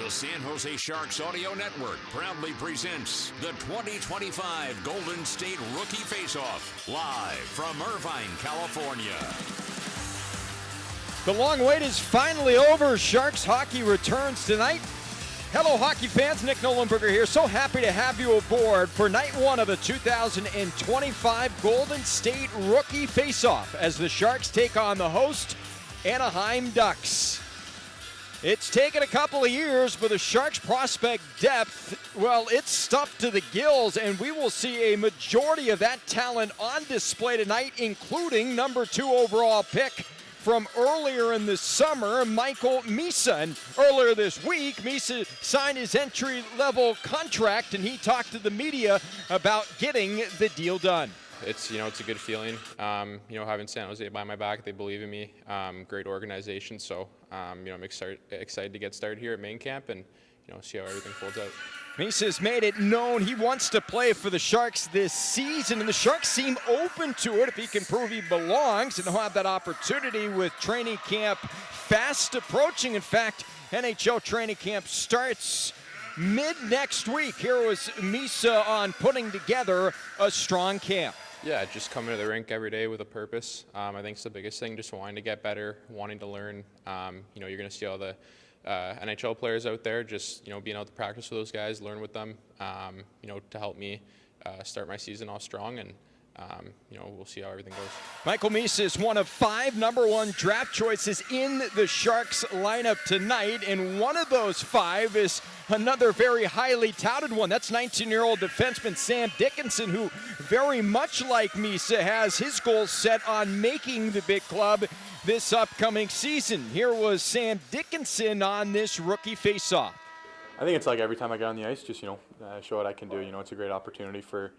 The San Jose Sharks Audio Network proudly presents the 2025 Golden State Rookie Faceoff, live from Irvine, California. The long wait is finally over. Sharks hockey returns tonight. Hello, hockey fans. Nick Nolenberger here. So happy to have you aboard for night one of the 2025 Golden State Rookie Faceoff as the Sharks take on the host, Anaheim Ducks. It's taken a couple of years, but the Sharks' prospect depth, well, it's stuffed to the gills, and we will see a majority of that talent on display tonight, including number 2 overall pick from earlier in the summer, Michael Misa. And earlier this week, Misa signed his entry-level contract, and he talked to the media about getting the deal done. It's a good feeling. Having San Jose by my back, they believe in me. Great organization, so I'm excited to get started here at main camp and see how everything folds out. Misa's made it known he wants to play for the Sharks this season, and the Sharks seem open to it if he can prove he belongs, and he'll have that opportunity with training camp fast approaching. In fact, NHL training camp starts mid-next week. Here was Misa on putting together a strong camp. Yeah, just coming to the rink every day with a purpose. I think it's the biggest thing, just wanting to get better, wanting to learn. You're going to see all the NHL players out there, just being able to practice with those guys, learn with them, to help me start my season off strong, and we'll see how everything goes. Michael Misa is one of 5 number 1 draft choices in the Sharks lineup tonight, and one of those 5 is another very highly touted one. That's 19-year-old defenseman Sam Dickinson, who very much like Misa has his goals set on making the big club this upcoming season. Here was Sam Dickinson on this rookie faceoff. I think it's like every time I get on the ice, just show what I can do. It's a great opportunity for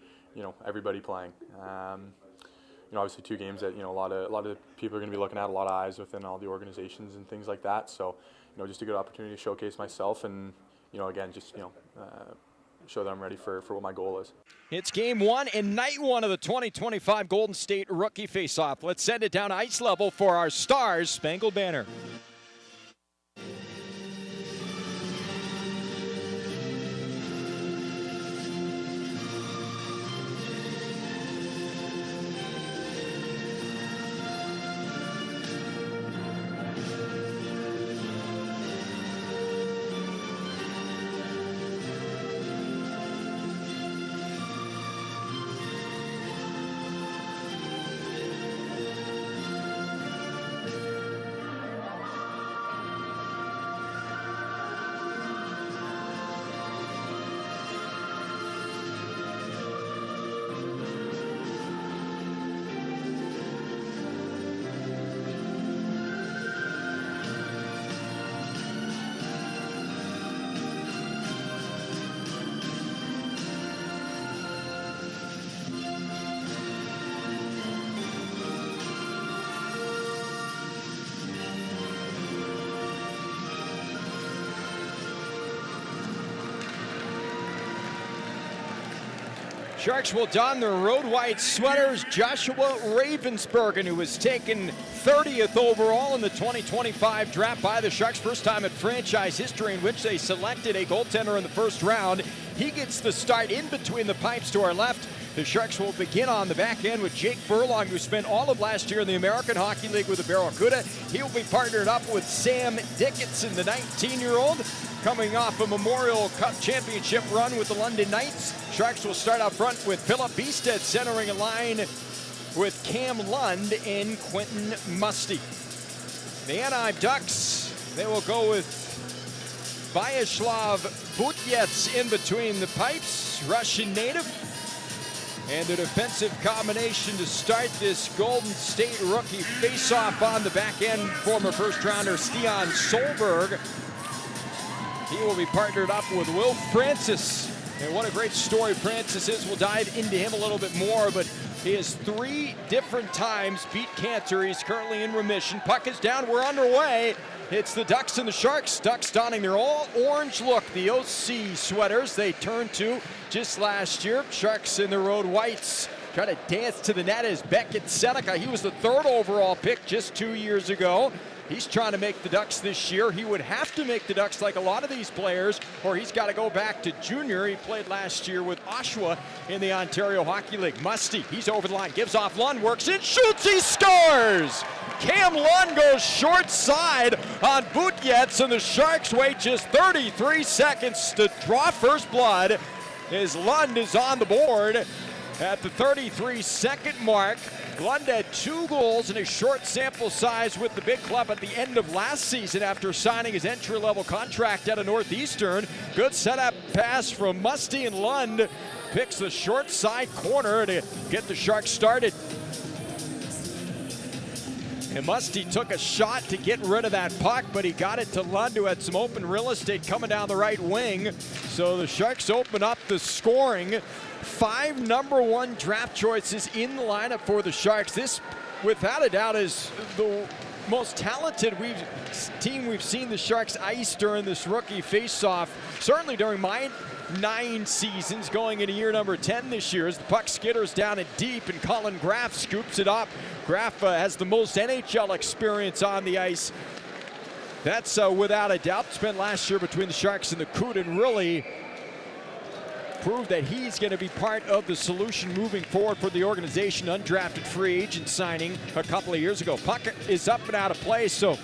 everybody playing. Obviously 2 games that a lot of people are going to be looking at, a lot of eyes within all the organizations and things like that. So just a good opportunity to showcase myself and again just show that I'm ready for what my goal is. It's game 1 and night 1 of the 2025 Golden State Rookie Faceoff. Let's send it down to ice level for our Stars Spangled Banner. Sharks will don their road white sweaters. Joshua Ravensbergen, who was taken 30th overall in the 2025 draft by the Sharks, first time in franchise history in which they selected a goaltender in the first round. He gets the start in between the pipes to our left. The Sharks will begin on the back end with Jake Furlong, who spent all of last year in the American Hockey League with the Barracuda. He'll be partnered up with Sam Dickinson, the 19-year-old, coming off a Memorial Cup championship run with the London Knights. Sharks will start out front with Philip Beested centering a line with Cam Lund and Quentin Musty. The Anaheim Ducks, they will go with Vyacheslav Butyets in between the pipes, Russian native. And the defensive combination to start this Golden State Rookie Faceoff on the back end, former first-rounder Stian Solberg. He will be partnered up with Will Francis. And what a great story Francis is. We'll dive into him a little bit more, but he has 3 different times beat cancer. He's currently in remission. Puck is down. We're underway. It's the Ducks and the Sharks. Ducks donning their all-orange look, the OC sweaters they turned to just last year. Sharks in the road whites. Trying to dance to the net is Beckett Seneca. He was the 3rd overall pick just 2 years ago. He's trying to make the Ducks this year. He would have to make the Ducks like a lot of these players, or he's got to go back to junior. He played last year with Oshawa in the Ontario Hockey League. Musty, he's over the line, gives off Lund, works in, shoots, he scores! Cam Lund goes short side on Butjetz, and the Sharks wait just 33 seconds to draw first blood as Lund is on the board at the 33-second mark. Lund had 2 goals in a short sample size with the big club at the end of last season after signing his entry-level contract out of Northeastern. Good setup pass from Musty, and Lund picks the short side corner to get the Sharks started. And Musty took a shot to get rid of that puck, but he got it to Lund, who had some open real estate coming down the right wing. So the Sharks open up the scoring. 5 number 1 draft choices in the lineup for the Sharks. This, without a doubt, is the most talented team we've seen the Sharks ice during this rookie face-off. Certainly during my 9 seasons, going into year number 10 this year, as the puck skitters down and deep, and Colin Graff scoops it up. Graff has the most NHL experience on the ice. That's without a doubt. Spent last year between the Sharks and the Coot, and really proved that he's going to be part of the solution moving forward for the organization. Undrafted free agent signing a couple of years ago. Puck is up and out of play, so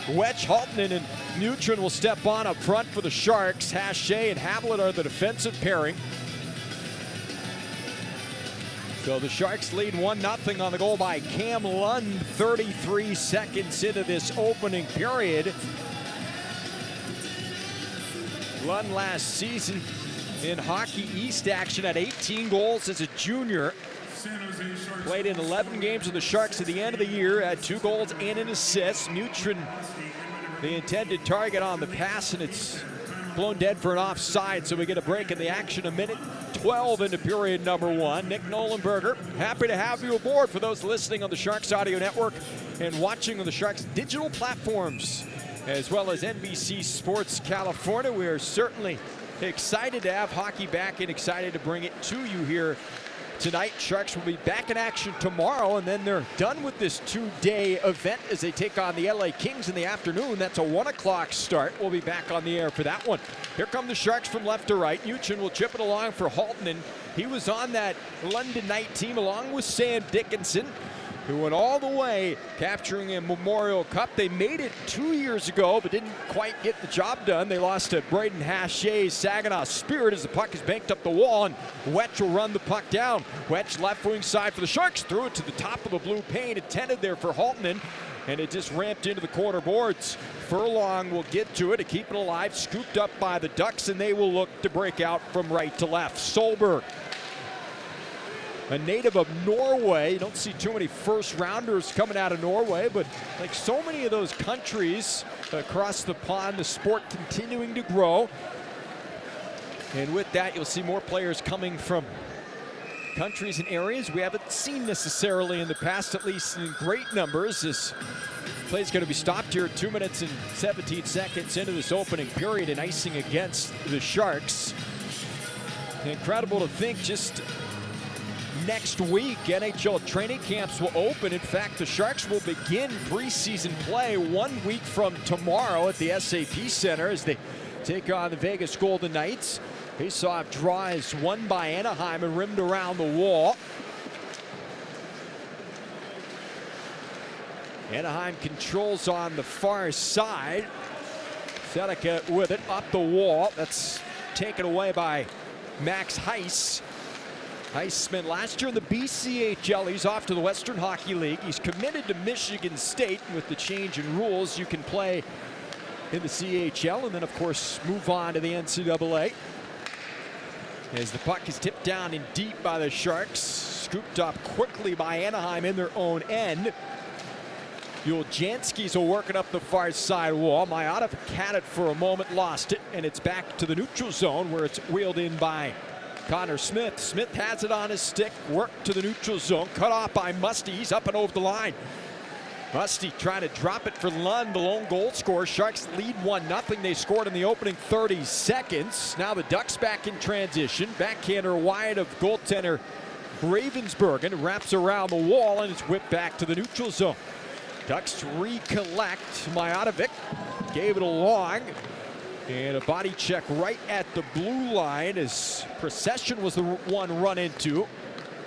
Wetch, Haltnen, and Neutron will step on up front for the Sharks. Hache and Havlat are the defensive pairing. So the Sharks lead 1-0 on the goal by Cam Lund 33 seconds into this opening period. Lund last season in Hockey East action at 18 goals as a junior. Played in 11 games with the Sharks at the end of the year, had 2 goals and an assist. Neutron, the intended target on the pass, and it's blown dead for an offside, so we get a break in the action. A minute 12 into period number 1. Nick Nolenberger, happy to have you aboard. For those listening on the Sharks Audio Network and watching on the Sharks digital platforms, as well as NBC Sports California, we are certainly excited to have hockey back and excited to bring it to you here tonight. Sharks will be back in action tomorrow, and then they're done with this 2-day event as they take on the LA Kings in the afternoon. That's a 1 o'clock start. We'll be back on the air for that one. Here come the Sharks from left to right. Neutron will chip it along for Haltnen. He was on that London night team along with Sam Dickinson, who went all the way, capturing a Memorial Cup. They made it 2 years ago, but didn't quite get the job done. They lost to Braden Hache's Saginaw Spirit as the puck is banked up the wall, and Wetch will run the puck down. Wetch left wing side for the Sharks, threw it to the top of the blue paint, intended there for Haltnen, and it just ramped into the corner boards. Furlong will get to it to keep it alive, scooped up by the Ducks, and they will look to break out from right to left. Solberg, a native of Norway. You don't see too many first-rounders coming out of Norway, but like so many of those countries across the pond, the sport continuing to grow. And with that, you'll see more players coming from countries and areas we haven't seen necessarily in the past, at least in great numbers. This play is going to be stopped here 2 minutes and 17 seconds into this opening period, and icing against the Sharks. Incredible to think just next week, NHL training camps will open. In fact, the Sharks will begin preseason play 1 week from tomorrow at the SAP Center as they take on the Vegas Golden Knights. Faceoff draw is won by Anaheim and rimmed around the wall. Anaheim controls on the far side. Seneca with it up the wall. That's taken away by Max Heiss. Heiss spent last year in the BCHL. He's off to the Western Hockey League. He's committed to Michigan State. With the change in rules, you can play in the CHL and then, of course, move on to the NCAA. As the puck is tipped down and deep by the Sharks, scooped up quickly by Anaheim in their own end. Juljanski's will work it up the far side wall. Myotov had it for a moment, lost it, and it's back to the neutral zone where it's wheeled in by Connor Smith. Smith has it on his stick, worked to the neutral zone, cut off by Musty. He's up and over the line. Musty trying to drop it for Lund, the lone goal scorer. Sharks lead 1-0. They scored in the opening 30 seconds. Now the Ducks back in transition. Backhander wide of goaltender Ravensbergen, wraps around the wall, and it's whipped back to the neutral zone. Ducks recollect. Mijatovic gave it along. And a body check right at the blue line as Procession was the one run into.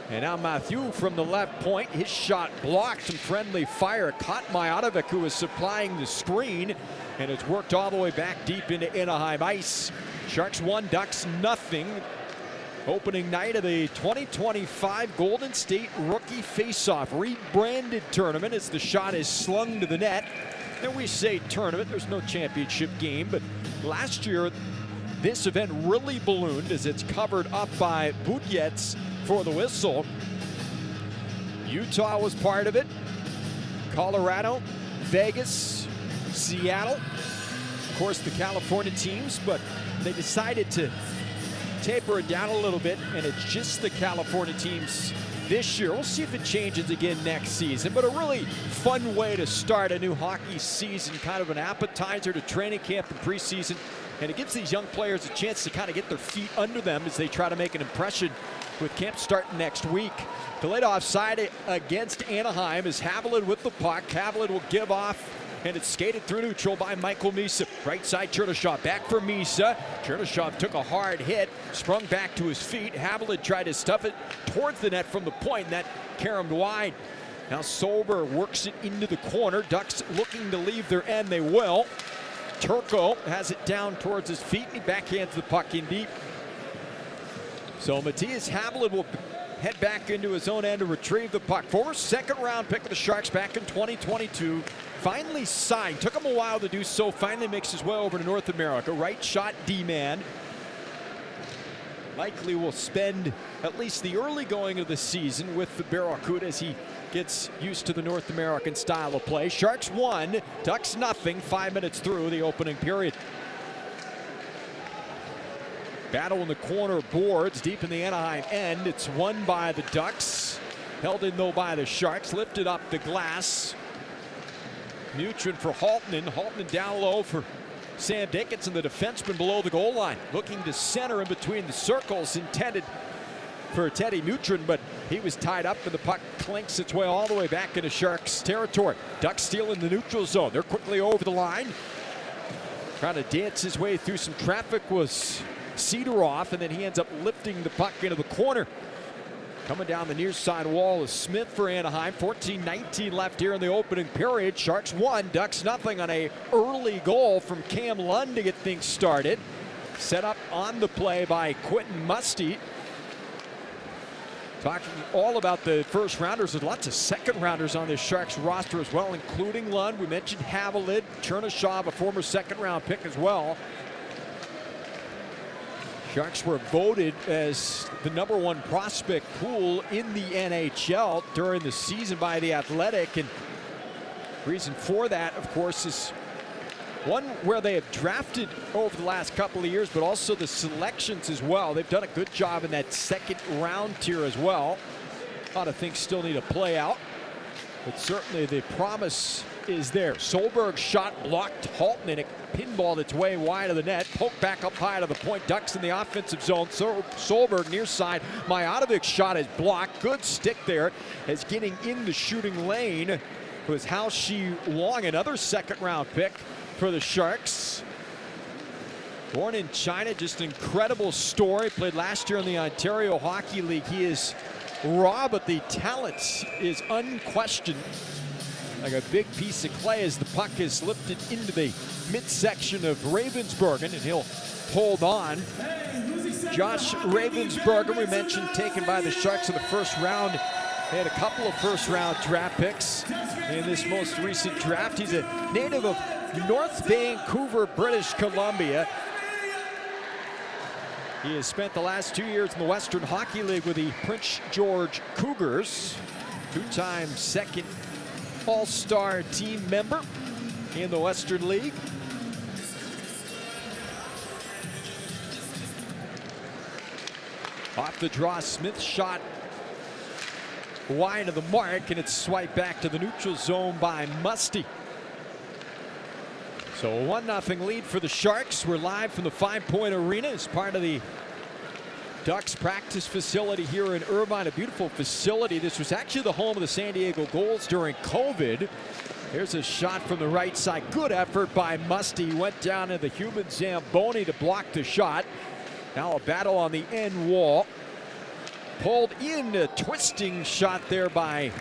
And now Matthew from the left point. His shot blocked. Some friendly fire caught Mijatovic, who was supplying the screen. And it's worked all the way back deep into Anaheim ice. Sharks 1, Ducks nothing. Opening night of the 2025 Golden State Rookie Faceoff. Rebranded tournament as the shot is slung to the net. And we say tournament, there's no championship game, but last year this event really ballooned as it's covered up by Budjets for the whistle. Utah was part of it. Colorado, Vegas, Seattle. Of course, the California teams, but they decided to taper it down a little bit, and it's just the California teams this year. We'll see if it changes again next season, but a really fun way to start a new hockey season, kind of an appetizer to training camp and preseason, and it gives these young players a chance to kind of get their feet under them as they try to make an impression with camp starting next week. Delayed offside against Anaheim is Haviland with the puck. Haviland will give off, and it's skated through neutral by Michael Misa. Right side, Chernyshov back for Misa. Chernyshov took a hard hit, sprung back to his feet. Haviland tried to stuff it towards the net from the point, and that caromed wide. Now Solberg works it into the corner. Ducks looking to leave their end, they will. Turco has it down towards his feet, and he backhands the puck in deep. So Matthias Haviland will head back into his own end to retrieve the puck. Former second-round pick of the Sharks back in 2022. Finally signed. Took him a while to do so. Finally makes his way over to North America. Right shot D-man. Likely will spend at least the early going of the season with the Barracuda as he gets used to the North American style of play. Sharks 1, Ducks nothing. 5 minutes through the opening period. Battle in the corner boards deep in the Anaheim end. It's won by the Ducks. Held in though by the Sharks. Lifted up the glass. Mutrin for Haltnen. Haltnen down low for Sam Dickinson, the defenseman below the goal line. Looking to center in between the circles, intended for Teddy Mutrin, but he was tied up and the puck clinks its way all the way back into Sharks territory. Ducks still in the neutral zone. They're quickly over the line. Trying to dance his way through some traffic was Sidorov, and then he ends up lifting the puck into the corner. Coming down the near side wall is Smith for Anaheim. 14-19 left here in the opening period. Sharks 1, Ducks nothing on a early goal from Cam Lund to get things started. Set up on the play by Quentin Musty. Talking all about the first rounders. There's lots of second rounders on this Sharks roster as well, including Lund. We mentioned Haviland, Chernyshov, a former second round pick as well. Sharks were voted as the #1 prospect pool in the NHL during the season by The Athletic, and reason for that, of course, is one where they have drafted over the last couple of years, but also the selections as well. They've done a good job in that second round tier as well. A lot of things still need to play out, but certainly the promise is there. Solberg's shot blocked Halton, and it pinballed its way wide of the net. Poked back up high to the point. Ducks in the offensive zone. Solberg near side. Mijatovic's shot is blocked. Good stick there as getting in the shooting lane was Hao Shi Long, another second round pick for the Sharks. Born in China, just an incredible story. Played last year in the Ontario Hockey League. He is raw, but the talent is unquestioned. Like a big piece of clay as the puck is lifted into the midsection of Ravensburgen, and he'll hold on. Josh Ravensburgen, we mentioned, taken by the Sharks in the first round. They had a couple of first-round draft picks in this most recent draft. He's a native of North Vancouver, British Columbia. He has spent the last 2 years in the Western Hockey League with the Prince George Cougars. Two-time second All-Star team member in the Western League. Off the draw, Smith shot wide of the mark, and it's swiped back to the neutral zone by Musty. So a 1-0 lead for the Sharks. We're live from the 5 Point Arena as part of the Ducks practice facility here in Irvine, a beautiful facility. This was actually the home of the San Diego Gulls during COVID. Here's a shot from the right side. Good effort by Musty. Went down to the human Zamboni to block the shot. Now a battle on the end wall. Pulled in a twisting shot there by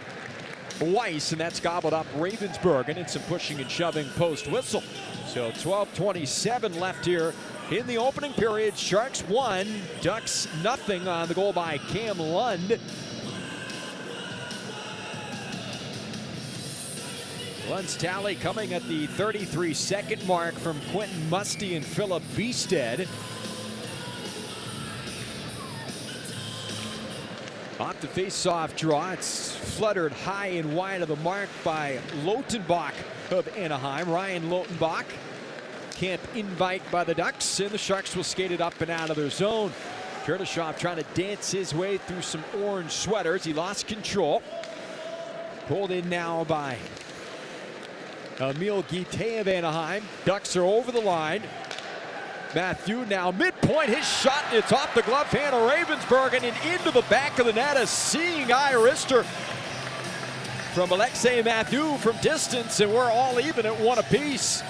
Weiss, and that's gobbled up Ravensburg, and some pushing and shoving post whistle. So 12:27 left here in the opening period. Sharks 1, Ducks nothing on the goal by Cam Lund. Lund's tally coming at the 33-second mark from Quentin Musty and Philip Biested. Off the face-off draw, it's fluttered high and wide of the mark by Lotenbach of Anaheim. Ryan Lotenbach. Camp invite by the Ducks, and the Sharks will skate it up and out of their zone. Chernyshov trying to dance his way through some orange sweaters. He lost control. Pulled in now by Emil Guite of Anaheim. Ducks are over the line. Matthew now midpoint, his shot, and it's off the glove hand of Ravensburg and into the back of the net. A seeing eye wrister from Alexei Matthew from distance, and we're all even at one apiece.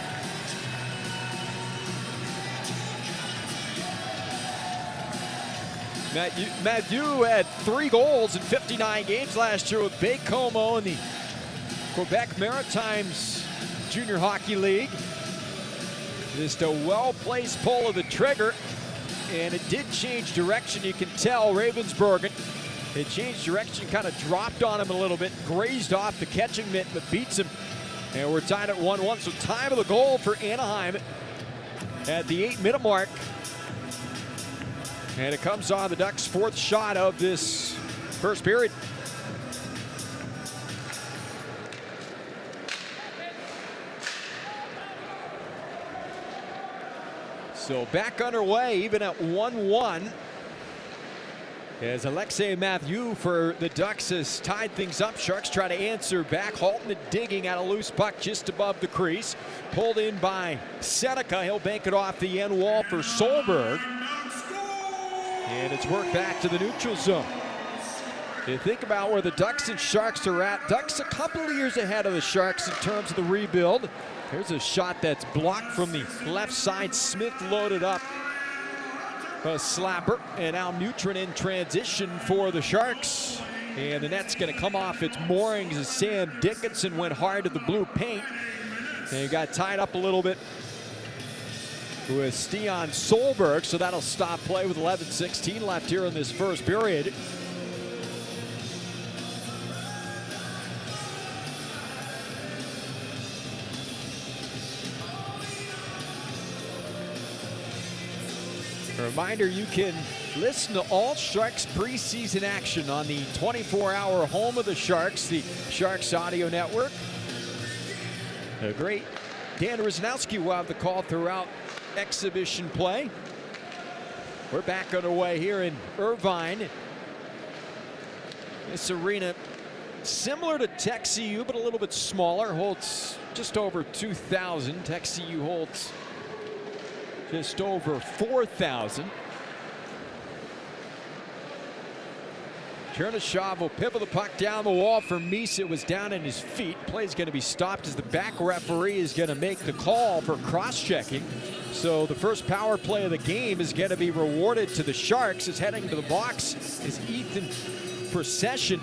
Matthew had 3 goals in 59 games last year with Baie-Comeau in the Quebec Maritimes Junior Hockey League. Just a well-placed pull of the trigger, and it did change direction. You can tell Ravensburg, it changed direction, kind of dropped on him a little bit, grazed off the catching mitt, but beats him. And we're tied at 1-1. So time of the goal for Anaheim at the 8-minute mark. And it comes on the Ducks' 4th shot of this first period. So back underway, even at 1-1. As Alexei Matthew for the Ducks has tied things up. Sharks try to answer back. Halton and digging at a loose puck just above the crease. Pulled in by Seneca. He'll bank it off the end wall for Solberg. And it's worked back to the neutral zone. You think about where the Ducks and Sharks are at. Ducks a couple of years ahead of the Sharks in terms of the rebuild. Here's a shot that's blocked from the left side. Smith loaded up a slapper, and now Mutrin in transition for the Sharks. And the net's going to come off its moorings as Sam Dickinson went hard to the blue paint. And he got tied up a little bit with Stian Solberg, so that'll stop play with 11:16 left here in this first period. A reminder, you can listen to all Sharks preseason action on the 24-hour home of the Sharks, the Sharks Audio Network. The great Dan Rosnowski will have the call throughout exhibition play. We're back underway here in Irvine. This arena, similar to Tech CU, but a little bit smaller, holds just over 2,000. Tech CU holds just over 4,000. Chernyshov will pivot the puck down the wall for Mies. It was down in his feet. Play's going to be stopped as the back referee is going to make the call for cross-checking. So the first power play of the game is going to be rewarded to the Sharks. As heading to the box is Ethan Procession.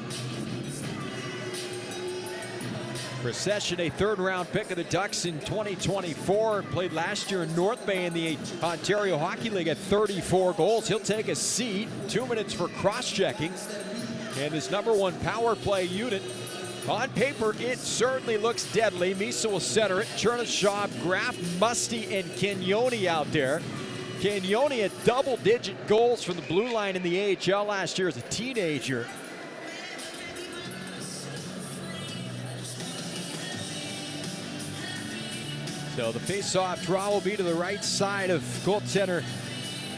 Procession, a 3rd-round pick of the Ducks in 2024. Played last year in North Bay in the Ontario Hockey League at 34 goals. He'll take a seat. 2 minutes for cross-checking. And his #1 power play unit. On paper, it certainly looks deadly. Misa will center it. Chernyshov, Graf, Musty, and Cagnoni out there. Cagnoni had double-digit goals from the blue line in the AHL last year as a teenager. So the face-off draw will be to the right side of goaltender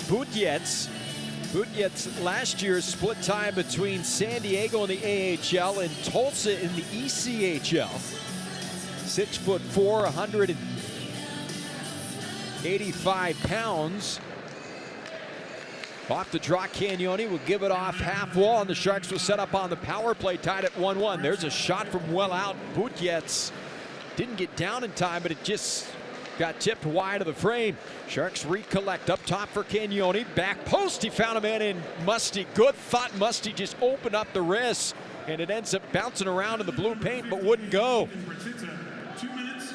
Butjetz. Butjetz last year split time between San Diego in the AHL and Tulsa in the ECHL. 6'4", 185 pounds. Off the draw, Cagnoni will give it off half wall, and the Sharks will set up on the power play, tied at 1-1. There's a shot from well out. Butjetz Didn't get down in time, but it just got tipped wide of the frame. Sharks recollect up top for Cagnoni. Back post, he found a man in Musty. Good thought Musty just opened up the wrist, and it ends up bouncing around in the blue paint, but wouldn't go.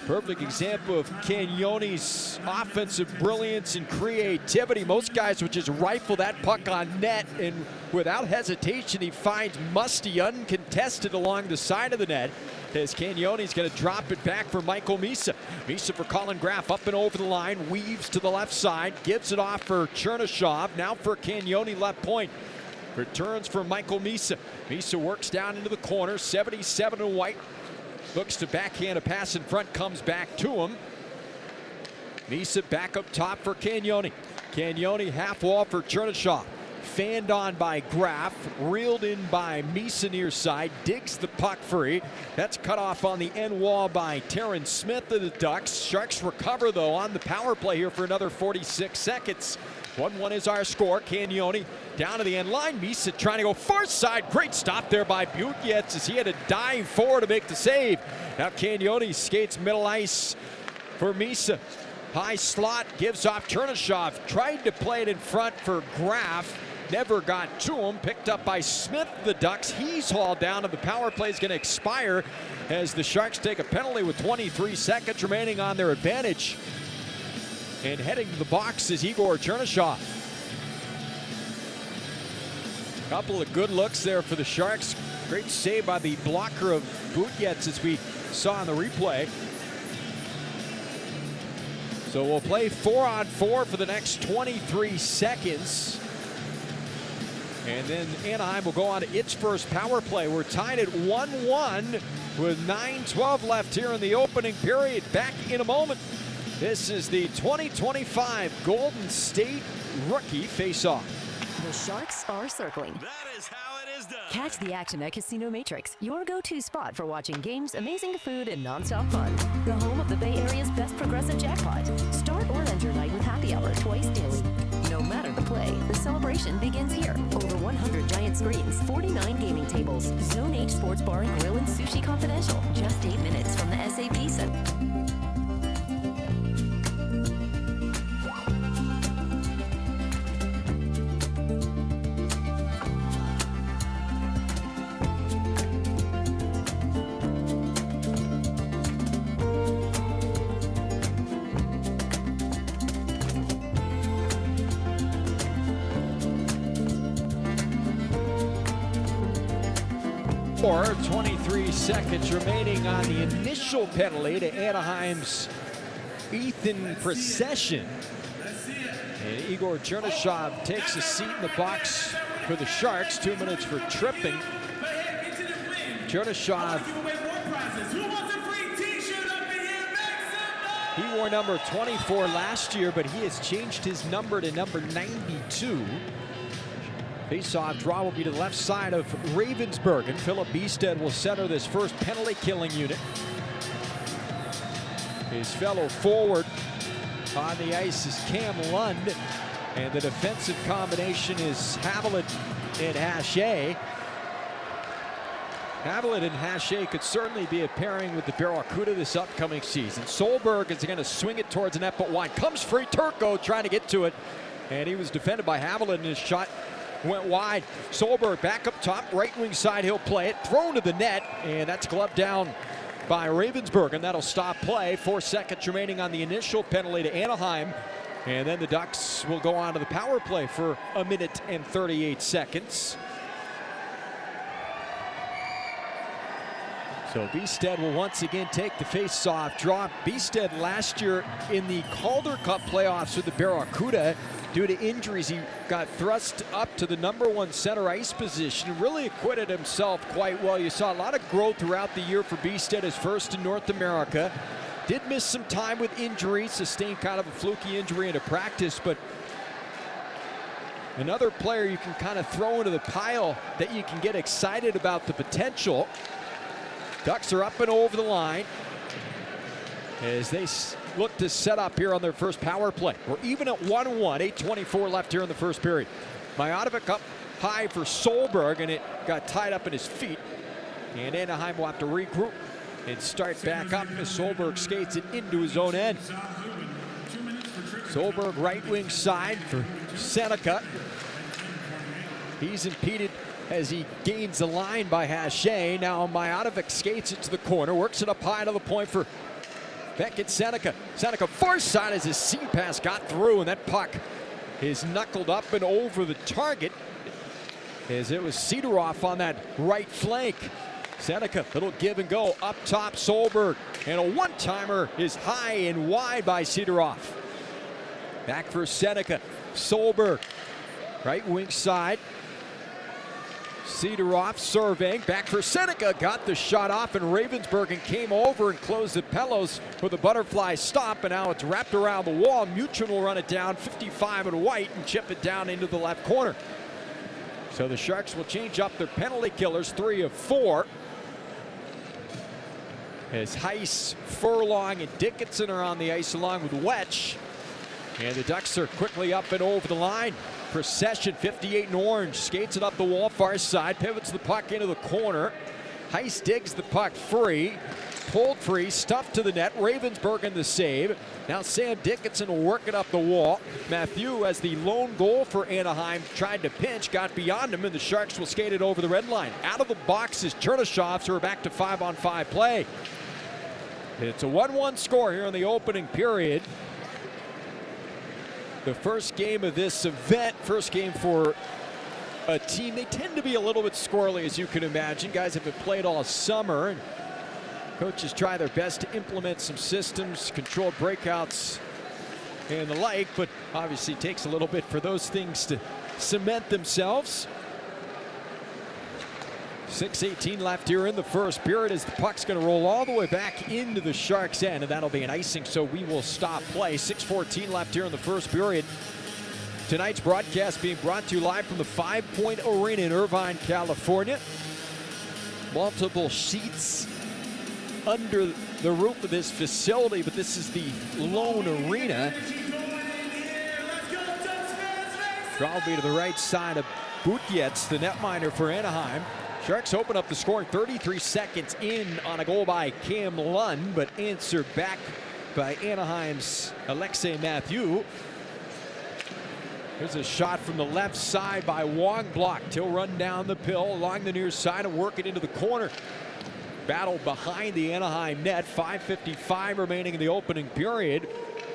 Perfect example of Cagnoni's offensive brilliance and creativity. Most guys would just rifle that puck on net, and without hesitation, he finds Musty uncontested along the side of the net. As Cagnoni's going to drop it back for Michael Misa. Misa for Colin Graff, up and over the line, weaves to the left side, gives it off for Chernyshov. Now for Cagnoni, left point. Returns for Michael Misa. Misa works down into the corner, 77 in white. Looks to backhand a pass in front, comes back to him. Misa back up top for Cagnoni. Cagnoni half wall for Chernyshov. Fanned on by Graff, reeled in by Misa near side, digs the puck free. That's cut off on the end wall by Terrence Smith of the Ducks. Sharks recover though on the power play here for another 46 seconds. 1-1 is our score. Cagnoni down to the end line. Misa trying to go far side. Great stop there by Butyets as he had to dive forward to make the save. Now Cagnoni skates middle ice for Misa. High slot, gives off Chernyshov. Tried to play it in front for Graff. Never got to him. Picked up by Smith, the Ducks. He's hauled down, and the power play is going to expire as the Sharks take a penalty with 23 seconds remaining on their advantage. And heading to the box is Igor Chernyshov. Couple of good looks there for the Sharks. Great save by the blocker of Butyets as we saw in the replay. So we'll play 4-on-4 for the next 23 seconds. And then Anaheim will go on to its first power play. We're tied at 1-1 with 9:12 left here in the opening period. Back in a moment. This is the 2025 Golden State Rookie Faceoff. The Sharks are circling. That is how it is done. Catch the action at Casino Matrix, your go-to spot for watching games, amazing food, and non-stop fun. The home of the Bay Area's best progressive jackpot. Start or end your night with happy hour twice daily. No matter the play, the celebration begins here. Over 100 giant screens, 49 gaming tables, Zone H Sports Bar and Grill and Sushi Confidential. Just 8 minutes from the SAP Center. Or 23 seconds remaining on the initial penalty to Anaheim's Ethan Procession. And Igor Chernyshov takes a seat in the box for the Sharks. 2 minutes for tripping. Chernyshov, he wore number 24 last year, but he has changed his number to number 92. Faceoff draw will be to the left side of Ravensburg, and Philip Beestead will center this first penalty-killing unit. His fellow forward on the ice is Cam Lund, and the defensive combination is Haviland and Hache. Haviland and Hache could certainly be a pairing with the Barracuda this upcoming season. Solberg is going to swing it towards the net, but wide. Comes free, Turco trying to get to it, and he was defended by Haviland, and his shot went wide. Solberg back up top, right wing side, he'll play it, thrown to the net, and that's gloved down by Ravensburg, and that'll stop play. 4 seconds remaining on the initial penalty to Anaheim, and then the Ducks will go on to the power play for 1 minute and 38 seconds. So Beestead will once again take the face-off draw. Beestead last year in the Calder Cup playoffs with the Barracuda, due to injuries, he got thrust up to the #1 center ice position. Really acquitted himself quite well. You saw a lot of growth throughout the year for Beestead, his first in North America. Did miss some time with injuries, sustained kind of a fluky injury into practice, but another player you can kind of throw into the pile that you can get excited about the potential. Ducks are up and over the line as they look to set up here on their first power play. We're even at 1-1, 8:24 left here in the first period. Mijatovic up high for Solberg, and it got tied up in his feet. And Anaheim will have to regroup. and start back up as Solberg skates it into his own end. Solberg right wing side for Seneca. He's impeded as he gains the line by Hache. Now Mijatovic skates it to the corner, works it up high to the point for Beckett Seneca. Seneca far side as his seam pass got through, and that puck is knuckled up and over the target as it was Sidorov on that right flank. Seneca, little give and go up top, Solberg, and a one-timer is high and wide by Sidorov. Back for Seneca, Solberg, right wing side. Sidorov surveying, back for Seneca, got the shot off, and Ravensburg came over and closed the Pellos with a butterfly stop, and now it's wrapped around the wall. Muchin will run it down, 55 and white, and chip it down into the left corner. So the Sharks will change up their penalty killers, 3 of 4. As Heiss, Furlong, and Dickinson are on the ice along with Wetch. And the Ducks are quickly up and over the line. Procession, 58 in orange, skates it up the wall, far side, pivots the puck into the corner. Heiss digs the puck free, pulled free, stuffed to the net. Ravensburg in the save. Now Sam Dickinson will work it up the wall. Matthew, as the lone goal for Anaheim, tried to pinch, got beyond him, and the Sharks will skate it over the red line. Out of the box is Chernishovs, who are back to 5-on-5 play. It's a 1-1 score here in the opening period. The first game of this event, first game for a team. They tend to be a little bit squirrely, as you can imagine. Guys have been played all summer, and coaches try their best to implement some systems, control breakouts, and the like, but obviously it takes a little bit for those things to cement themselves. 6:18 left here in the first period as the puck's going to roll all the way back into the Sharks' end, and that'll be an icing, so we will stop play. 6:14 left here in the first period. Tonight's broadcast being brought to you live from the 5 Point Arena in Irvine, California. Multiple sheets under the roof of this facility, but this is the lone arena. Draw will be to the right side of Butjetz, the netminder for Anaheim. Sharks open up the scoring 33 seconds in on a goal by Cam Lund, but answered back by Anaheim's Alexei Matthew. Here's a shot from the left side by Wong, blocked. He'll run down the pill along the near side and work it into the corner. Battle behind the Anaheim net. 5:55 remaining in the opening period.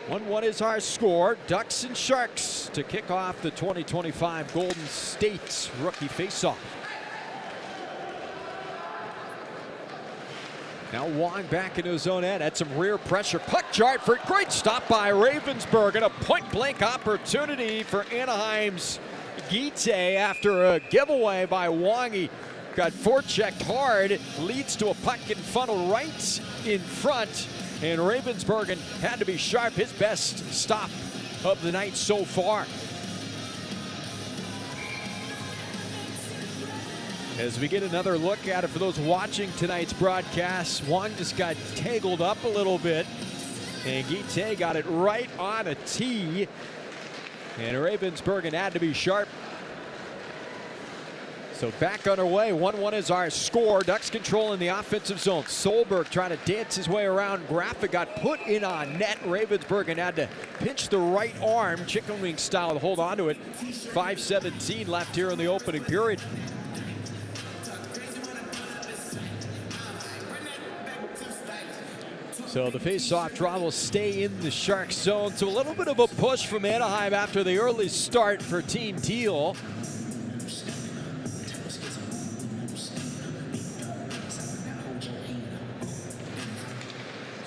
1-1 is our score. Ducks and Sharks to kick off the 2025 Golden State Rookie Faceoff. Now Wong back into his own end. Had some rear pressure. Puck chart for great stop by Ravensburg, and a point-blank opportunity for Anaheim's Guite after a giveaway by Wong. He got forechecked hard. Leads to a puck getting funneled right in front, and Ravensburg had to be sharp. His best stop of the night so far. As we get another look at it for those watching tonight's broadcast, Wong just got tangled up a little bit, and Guite got it right on a tee, and Ravensburg had to be sharp. So back underway, 1-1 is our score. Ducks control in the offensive zone. Solberg trying to dance his way around. Graphic got put in on net. Ravensburg had to pinch the right arm, chicken wing style, to hold on to it. 5:17 left here in the opening period. So the face-off draw will stay in the Sharks zone. So a little bit of a push from Anaheim after the early start for Team Teal.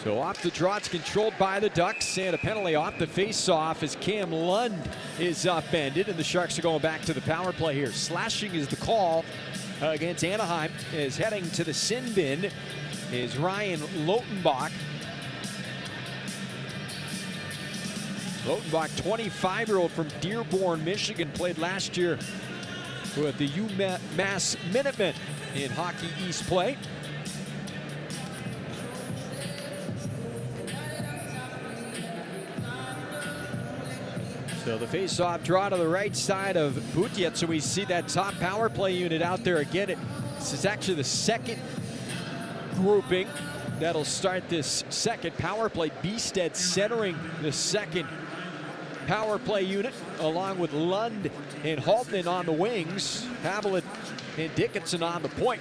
So off the draw, it's controlled by the Ducks, and a penalty off the face-off as Cam Lund is upended, and the Sharks are going back to the power play here. Slashing is the call against Anaheim. Is heading to the sin bin is Ryan Lautenbach. Lautenbach, 25-year-old from Dearborn, Michigan, played last year with the UMass Minutemen in Hockey East play. So the face-off draw to the right side of Butjetz, so we see that top power play unit out there again. This is actually the second grouping that'll start this second power play. Beestead centering the second power play unit, along with Lund and Haltman on the wings. Haviland and Dickinson on the point.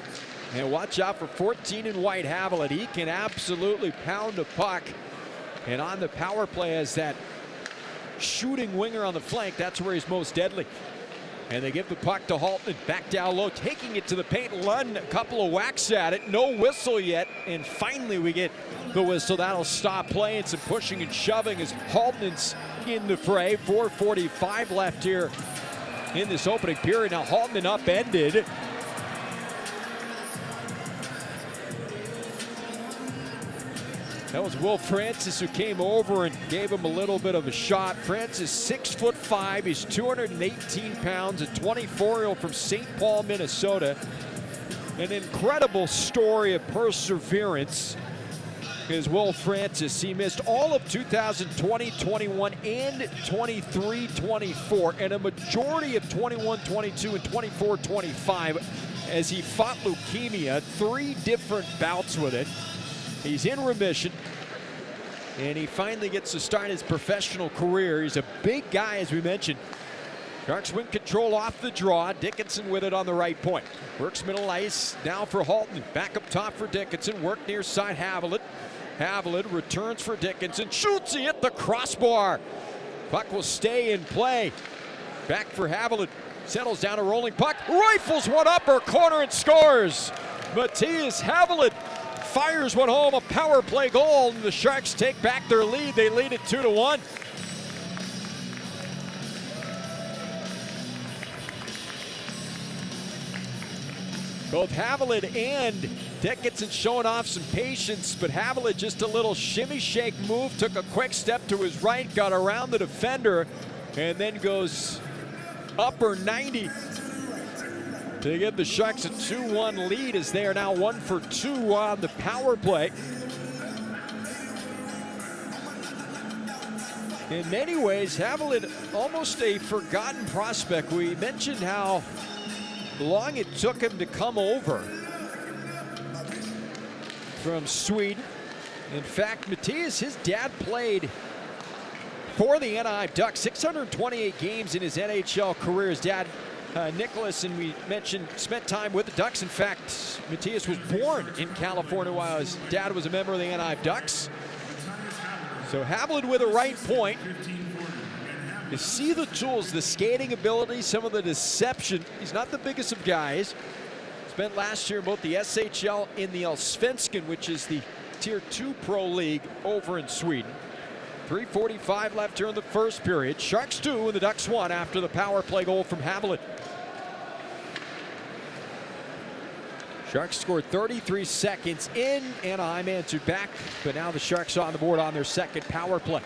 And watch out for 14 and white Haviland. He can absolutely pound a puck. And on the power play as that shooting winger on the flank, that's where he's most deadly. And they give the puck to Haltman, back down low, taking it to the paint. Lund, a couple of whacks at it, no whistle yet, and finally we get the whistle. That'll stop play and some pushing and shoving as Haltman's in the fray. 4:45 left here in this opening period. Now Haltman upended. That was Will Francis who came over and gave him a little bit of a shot. Francis, 6'5", he's 218 pounds, a 24-year-old from St. Paul, Minnesota. An incredible story of perseverance is Will Francis. He missed all of 2020, 21, and 23-24, and a majority of 21-22 and 24-25 as he fought leukemia, 3 different bouts with it. He's in remission, and he finally gets to start his professional career. He's a big guy, as we mentioned. Sharks win control off the draw. Dickinson with it on the right point. Works middle ice, now for Haltman. Back up top for Dickinson, work near side Haviland. Haviland returns for Dickinson, shoots, he hit the crossbar. Puck will stay in play. Back for Haviland, settles down a rolling puck, rifles one upper corner and scores. Matthias Haviland fires one home, a power play goal, and the Sharks take back their lead. They lead it 2-1. Both Haviland and Dickinson showing off some patience, but Haviland just a little shimmy shake move, took a quick step to his right, got around the defender, and then goes upper 90 to give the Sharks a 2-1 lead as they are now 1 for 2 on the power play. In many ways, Haviland almost a forgotten prospect. We mentioned how long it took him to come over from Sweden. In fact, Matthias, his dad played for the Anaheim Ducks, 628 games in his NHL career. His dad, Nicholas, and we mentioned, spent time with the Ducks. In fact, Matthias was born in California while his dad was a member of the Anaheim Ducks. So Haviland with a right point. You see the tools, the skating ability, some of the deception. He's not the biggest of guys. Spent last year in both the SHL and the Allsvenskan, which is the Tier 2 Pro League over in Sweden. 3:45 left here in the first period. Sharks 2 and the Ducks 1 after the power play goal from Haviland. Sharks scored 33 seconds in. Anaheim answered back, but now the Sharks on the board on their second power play.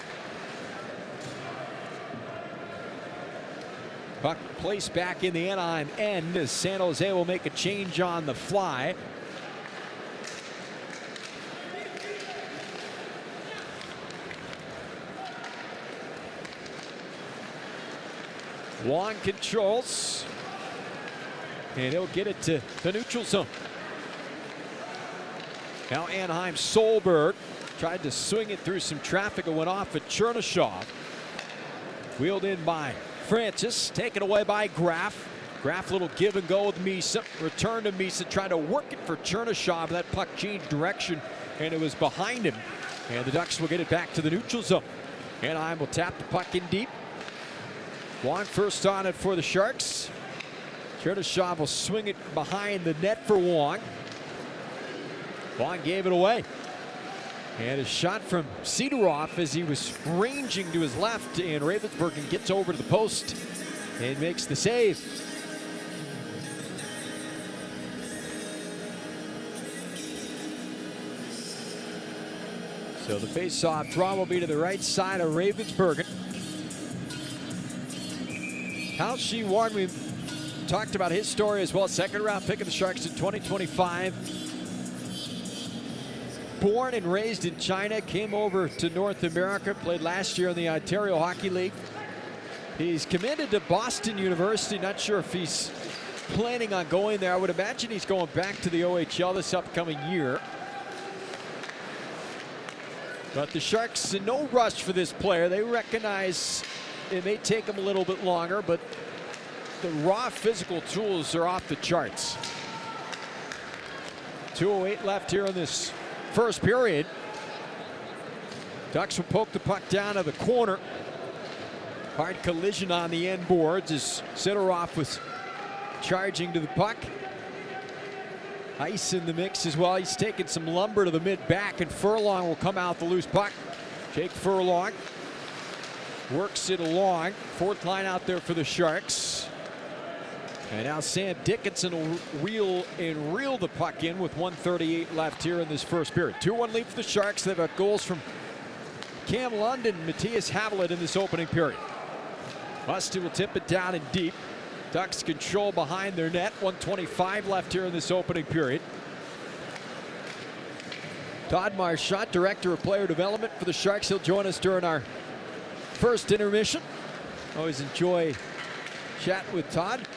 Puck placed back in the Anaheim end as San Jose will make a change on the fly. Wong controls, and he'll get it to the neutral zone. Now Anaheim, Solberg tried to swing it through some traffic. It went off at Chernyshov. Wheeled in by Francis, taken away by Graf. Graf, little give and go with Misa. Return to Misa, trying to work it for Chernyshov. That puck changed direction, and it was behind him. And the Ducks will get it back to the neutral zone. Anaheim will tap the puck in deep. Wong first on it for the Sharks. Chernyshov will swing it behind the net for Wong. Wong gave it away. And a shot from Sidorov as he was ranging to his left, and Ravensburg gets over to the post and makes the save. So the face-off draw will be to the right side of Ravensburg. Hal Shi-Wong, we talked about his story as well. Second round pick of the Sharks in 2025. Born and raised in China, came over to North America, played last year in the Ontario Hockey League. He's committed to Boston University. Not sure if he's planning on going there. I would imagine he's going back to the OHL this upcoming year. But the Sharks in no rush for this player. They recognize it may take them a little bit longer, but the raw physical tools are off the charts. 2:08 left here in this first period. Ducks will poke the puck down to the corner. Hard collision on the end boards as Sidorov was charging to the puck. Ice in the mix as well. He's taking some lumber to the mid-back, and Furlong will come out the loose puck. Jake Furlong works it along. Fourth line out there for the Sharks. And now Sam Dickinson will reel the puck in with 1:38 left here in this first period. 2-1 lead for the Sharks. They've got goals from Cam Lund and Matthias Havelid in this opening period. Musty will tip it down and deep. Ducks control behind their net. 1:25 left here in this opening period. Todd Marchant, Director of Player Development for the Sharks. He'll join us during our first intermission. Always enjoy chatting with Todd.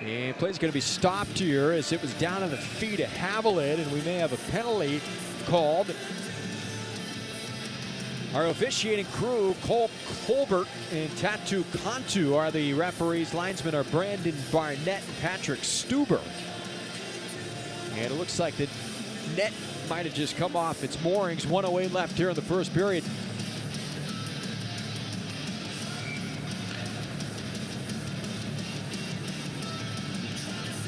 And play's going to be stopped here as it was down on the feet of Havelid, and we may have a penalty called. Our officiating crew, Cole Colbert and Tatu Cantu, are the referees. Linesmen are Brandon Barnett and Patrick Stuber. And it looks like the net might have just come off its moorings. 1:08 left here in the first period.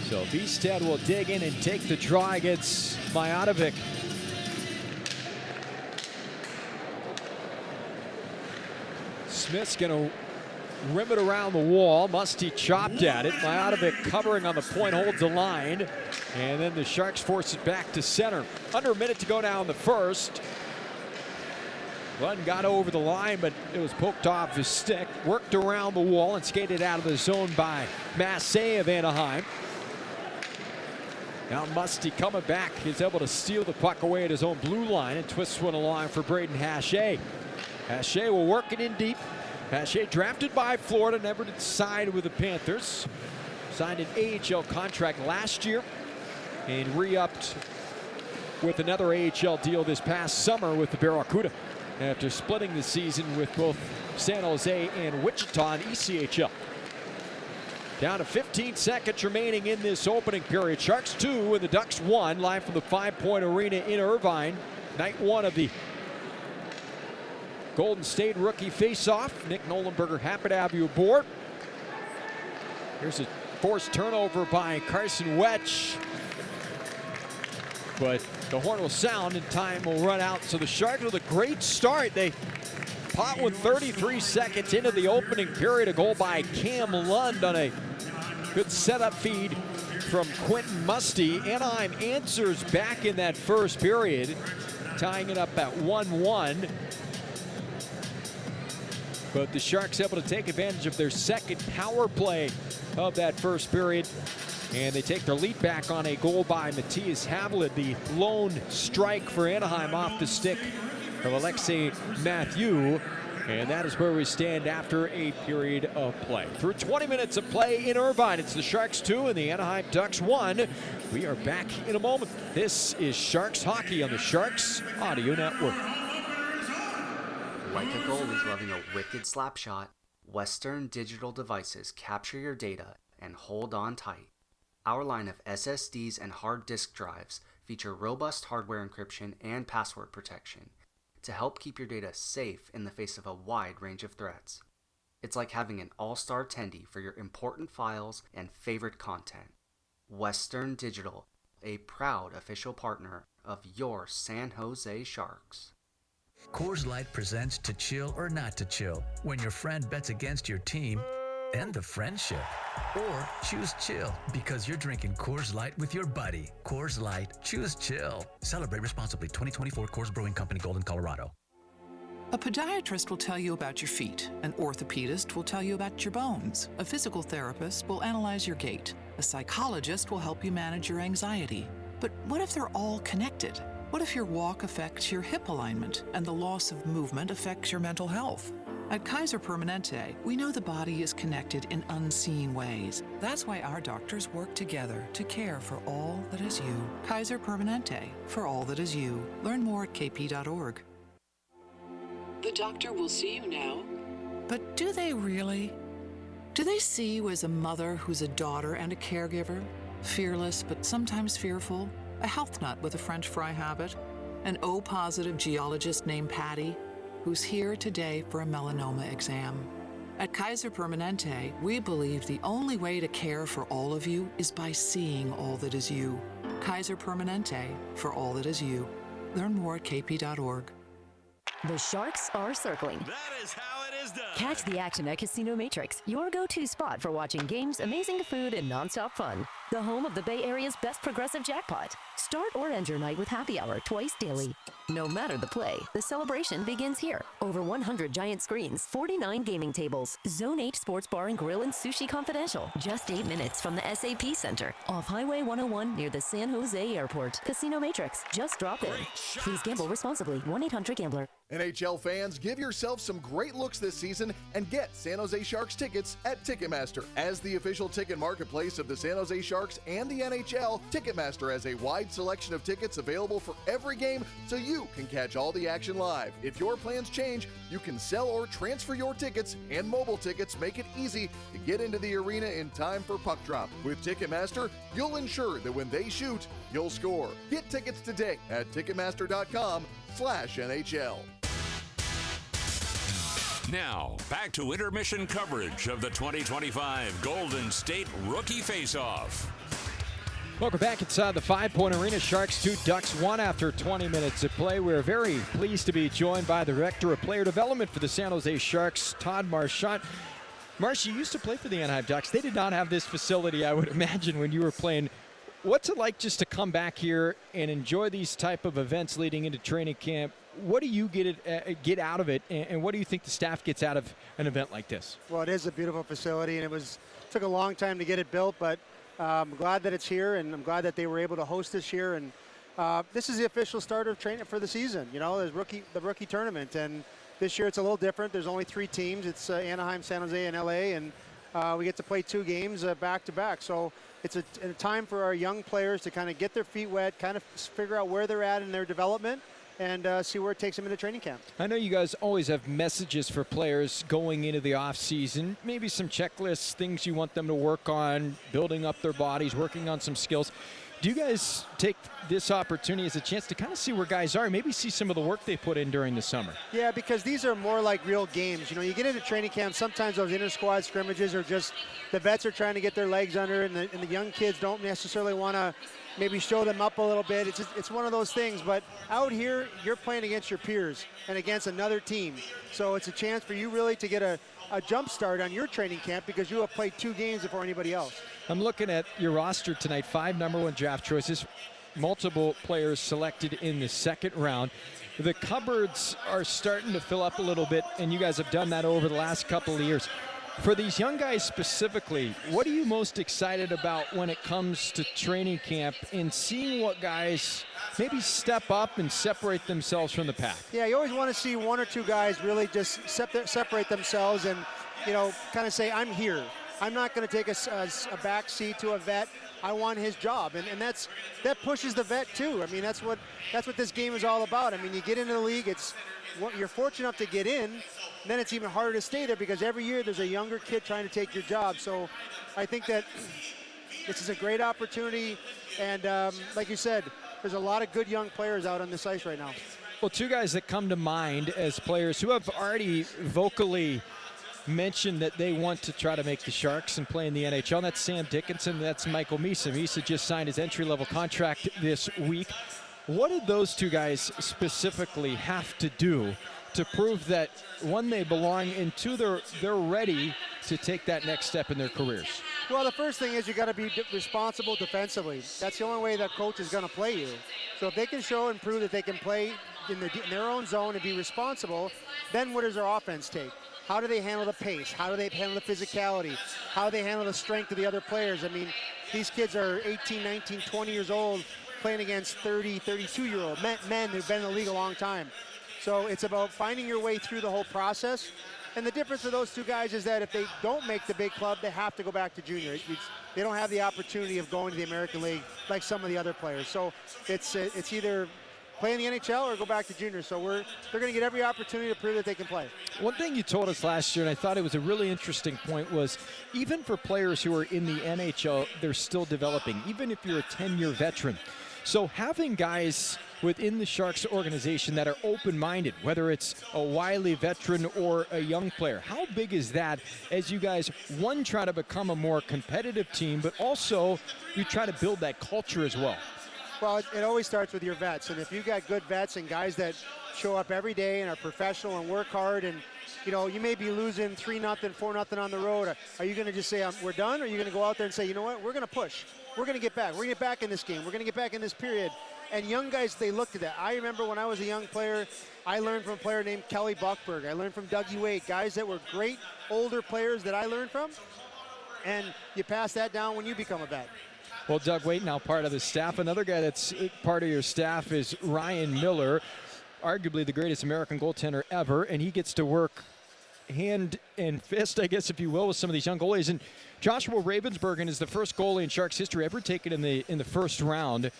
So Bistad will dig in and take the try against Mijatovic. Smith's going to rim it around the wall. Musty chopped at it. Mijatovic covering on the point, holds the line. And then the Sharks force it back to center. Under a minute to go now in the first. Lund got over the line, but it was poked off his stick. Worked around the wall and skated out of the zone by Massey of Anaheim. Now Musty coming back. He's able to steal the puck away at his own blue line and twists one along for Braden Hache. Hache will work it in deep. Hache drafted by Florida, never did sign with the Panthers. Signed an AHL contract last year and re-upped with another AHL deal this past summer with the Barracuda after splitting the season with both San Jose and Wichita in ECHL. Down to 15 seconds remaining in this opening period. Sharks 2 and the Ducks 1, live from the 5 Point Arena in Irvine. Night 1 of the Golden State Rookie Faceoff. Nick Nolenberger, happy to have you aboard. Here's a forced turnover by Carson Wetch. But the horn will sound and time will run out. So the Sharks with a great start. They pot with 33 seconds into the opening period. A goal by Cam Lund on a good setup feed from Quentin Musty. Anaheim answers back in that first period, tying it up at 1-1. But the Sharks able to take advantage of their second power play of that first period. And they take their lead back on a goal by Matthias Havelid, the lone strike for Anaheim off the stick of Alexei Mathieu. And that is where we stand after a period of play. Through 20 minutes of play in Irvine, it's the Sharks 2 and the Anaheim Ducks 1. We are back in a moment. This is Sharks Hockey on the Sharks Audio Network. Like a goalie is loving a wicked slap shot, Western Digital devices capture your data and hold on tight. Our line of SSDs and hard disk drives feature robust hardware encryption and password protection to help keep your data safe in the face of a wide range of threats. It's like having an all-star tendy for your important files and favorite content. Western Digital, a proud official partner of your San Jose Sharks. Coors Light presents To Chill or Not to Chill, when your friend bets against your team and the friendship. Or choose chill because you're drinking Coors Light with your buddy. Coors Light, choose chill. Celebrate responsibly. 2024 Coors Brewing Company, Golden, Colorado. A podiatrist will tell you about your feet. An orthopedist will tell you about your bones. A physical therapist will analyze your gait. A psychologist will help you manage your anxiety. But what if they're all connected? What if your walk affects your hip alignment and the loss of movement affects your mental health? At Kaiser Permanente, we know the body is connected in unseen ways. That's why our doctors work together to care for all that is you. Kaiser Permanente, for all that is you. Learn more at kp.org. The doctor will see you now. But do they really? Do they see you as a mother who's a daughter and a caregiver? Fearless, but sometimes fearful? A health nut with a French fry habit? An O-positive geologist named Patty, who's here today for a melanoma exam. At Kaiser Permanente, we believe the only way to care for all of you is by seeing all that is you. Kaiser Permanente, for all that is you. Learn more at kp.org. The Sharks are circling. That is how it is done. Catch the action at Casino Matrix, your go-to spot for watching games, amazing food, and nonstop fun. The home of the Bay Area's best progressive jackpot. Start or end your night with happy hour twice daily. No matter the play, the celebration begins here. Over 100 giant screens, 49 gaming tables, Zone 8 sports bar and grill and sushi confidential. Just 8 minutes from the SAP Center. Off Highway 101 near the San Jose Airport. Casino Matrix. Just drop in. Please gamble responsibly. 1-800-GAMBLER. NHL fans, give yourself some great looks this season and get San Jose Sharks tickets at Ticketmaster. As the official ticket marketplace of the San Jose Sharks and the NHL, Ticketmaster has a wide selection of tickets available for every game so you can catch all the action live. If your plans change, you can sell or transfer your tickets, and mobile tickets make it easy to get into the arena in time for puck drop. With Ticketmaster, you'll ensure that when they shoot, you'll score. Get tickets today at Ticketmaster.com/NHL. Now, back to intermission coverage of the 2025 Golden State Rookie Faceoff. Welcome back inside the Five Point Arena. Sharks 2, Ducks 1 after 20 minutes of play. We're very pleased to be joined by the Director of Player Development for the San Jose Sharks, Todd Marchant. Marsh, you used to play for the Anaheim Ducks. They did not have this facility, I would imagine, when you were playing. What's it like just to come back here and enjoy these type of events leading into training camp? What do you get out of it, and what do you think the staff gets out of an event like this? Well, it is a beautiful facility, and it took a long time to get it built, but I'm glad that it's here, and I'm glad that they were able to host this year. And this is the official start of training for the season. You know, the rookie tournament, and this year it's a little different. There's only 3 teams. It's Anaheim, San Jose, and LA, and we get to play 2 games back to back. So it's a time for our young players to kind of get their feet wet, kind of figure out where they're at in their development, and see where it takes them into training camp. I know you guys always have messages for players going into the off season, maybe some checklists, things you want them to work on, building up their bodies, working on some skills. Do you guys take this opportunity as a chance to kind of see where guys are, maybe see some of the work they put in during the summer? Yeah, because these are more like real games. You know, you get into training camp, sometimes those inter-squad scrimmages are just the vets are trying to get their legs under, and the young kids don't necessarily want to maybe show them up a little bit. It's one of those things, but out here, you're playing against your peers and against another team. So it's a chance for you really to get a jump start on your training camp because you have played 2 games before anybody else. I'm looking at your roster tonight, 5 #1 draft choices, multiple players selected in the second round. The cupboards are starting to fill up a little bit, and you guys have done that over the last couple of years. For these young guys specifically, what are you most excited about when it comes to training camp and seeing what guys maybe step up and separate themselves from the pack? Yeah, you always want to see 1 or 2 guys really just separate themselves and, you know, kind of say, I'm here. I'm not going to take a back seat to a vet. I want his job, and that pushes the vet too. I mean, that's what this game is all about. I mean, you get into the league, you're fortunate enough to get in, then it's even harder to stay there because every year there's a younger kid trying to take your job. So I think that this is a great opportunity, and like you said, there's a lot of good young players out on this ice right now. Well, 2 guys that come to mind as players who have already vocally mentioned that they want to try to make the Sharks and play in the NHL. That's Sam Dickinson, that's Michael Misa. Misa just signed his entry-level contract this week. What did those 2 guys specifically have to do to prove that, 1, they belong, and 2, they're ready to take that next step in their careers? Well, the first thing is you got to be responsible defensively. That's the only way that coach is going to play you. So if they can show and prove that they can play in their own zone and be responsible, then what does their offense take? How do they handle the pace? How do they handle the physicality? How do they handle the strength of the other players? I mean, these kids are 18, 19, 20 years old playing against 30, 32-year-old men who've been in the league a long time. So it's about finding your way through the whole process And the difference of those two guys is that if they don't make the big club, they have to go back to junior. They don't have the opportunity of going to the American League like some of the other players. So it's either play in the NHL or go back to junior. So they're going to get every opportunity to prove that they can play. One thing you told us last year, and I thought it was a really interesting point, was even for players who are in the NHL, they're still developing, even if you're a 10-year veteran. So having guys within the Sharks organization that are open-minded, whether it's a wily veteran or a young player, how big is that as you guys, one, try to become a more competitive team, but also you try to build that culture as well? Well, it always starts with your vets, and if you've got good vets and guys that show up every day and are professional and work hard, and you may be losing 3-0, 4-0 on the road. Are you going to just say we're done, or are you going to go out there and say, you know what, we're going to push. We're going to get back. We're going to get back in this game. We're going to get back in this period. And young guys, they looked at that. I remember when I was a young player, I learned from a player named Kelly Buckberg. I learned from Dougie Wade, guys that were great older players that I learned from. And you pass that down when you become a vet. Well, Doug Waite, now part of the staff. Another guy that's part of your staff is Ryan Miller, arguably the greatest American goaltender ever, and he gets to work hand and fist, I guess, if you will, with some of these young goalies. And Joshua Ravensbergen is the first goalie in Sharks history ever taken in the first round.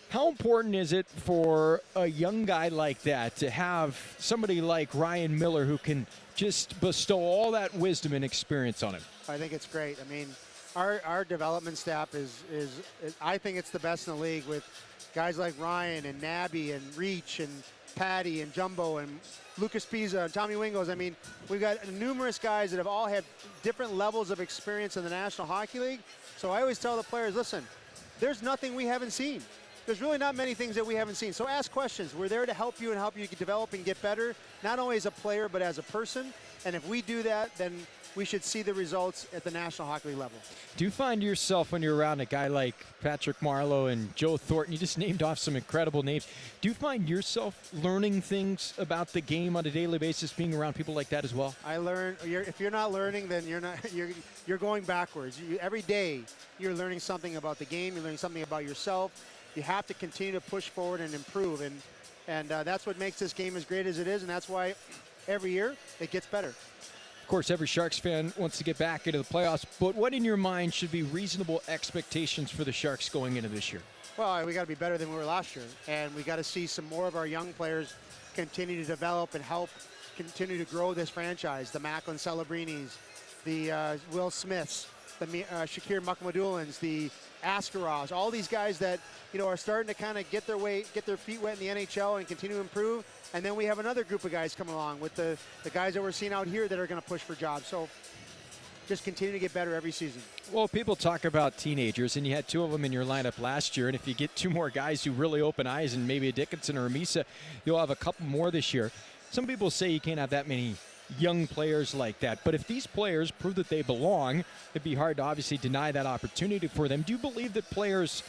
How important is it for a young guy like that to have somebody like Ryan Miller who can just bestow all that wisdom and experience on him? I think it's great. I mean, our development staff is I think it's the best in the league, with guys like Ryan and Nabby and Reach and Patty and Jumbo and Lucas Pisa and Tommy Wingos. I mean, we've got numerous guys that have all had different levels of experience in the National Hockey League. So I always tell the players, listen, there's nothing we haven't seen. There's really not many things that we haven't seen. So ask questions. We're there to help you and help you develop and get better, not only as a player, but as a person. And if we do that, then we should see the results at the National Hockey League level. Do you find yourself, when you're around a guy like Patrick Marleau and Joe Thornton, you just named off some incredible names, do you find yourself learning things about the game on a daily basis, being around people like that as well? I learn. If you're not learning, then you're going backwards. Every day you're learning something about the game. You're learning something about yourself. You have to continue to push forward and improve, and that's what makes this game as great as it is, and that's why every year it gets better. Of course, every Sharks fan wants to get back into the playoffs, but what in your mind should be reasonable expectations for the Sharks going into this year? Well, we got to be better than we were last year, and we got to see some more of our young players continue to develop and help continue to grow this franchise. The Macklin Celebrinis, the Will Smiths, the Shakir Mukhamadullins, the Askarov, all these guys that are starting to kind of get their feet wet in the NHL and continue to improve. And then we have another group of guys coming along with the guys that we're seeing out here that are going to push for jobs. So just continue to get better every season. Well, people talk about teenagers, and you had two of them in your lineup last year. And if you get two more guys who really open eyes, and maybe a Dickinson or a Misa, you'll have a couple more this year. Some people say you can't have that many young players like that. But if these players prove that they belong, it'd be hard to obviously deny that opportunity for them. Do you believe that players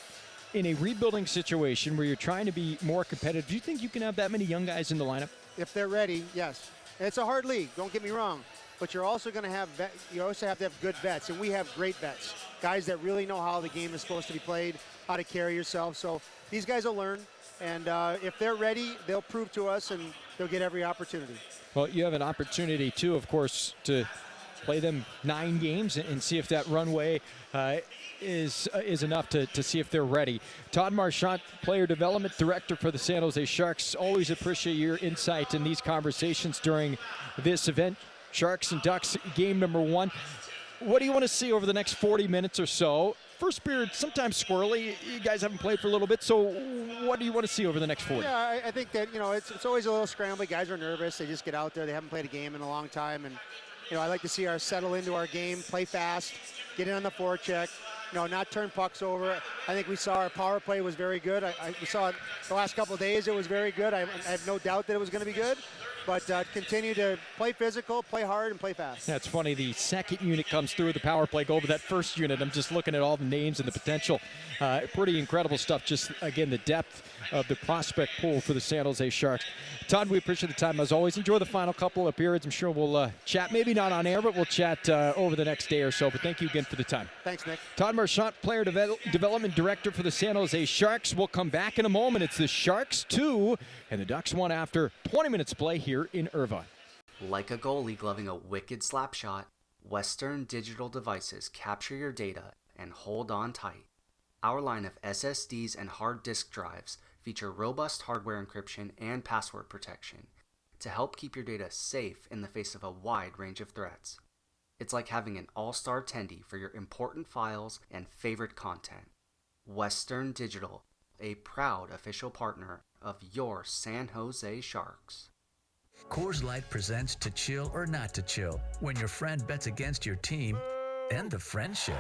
in a rebuilding situation where you're trying to be more competitive, do you think you can have that many young guys in the lineup? If they're ready, yes. And it's a hard league, don't get me wrong. But you're also going to have you also have to have good vets, and we have great vets. Guys that really know how the game is supposed to be played, how to carry yourself. So these guys will learn, and if they're ready, they'll prove to us, and they'll get every opportunity. Well, you have an opportunity, too, of course, to play them 9 games and see if that runway is enough to see if they're ready. Todd Marchant, Player Development Director for the San Jose Sharks. Always appreciate your insight in these conversations during this event. Sharks and Ducks, game number 1. What do you want to see over the next 40 minutes or so? First period, sometimes squirrely. You guys haven't played for a little bit, so what do you want to see over the next 40? Yeah, I think that, it's always a little scrambly. Guys are nervous. They just get out there. They haven't played a game in a long time, and I like to see our settle into our game, play fast, get in on the forecheck, not turn pucks over. I think we saw our power play was very good. We saw it the last couple of days. It was very good. I have no doubt that it was going to be good. But continue to play physical, play hard, and play fast. That's funny. The second unit comes through the power play goal, but that first unit, I'm just looking at all the names and the potential. Pretty incredible stuff. Just, again, the depth of the prospect pool for the San Jose Sharks. Todd, we appreciate the time as always. Enjoy the final couple of periods. I'm sure we'll chat, maybe not on air, but we'll chat over the next day or so. But thank you again for the time. Thanks, Nick. Todd Marchant, Player Development Director for the San Jose Sharks. We'll come back in a moment. It's the Sharks 2 and the Ducks 1 after 20 minutes play here in Irvine. Like a goalie gloving a wicked slap shot, Western Digital devices capture your data and hold on tight. Our line of SSDs and hard disk drives feature robust hardware encryption and password protection to help keep your data safe in the face of a wide range of threats. It's like having an all-star tendy for your important files and favorite content. Western Digital, a proud official partner of your San Jose Sharks. Coors Light presents To Chill or Not to Chill, when your friend bets against your team and the friendship.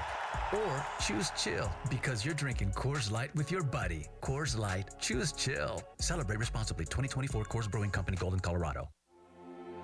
Or choose chill because you're drinking Coors Light with your buddy. Coors Light, choose chill. Celebrate responsibly. 2024 Coors Brewing Company, Golden, Colorado.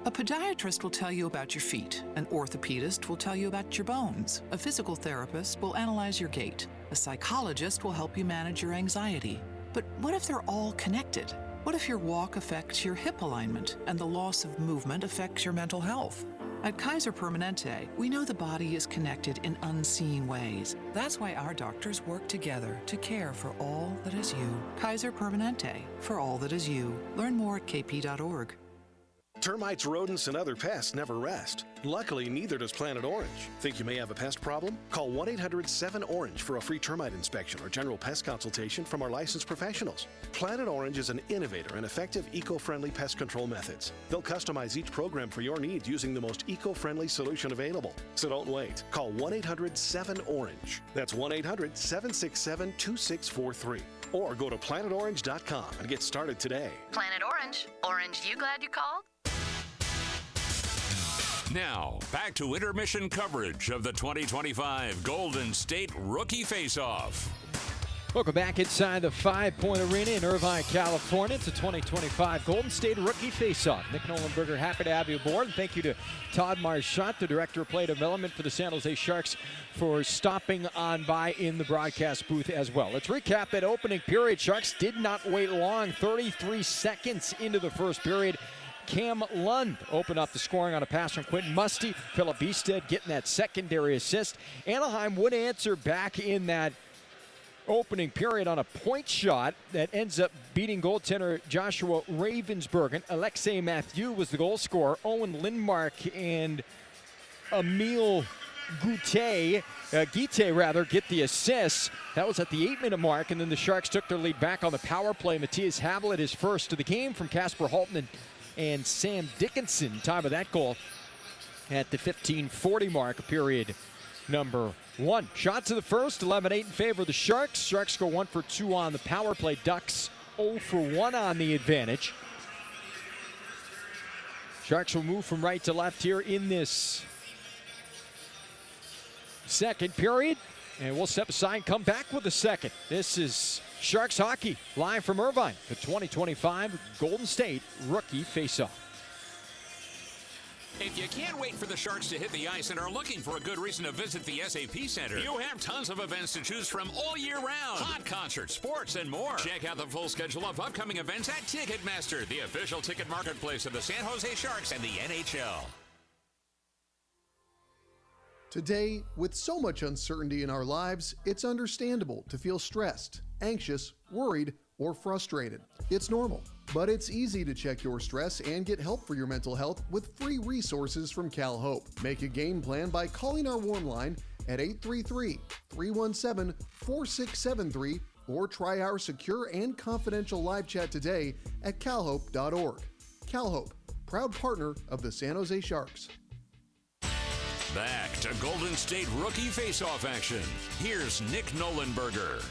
A podiatrist will tell you about your feet. An orthopedist will tell you about your bones. A physical therapist will analyze your gait. A psychologist will help you manage your anxiety. But what if they're all connected? What if your walk affects your hip alignment and the loss of movement affects your mental health? At Kaiser Permanente, we know the body is connected in unseen ways. That's why our doctors work together to care for all that is you. Kaiser Permanente, for all that is you. Learn more at kp.org. Termites, rodents, and other pests never rest. Luckily, neither does Planet Orange. Think you may have a pest problem? Call 1-800-7-ORANGE for a free termite inspection or general pest consultation from our licensed professionals. Planet Orange is an innovator and effective eco-friendly pest control methods. They'll customize each program for your needs using the most eco-friendly solution available. So don't wait. Call 1-800-7-ORANGE. That's 1-800-767-2643. Or go to planetorange.com and get started today. Planet Orange. Orange, you glad you called? Now, back to intermission coverage of the 2025 Golden State Rookie Faceoff. Welcome back inside the Five Point Arena in Irvine, California. It's the 2025 Golden State Rookie Faceoff. Nick Nolenberger, happy to have you aboard. And thank you to Todd Marchant, the Director of Play Development for the San Jose Sharks, for stopping on by in the broadcast booth as well. Let's recap that opening period. Sharks did not wait long. 33 seconds into the first period, Cam Lund opened up the scoring on a pass from Quentin Musty. Philip Beestead getting that secondary assist. Anaheim would answer back in that opening period on a point shot that ends up beating goaltender Joshua Ravensbergen. Alexei Mathieu was the goal scorer. Owen Lindmark and Emil Guite get the assists. That was at the 8-minute mark, and then the Sharks took their lead back on the power play. Matthias Havlat, his first of the game from Casper Halton and Sam Dickinson. Time of that goal at the 15:40 mark, period number 1. Shots of the first, 11-8 in favor of the Sharks. Sharks go 1 for 2 on the power play. Ducks 0 for 1 on the advantage. Sharks will move from right to left here in this second period. And we'll step aside and come back with the second. This is Sharks hockey, live from Irvine, the 2025 Golden State Rookie Faceoff. If you can't wait for the Sharks to hit the ice and are looking for a good reason to visit the SAP Center, you have tons of events to choose from all year round. Hot concerts, sports, and more. Check out the full schedule of upcoming events at Ticketmaster, the official ticket marketplace of the San Jose Sharks and the NHL. Today, with so much uncertainty in our lives, it's understandable to feel stressed, anxious, worried, or frustrated. It's normal, but it's easy to check your stress and get help for your mental health with free resources from CalHope. Make a game plan by calling our warm line at 833-317-4673 or try our secure and confidential live chat today at calhope.org. CalHope, proud partner of the San Jose Sharks. Back to Golden State Rookie Faceoff action. Here's Nick Nolenberger.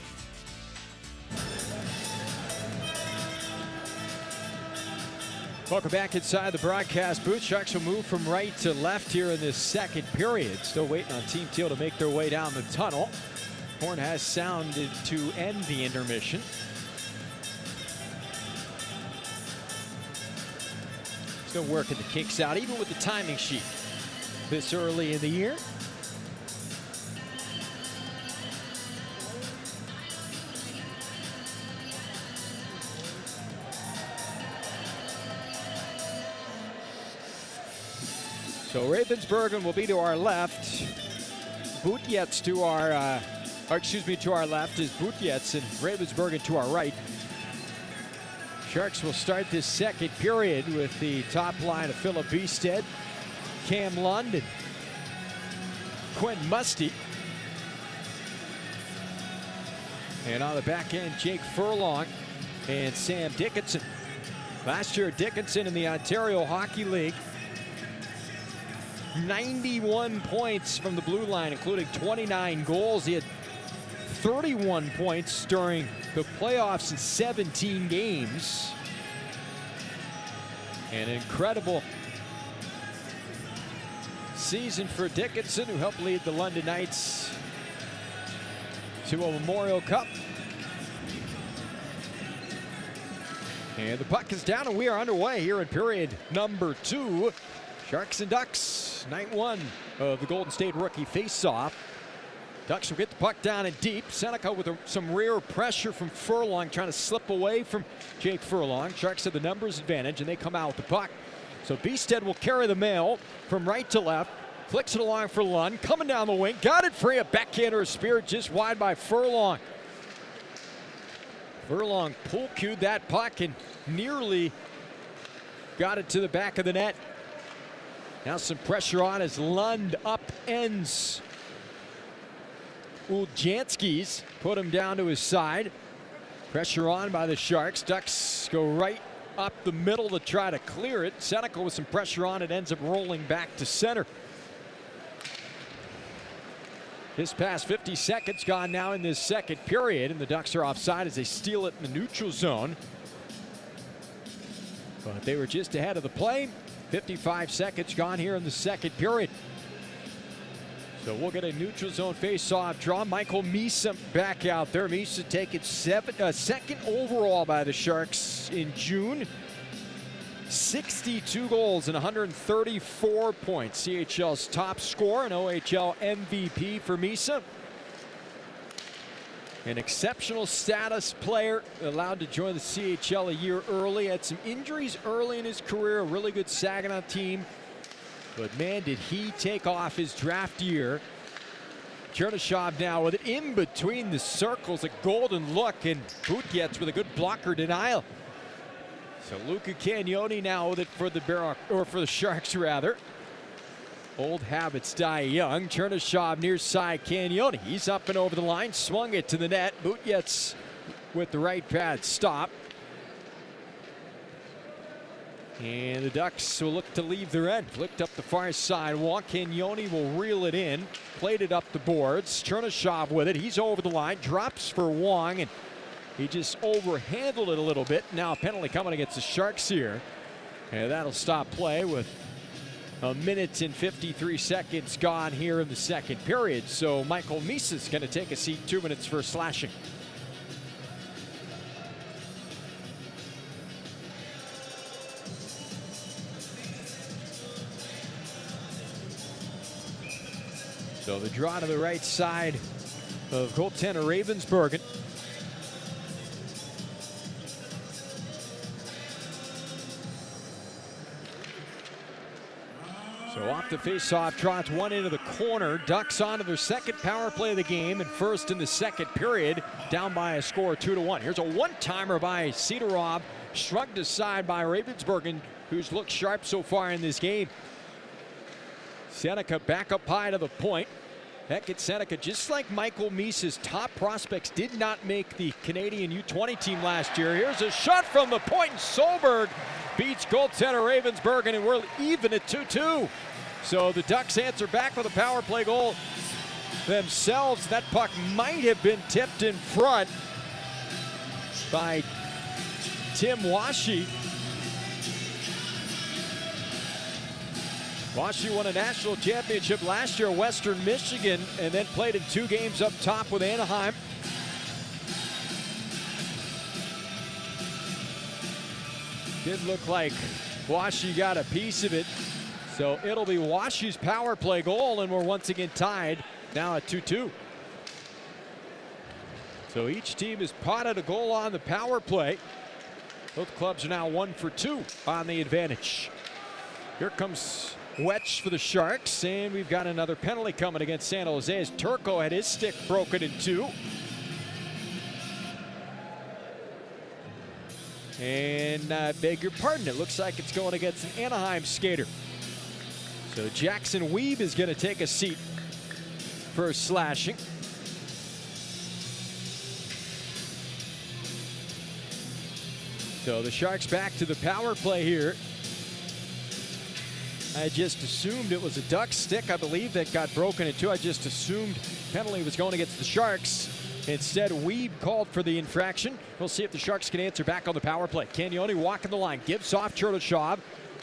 Welcome back inside the broadcast booth. Sharks will move from right to left here in this second period. Still waiting on Team Teal to make their way down the tunnel. Horn has sounded to end the intermission. Still working the kinks out, even with the timing sheet this early in the year. So Ravensbergen will be to our left. Butjets to our, to our left is Butjets, and Ravensbergen to our right. Sharks will start this second period with the top line of Philip Beested, Cam Lund, and Quinn Musty. And on the back end, Jake Furlong and Sam Dickinson. Last year, Dickinson in the Ontario Hockey League, 91 points from the blue line, including 29 goals. He had 31 points during the playoffs in 17 games. An incredible season for Dickinson, who helped lead the London Knights to a Memorial Cup. And the puck is down, and we are underway here in period number 2. Sharks and Ducks, night 1 of the Golden State Rookie Faceoff. Ducks will get the puck down and deep. Seneca with some rear pressure from Furlong, trying to slip away from Jake Furlong. Sharks have the numbers advantage, and they come out with the puck. So Beested will carry the mail from right to left. Flicks it along for Lund, coming down the wing. Got it free, a backhander, a spear just wide by Furlong. Furlong pull cued that puck and nearly got it to the back of the net. Now some pressure on as Lund upends Uljanski's, put him down to his side. Pressure on by the Sharks. Ducks go right up the middle to try to clear it. Seneca with some pressure on it ends up rolling back to center. This past 50 seconds gone now in this second period, and the Ducks are offside as they steal it in the neutral zone. But they were just ahead of the play. 55 seconds gone here in the second period. So we'll get a neutral zone face-off draw. Michael Misa back out there. Misa taken second overall by the Sharks in June. 62 goals and 134 points. CHL's top scorer, an OHL MVP for Misa. An exceptional status player, allowed to join the CHL a year early. Had some injuries early in his career, a really good Saginaw team. But man, did he take off his draft year. Chernyshov now with it in between the circles, a golden look, and Butjetz with a good blocker denial. So Luca Cagnoni now with it for the Sharks rather. Old habits die young. Chernyshov near side, Cagnoni. He's up and over the line, swung it to the net. Butjetz with the right pad stop. And the Ducks will look to leave their end. Flicked up the far side wall. Cagnoni will reel it in. Played it up the boards. Chernyshov with it. He's over the line. Drops for Wong, and he just overhandled it a little bit. Now a penalty coming against the Sharks here. And that'll stop play with a minute and 53 seconds gone here in the second period. So Michael Misa's going to take a seat. 2 minutes for slashing. So the draw to the right side of goaltender Ravensbergen. So off the face-off, trots one into the corner. Ducks onto their second power play of the game, and first in the second period, down by a score 2-1. Here's a one-timer by Sidorov, shrugged aside by Ravensbergen, who's looked sharp so far in this game. Seneca back up high to the point. Heck, Seneca, just like Michael Misa's top prospects, did not make the Canadian U20 team last year. Here's a shot from the point, and Solberg beats goaltender Ravensbergen, and we're even at 2-2. So the Ducks answer back with a power play goal themselves. That puck might have been tipped in front by Tim Washi. Washi won a national championship last year at Western Michigan and then played in 2 games up top with Anaheim. Did look like Washi got a piece of it. So it'll be Washi's power play goal, and we're once again tied now at 2-2. So each team has potted a goal on the power play. Both clubs are now 1 for 2 on the advantage. Here comes Wetch for the Sharks, and we've got another penalty coming against San Jose as Turco had his stick broken in 2. And beg your pardon, it looks like it's going against an Anaheim skater. So Jackson Weeb is going to take a seat for slashing. So the Sharks back to the power play here. I just assumed it was a Duck stick, I believe, that got broken in two. I just assumed penalty was going against the Sharks. Instead, Weeb called for the infraction. We'll see if the Sharks can answer back on the power play. Cagnoni walking the line, gives off Chernyshov.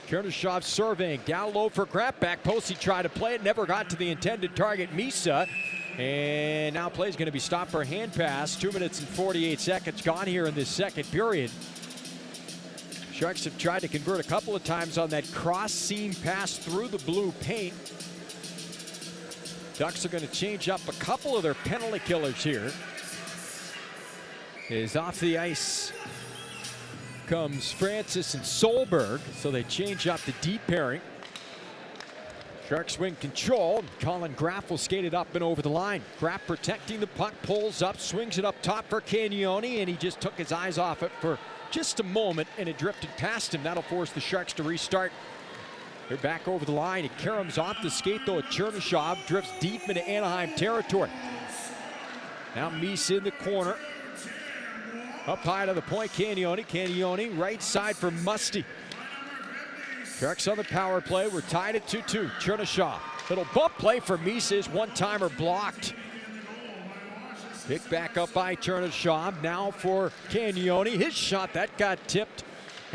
Chernyshov surveying, down low for Grant. Back post, he tried to play it, never got to the intended target, Misa. And now play is going to be stopped for a hand pass. 2 minutes and 48 seconds gone here in this second period. Sharks have tried to convert a couple of times on that cross seam pass through the blue paint. Ducks are going to change up a couple of their penalty killers here. Is off the ice comes Francis and Solberg, so they change up the deep pairing. Sharks win control. Colin Graff will skate it up and over the line. Graff protecting the puck, pulls up, swings it up top for Cagnoni, and he just took his eyes off it for just a moment, and it drifted past him. That'll force the Sharks to restart. They're back over the line. And Karam's off the skate, though. Chernyshov drifts deep into Anaheim territory. Now Mies in the corner. Up high to the point, Cagnoni. Cagnoni, right side for Musty. Sharks on the power play. We're tied at 2-2. Chernyshov. Little bump play for Mies. His one-timer blocked. Picked back up by Chernyshov. Now for Cagnoni. His shot, that got tipped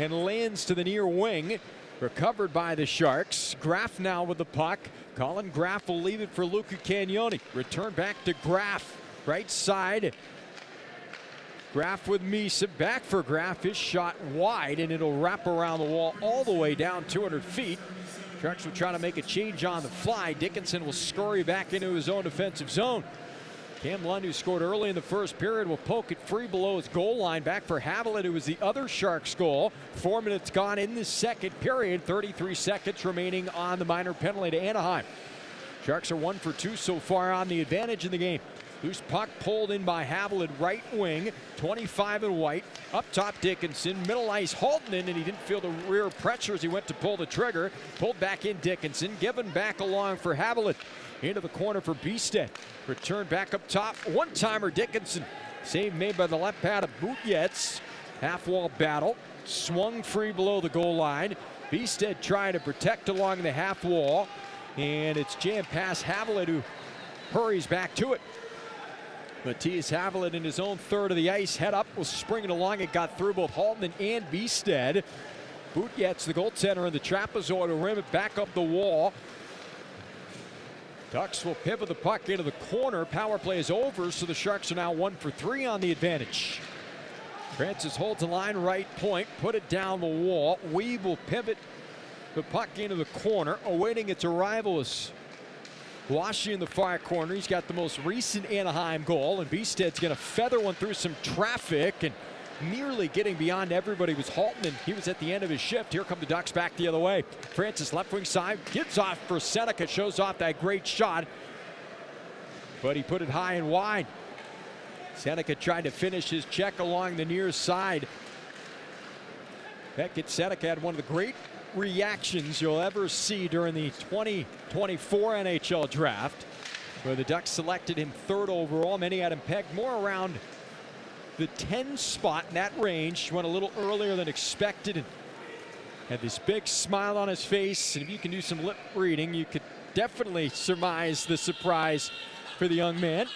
and lands to the near wing. Recovered by the Sharks. Graff now with the puck. Colin Graff will leave it for Luca Cagnoni. Return back to Graff. Right side. Graff with Misa. Back for Graff. His shot wide, and it'll wrap around the wall all the way down 200 feet. Sharks will try to make a change on the fly. Dickinson will scurry back into his own defensive zone. Cam Lund, who scored early in the first period, will poke it free below his goal line. Back for Haviland, who was the other Sharks goal. 4 minutes gone in the second period. 33 seconds remaining on the minor penalty to Anaheim. Sharks are 1 for 2 so far on the advantage in the game. Loose puck pulled in by Haviland, right wing. 25 in white. Up top, Dickinson. Middle ice, Haltonen, and he didn't feel the rear pressure as he went to pull the trigger. Pulled back in Dickinson. Given back along for Haviland. Into the corner for Bjugstad. Return back up top. One-timer Dickinson. Save made by the left pad of Bjugstad. Half-wall battle. Swung free below the goal line. Bjugstad trying to protect along the half wall. And it's jammed past Haviland, who hurries back to it. Matthias Haviland in his own third of the ice. Head up, was springing along. It got through both Haltonen and Bjugstad. Bjugstad's the goaltender in the trapezoid to rim it back up the wall. Ducks will pivot the puck into the corner. Power play is over, so the Sharks are now 1 for 3 on the advantage. Francis holds the line right point, put it down the wall. Weeb will pivot the puck into the corner. Awaiting its arrival is Washi in the far corner. He's got the most recent Anaheim goal, and Bjugstad's going to feather one through some traffic, and nearly getting beyond everybody was Haltonen. He was at the end of his shift. Here come the Ducks back the other way. Francis left wing side, gives off for Seneca, shows off that great shot, but he put it high and wide. Seneca tried to finish his check along the near side. Beckett Seneca had one of the great reactions you'll ever see during the 2024 NHL draft, where the Ducks selected him 3rd overall. Many had him pegged more around the 10 spot in that range. Went a little earlier than expected and had this big smile on his face. And if you can do some lip reading, you could definitely surmise the surprise for the young man.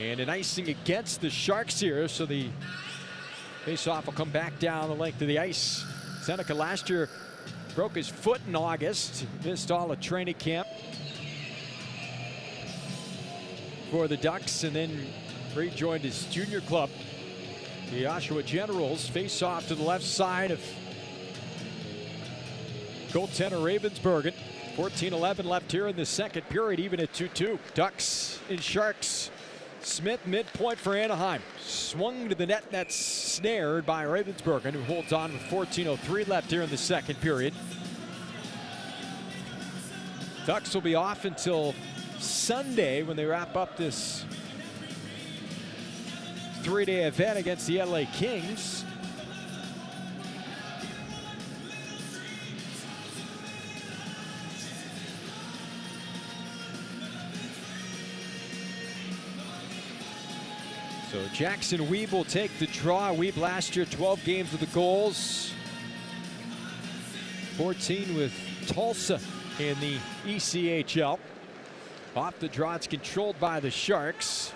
And an icing against the Sharks here, so the faceoff will come back down the length of the ice. Seneca last year broke his foot in August, missed all of training camp for the Ducks, and then rejoined his junior club, the Oshawa Generals. Face off to the left side of goaltender Ravensburgen. 14-11 left here in the second period, even at 2-2. Ducks and Sharks. Smith midpoint for Anaheim. Swung to the net, that's snared by Ravensburgen, who holds on with 14:03 left here in the second period. Ducks will be off until Sunday when they wrap up this three-day event against the LA Kings. So Jackson Weeb will take the draw. Weeb last year, 12 games with the goals. 14 with Tulsa in the ECHL. Off the draw, it's controlled by the Sharks.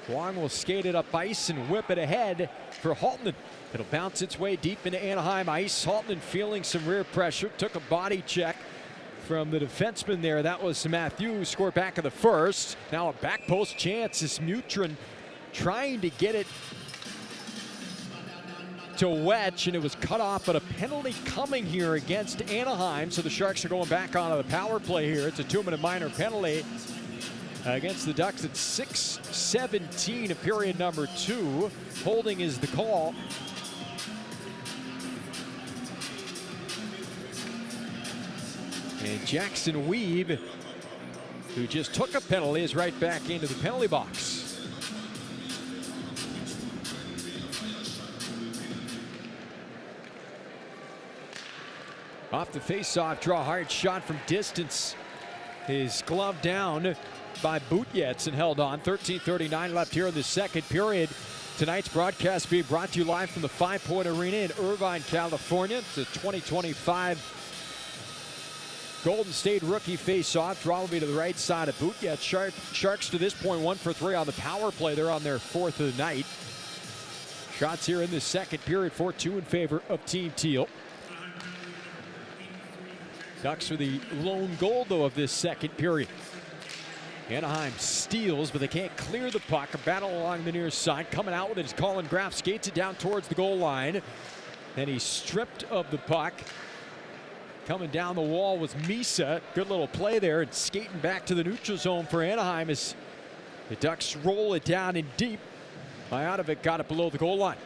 Wong will skate it up ice and whip it ahead for Haltman. It'll bounce its way deep into Anaheim ice. Haltman feeling some rear pressure, took a body check from the defenseman there. That was Matthew, who scored back in the first. Now a back post chance is Mutrin trying to get it to Wetch, and it was cut off, but a penalty coming here against Anaheim. So the Sharks are going back onto the power play here. It's a 2-minute minor penalty against the Ducks at 6:17 of period number 2. Holding is the call. And Jackson Weeb, who just took a penalty, is right back into the penalty box. Off the face-off draw, hard shot from distance. His glove down by Butyets and held on. 13:39 left here in the second period. Tonight's broadcast being brought to you live from the 5 Point Arena in Irvine, California. It's a 2025 Golden State Rookie Faceoff. Draw will be to the right side of Butyets. Sharks to this point 1 for 3 on the power play. They're on their 4th of the night. Shots here in the second period, 4-2 in favor of Team Teal. Ducks are the lone goal, though, of this second period. Anaheim steals, but they can't clear the puck. A battle along the near side. Coming out with it is Colin Graff. Skates it down towards the goal line. Then he's stripped of the puck. Coming down the wall was Misa. Good little play there. And skating back to the neutral zone for Anaheim as the Ducks roll it down in deep. Majotovic got it below the goal line.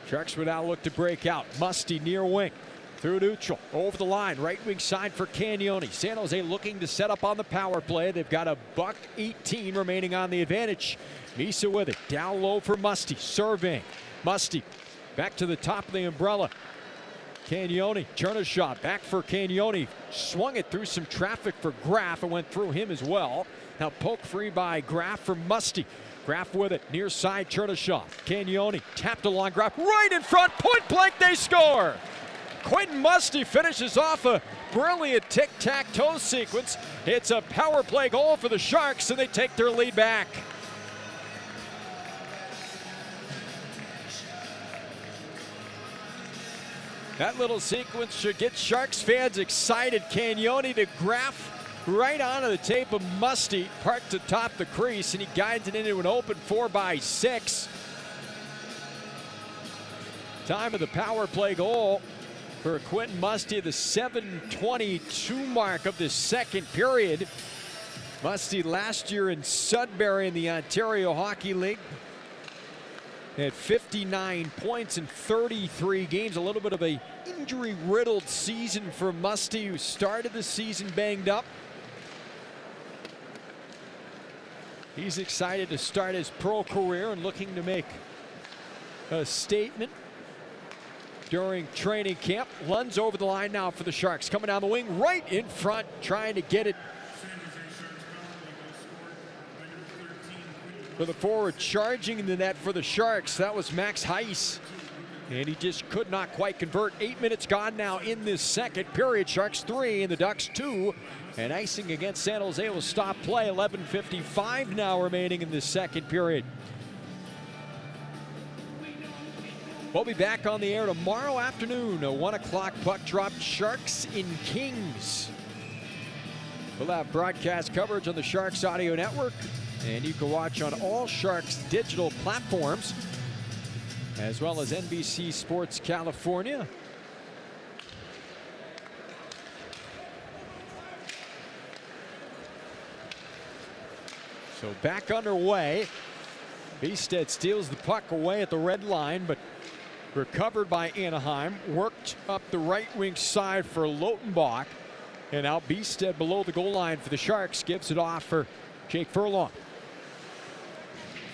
Sharks would now look to break out. Musty near wing. Through neutral, over the line, right wing side for Cagnoni. San Jose looking to set up on the power play. They've got a $1:18 remaining on the advantage. Misa with it, down low for Musty, surveying. Musty back to the top of the umbrella. Cagnoni, turn a shot, back for Cagnoni. Swung it through some traffic for Graff and went through him as well. Now poke free by Graff for Musty. Graff with it, near side, Chernishaw. Cagnoni tapped along Graff, right in front, point blank, they score! Quentin Musty finishes off a brilliant tic-tac-toe sequence. It's a power play goal for the Sharks, and they take their lead back. That little sequence should get Sharks fans excited. Cagnoni to Graff, right onto the tape of Musty, parked atop the crease, and he guides it into an open 4x6. Time of the power play goal for Quentin Musty, the 7:22 mark of the second period. Musty last year in Sudbury in the Ontario Hockey League had 59 points in 33 games. A little bit of a injury-riddled season for Musty, who started the season banged up. He's excited to start his pro career and looking to make a statement during training camp. Lund's over the line now for the Sharks. Coming down the wing, right in front, trying to get it for the forward. Charging in the net for the Sharks, that was Max Heiss. And he just could not quite convert. 8 minutes gone now in this second period. Sharks 3 and the Ducks 2. And icing against San Jose will stop play. 11:55 now remaining in this second period. We'll be back on the air tomorrow afternoon. A 1 o'clock puck drop, Sharks in Kings. We'll have broadcast coverage on the Sharks Audio Network, and you can watch on all Sharks digital platforms, as well as NBC Sports California. So back underway. Beestead steals the puck away at the red line, but recovered by Anaheim. Worked up the right wing side for Lautenbach. And now Beestead below the goal line for the Sharks. Gives it off for Jake Furlong.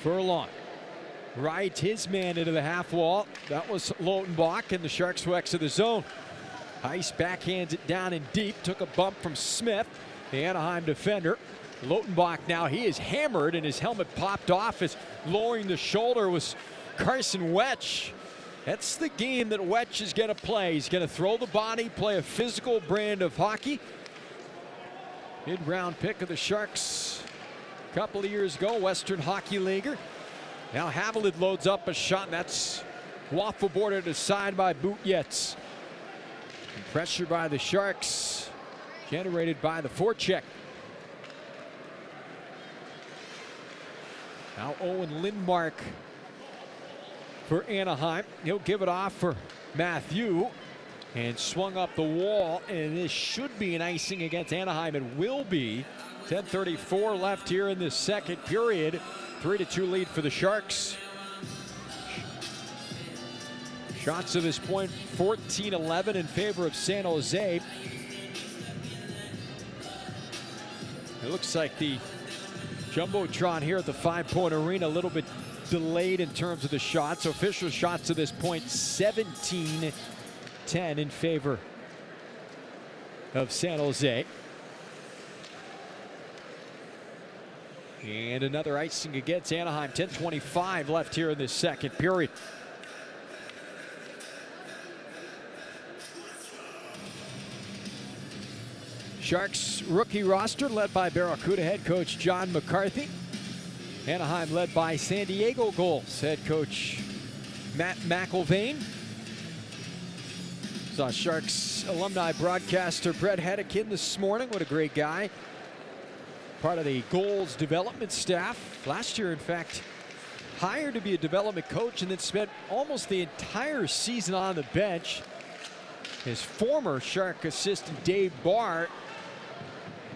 Furlong rides his man into the half wall. That was Lautenbach, and the Sharks will exit the zone. Heiss backhands it down and deep. Took a bump from Smith, the Anaheim defender. Lautenbach now, he is hammered, and his helmet popped off as lowering the shoulder was Carson Wetch. That's the game that Wetch is going to play. He's going to throw the body, play a physical brand of hockey. Mid-round pick of the Sharks a couple of years ago, Western Hockey Leaguer. Now Havilland loads up a shot, and that's waffle boarded aside by Butjetz. Pressure by the Sharks, generated by the forecheck. Now Owen Lindmark for Anaheim. He'll give it off for Matthew, and swung up the wall, and this should be an icing against Anaheim. It will be. 10:34 left here in the second period. 3-2 lead for the Sharks. Shots to this point, 14-11 in favor of San Jose. It looks like the Jumbotron here at the 5 Point Arena a little bit delayed in terms of the shots. Official shots to this point, 17-10 in favor of San Jose. And another icing against Anaheim. 10:25 left here in the second period. Sharks rookie roster led by Barracuda head coach John McCarthy. Anaheim led by San Diego Gulls head coach Matt McIlvain. Saw Sharks alumni broadcaster Brett Hedikin this morning. What a great guy. Part of the Gulls development staff. Last year, in fact, hired to be a development coach and then spent almost the entire season on the bench. His former Shark assistant Dave Barr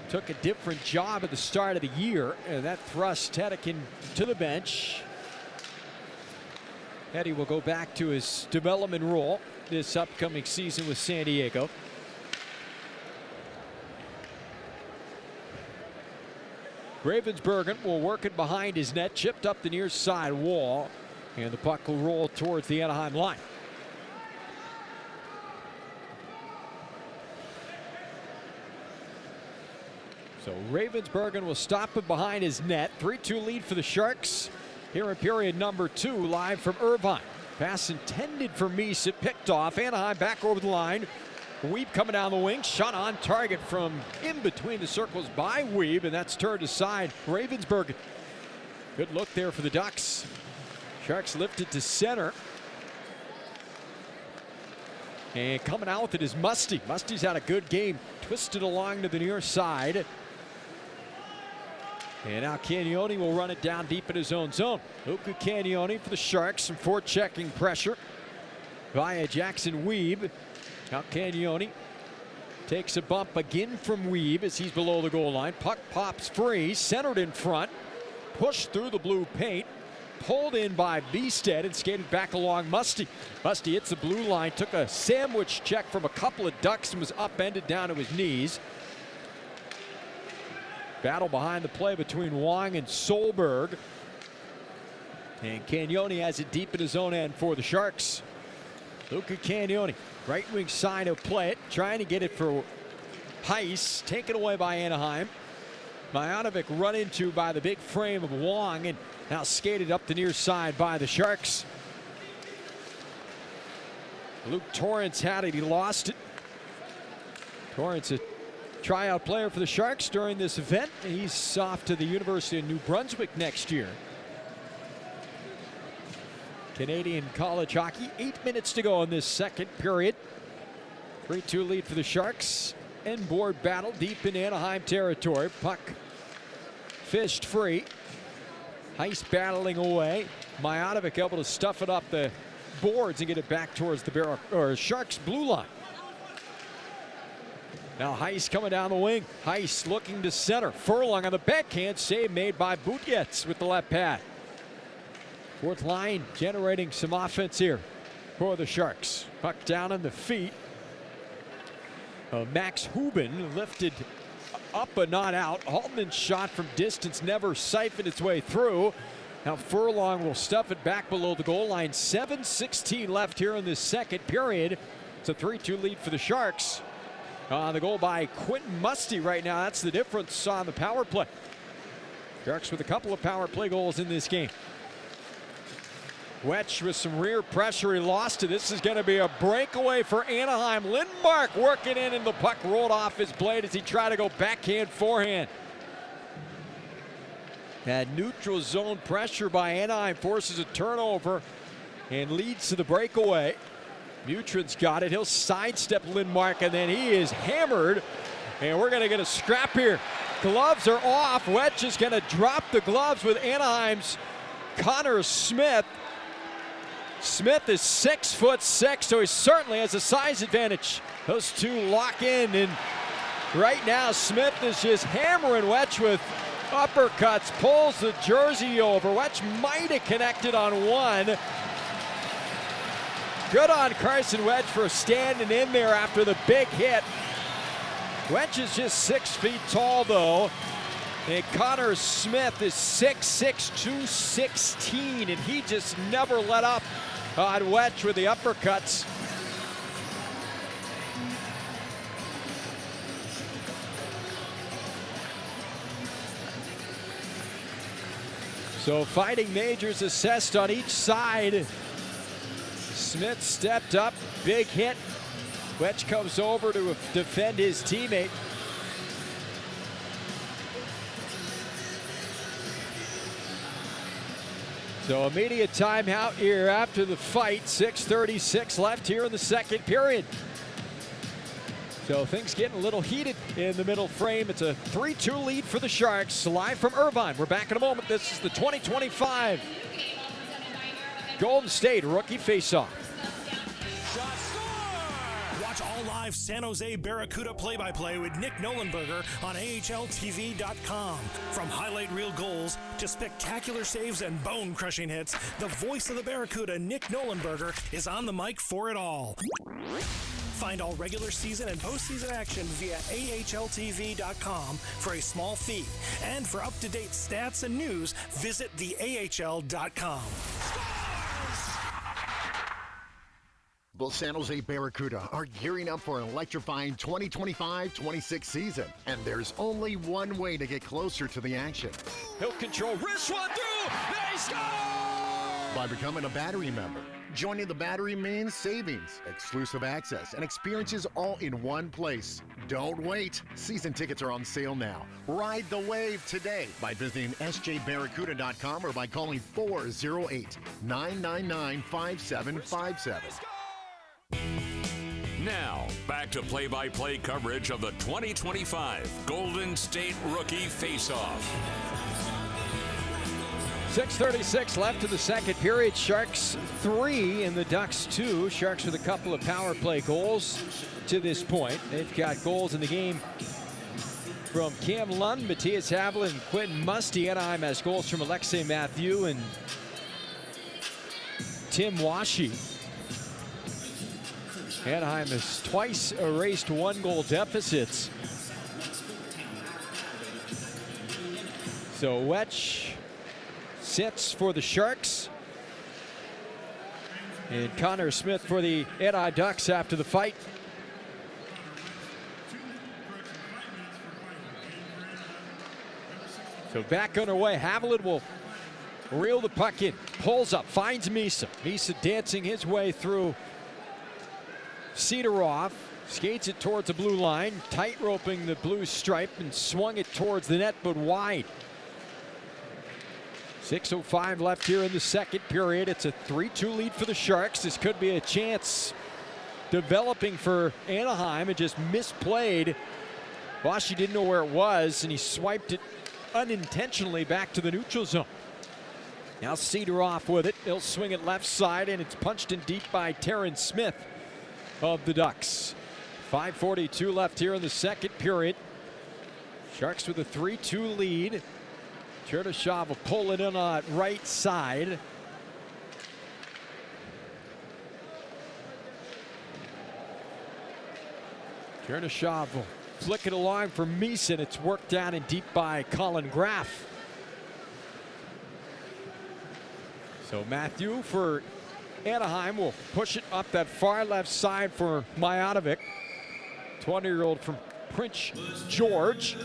took a different job at the start of the year, and that thrust Hedikin to the bench. Eddie will go back to his development role this upcoming season with San Diego. Ravensbergen will work it behind his net, chipped up the near side wall, and the puck will roll towards the Anaheim line. So Ravensbergen will stop it behind his net. 3-2 lead for the Sharks here in period number 2, live from Irvine. Pass intended for Meese, it picked off. Anaheim back over the line. Weeb coming down the wing, shot on target from in between the circles by Weeb, and that's turned aside. Ravensbergen. Good look there for the Ducks. Sharks lifted to center. And coming out with it is Musty. Musty's had a good game. Twisted along to the near side. And now Cagnoni will run it down deep in his own zone. Luca Cagnoni for the Sharks. Some forechecking pressure via Jackson Weeb. Now Cagnoni takes a bump again from Weeb as he's below the goal line. Puck pops free, centered in front, pushed through the blue paint, pulled in by Beestead and skated back along Musty. Musty hits the blue line, took a sandwich check from a couple of Ducks and was upended down to his knees. Battle behind the play between Wong and Solberg. And Cagnoni has it deep in his own end for the Sharks. Luca Cagnoni, right wing side of play it, trying to get it for Heiss, taken away by Anaheim. Majanovic run into by the big frame of Wong and now skated up the near side by the Sharks. Luke Torrance had it, he lost it. Torrance, a tryout player for the Sharks during this event. He's off to the University of New Brunswick next year. Canadian college hockey. 8 minutes to go in this second period. 3-2 lead for the Sharks. End board battle deep in Anaheim territory. Puck fished free. Heiss battling away. Majanovic able to stuff it up the boards and get it back towards the Sharks blue line. Now Heiss coming down the wing. Heiss looking to center. Furlong on the backhand save made by Butjetz with the left pad. Fourth line generating some offense here for the Sharks. Puck down on the feet. Max Hubin lifted up but not out. Altman's shot from distance never siphoned its way through. Now Furlong will stuff it back below the goal line. 7:16 left here in the second period. It's a 3-2 lead for the Sharks. The goal by Quentin Musty right now. That's the difference on the power play. Sharks with a couple of power play goals in this game. Wetch with some rear pressure. He lost it. This is going to be a breakaway for Anaheim. Lindmark working in, and the puck rolled off his blade as he tried to go backhand forehand. That neutral zone pressure by Anaheim forces a turnover and leads to the breakaway. Mutrin's got it. He'll sidestep Lindmark, and then he is hammered. And we're going to get a scrap here. Gloves are off. Wetch is going to drop the gloves with Anaheim's Connor Smith. Smith is 6'6", so he certainly has a size advantage. Those two lock in, and right now Smith is just hammering Wetch with uppercuts, pulls the jersey over. Wetch might have connected on one. Good on Carson Wetch for standing in there after the big hit. Wetch is just 6 feet tall, though. And Connor Smith is 6'6", 216, and he just never let up on Wetch with the uppercuts. So Fighting Majors assessed on each side. Smith stepped up, big hit. Wetch comes over to defend his teammate. So immediate timeout here after the fight. 6:36 left here in the second period. So things getting a little heated in the middle frame. It's a 3-2 lead for the Sharks. Live from Irvine. We're back in a moment. This is the 2025 Golden State Rookie Faceoff. Watch all live San Jose Barracuda play-by-play with Nick Nolenberger on AHLTV.com. From highlight reel goals to spectacular saves and bone-crushing hits, the voice of the Barracuda, Nick Nolenberger, is on the mic for it all. Find all regular season and postseason action via AHLTV.com for a small fee. And for up-to-date stats and news, visit theAHL.com. The San Jose Barracuda are gearing up for an electrifying 2025-26 season. And there's only one way to get closer to the action. He'll control, wrist one through, they score! By becoming a Battery member. Joining the Battery means savings, exclusive access, and experiences all in one place. Don't wait. Season tickets are on sale now. Ride the wave today by visiting sjbarracuda.com or by calling 408-999-5757. Now, back to play-by-play coverage of the 2025 Golden State Rookie Faceoff. 6:36 left in the second period. Sharks 3 and the Ducks 2. Sharks with a couple of power play goals to this point. They've got goals in the game from Cam Lund, Matthias Havelin, and Quentin Musty. Anaheim has goals from Alexei Mathieu and Tim Washi. Anaheim has twice erased one-goal deficits. So Wetch sits for the Sharks. And Connor Smith for the Anaheim Ducks after the fight. So back underway. Haviland will reel the puck in. Pulls up, finds Misa. Misa dancing his way through Sidorov. Skates it towards the blue line. Tight roping the blue stripe and swung it towards the net, but wide. 6:05 left here in the second period. It's a 3-2 lead for the Sharks. This could be a chance developing for Anaheim. It just misplayed. Washi didn't know where it was, and he swiped it unintentionally back to the neutral zone. Now Sidorov with it. He'll swing it left side, and it's punched in deep by Terrence Smith of the Ducks. 5:42 left here in the second period. Sharks with a 3-2 lead. Chernyshov will pull it in on right side. Chernyshov will flick it along for Meeson. It's worked down and deep by Colin Graff. So Matthew for Anaheim will push it up that far left side for Mijatovic. 20-year-old from Prince George.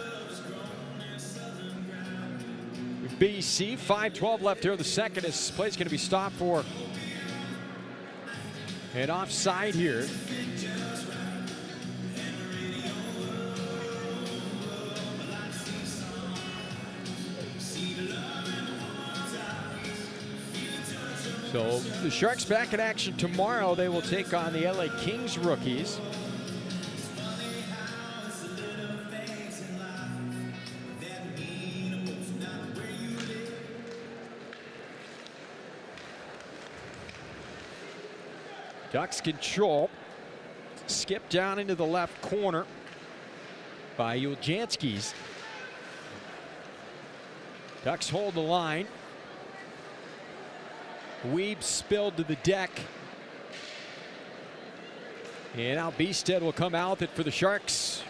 BC, 5:12 left here in the second. This play's going to be stopped for an offside here. So the Sharks back in action tomorrow. They will take on the LA Kings rookies. Ducks control. Skip down into the left corner by Uljanskis. Ducks hold the line. Weeb spilled to the deck. And now Beasted will come out with it for the Sharks.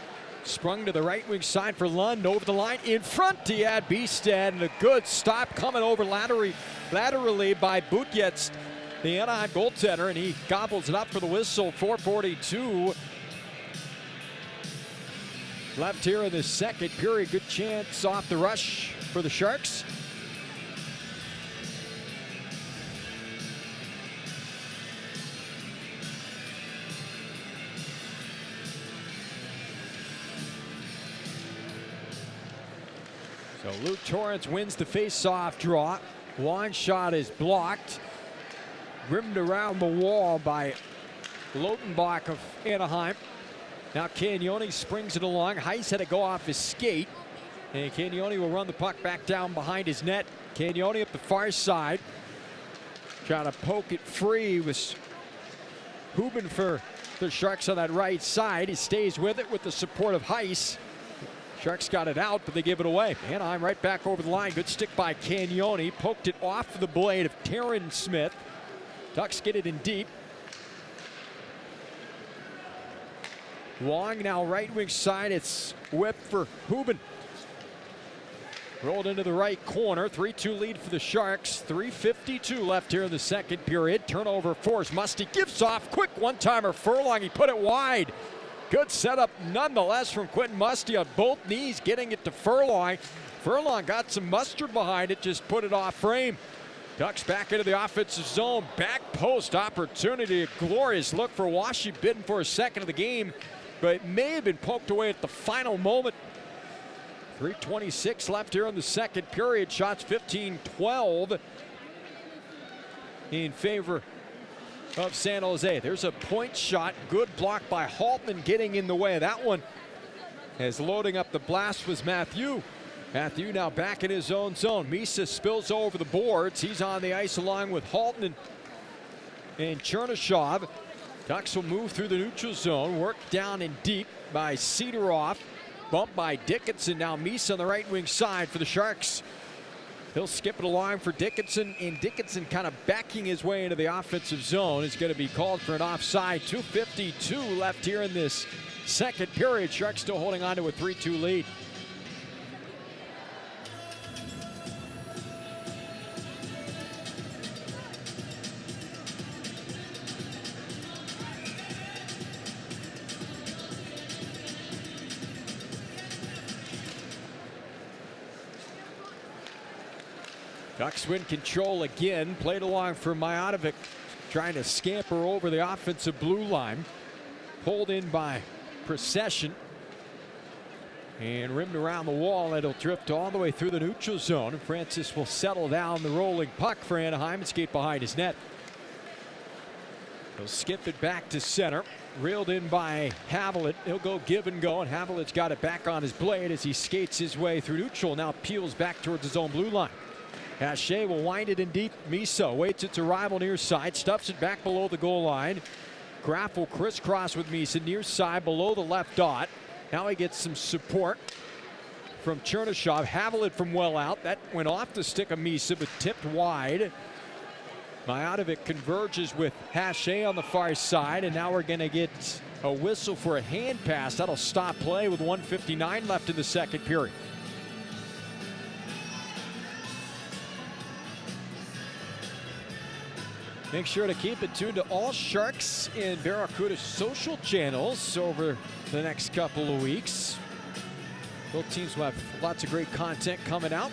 Sprung to the right wing side for Lund. Over the line in front to Yad Beasted. And a good stop coming over laterally by Butjetz, the Anaheim goaltender. And he gobbles it up for the whistle. 4:42 left here in the second period. Good chance off the rush for the Sharks. So Luke Torrance wins the face-off draw. One shot is blocked. Rimmed around the wall by Lotenbach of Anaheim. Now Cagnoni springs it along. Heiss had to go off his skate. And Cagnoni will run the puck back down behind his net. Cagnoni up the far side. Trying to poke it free with Hubin for the Sharks on that right side. He stays with it with the support of Heiss. Sharks got it out, but they give it away. Anaheim right back over the line. Good stick by Cagnoni. Poked it off the blade of Terran Smith. Ducks get it in deep. Wong now right wing side. It's whipped for Hubin. Rolled into the right corner. 3-2 lead for the Sharks. 3:52 left here in the second period. Turnover force. Musty gives off. Quick one-timer. Furlong. He put it wide. Good setup nonetheless from Quentin Musty on both knees, getting it to Furlong. Furlong got some mustard behind it, just put it off frame. Ducks back into the offensive zone. Back post opportunity. A glorious look for Washi, bidding for a second of the game, but it may have been poked away at the final moment. 3:26 left here in the second period. Shots 15-12 in favor of San Jose. There's a point shot. Good block by Haltman, getting in the way of that one. As loading up the blast was Matthew. Matthew now back in his own zone. Misa spills over the boards. He's on the ice along with Haltman and Chernyshov. Ducks will move through the neutral zone. Worked down and deep by Sidorov. Bumped by Dickinson. Now Misa on the right wing side for the Sharks. He'll skip it along for Dickinson, and Dickinson kind of backing his way into the offensive zone is going to be called for an offside. 2:52 left here in this second period. Sharks still holding on to a 3-2 lead. Ducks win control again. Played along for Mijatovic, trying to scamper over the offensive blue line. Pulled in by Procession. And rimmed around the wall. It'll drift all the way through the neutral zone. And Francis will settle down the rolling puck for Anaheim and skate behind his net. He'll skip it back to center. Reeled in by Haviland. He'll go give and go, and Haviland's got it back on his blade as he skates his way through neutral. Now peels back towards his own blue line. Hache will wind it in deep. Misa waits its arrival near side, stuffs it back below the goal line. Graff will crisscross with Misa near side below the left dot. Now he gets some support from Chernyshov. Haviland from well out. That went off the stick of Misa, but tipped wide. Mijatovic converges with Hache on the far side, and now we're going to get a whistle for a hand pass. That'll stop play with 1:59 left in the second period. Make sure to keep it tuned to all Sharks and Barracuda social channels over the next couple of weeks. Both teams will have lots of great content coming out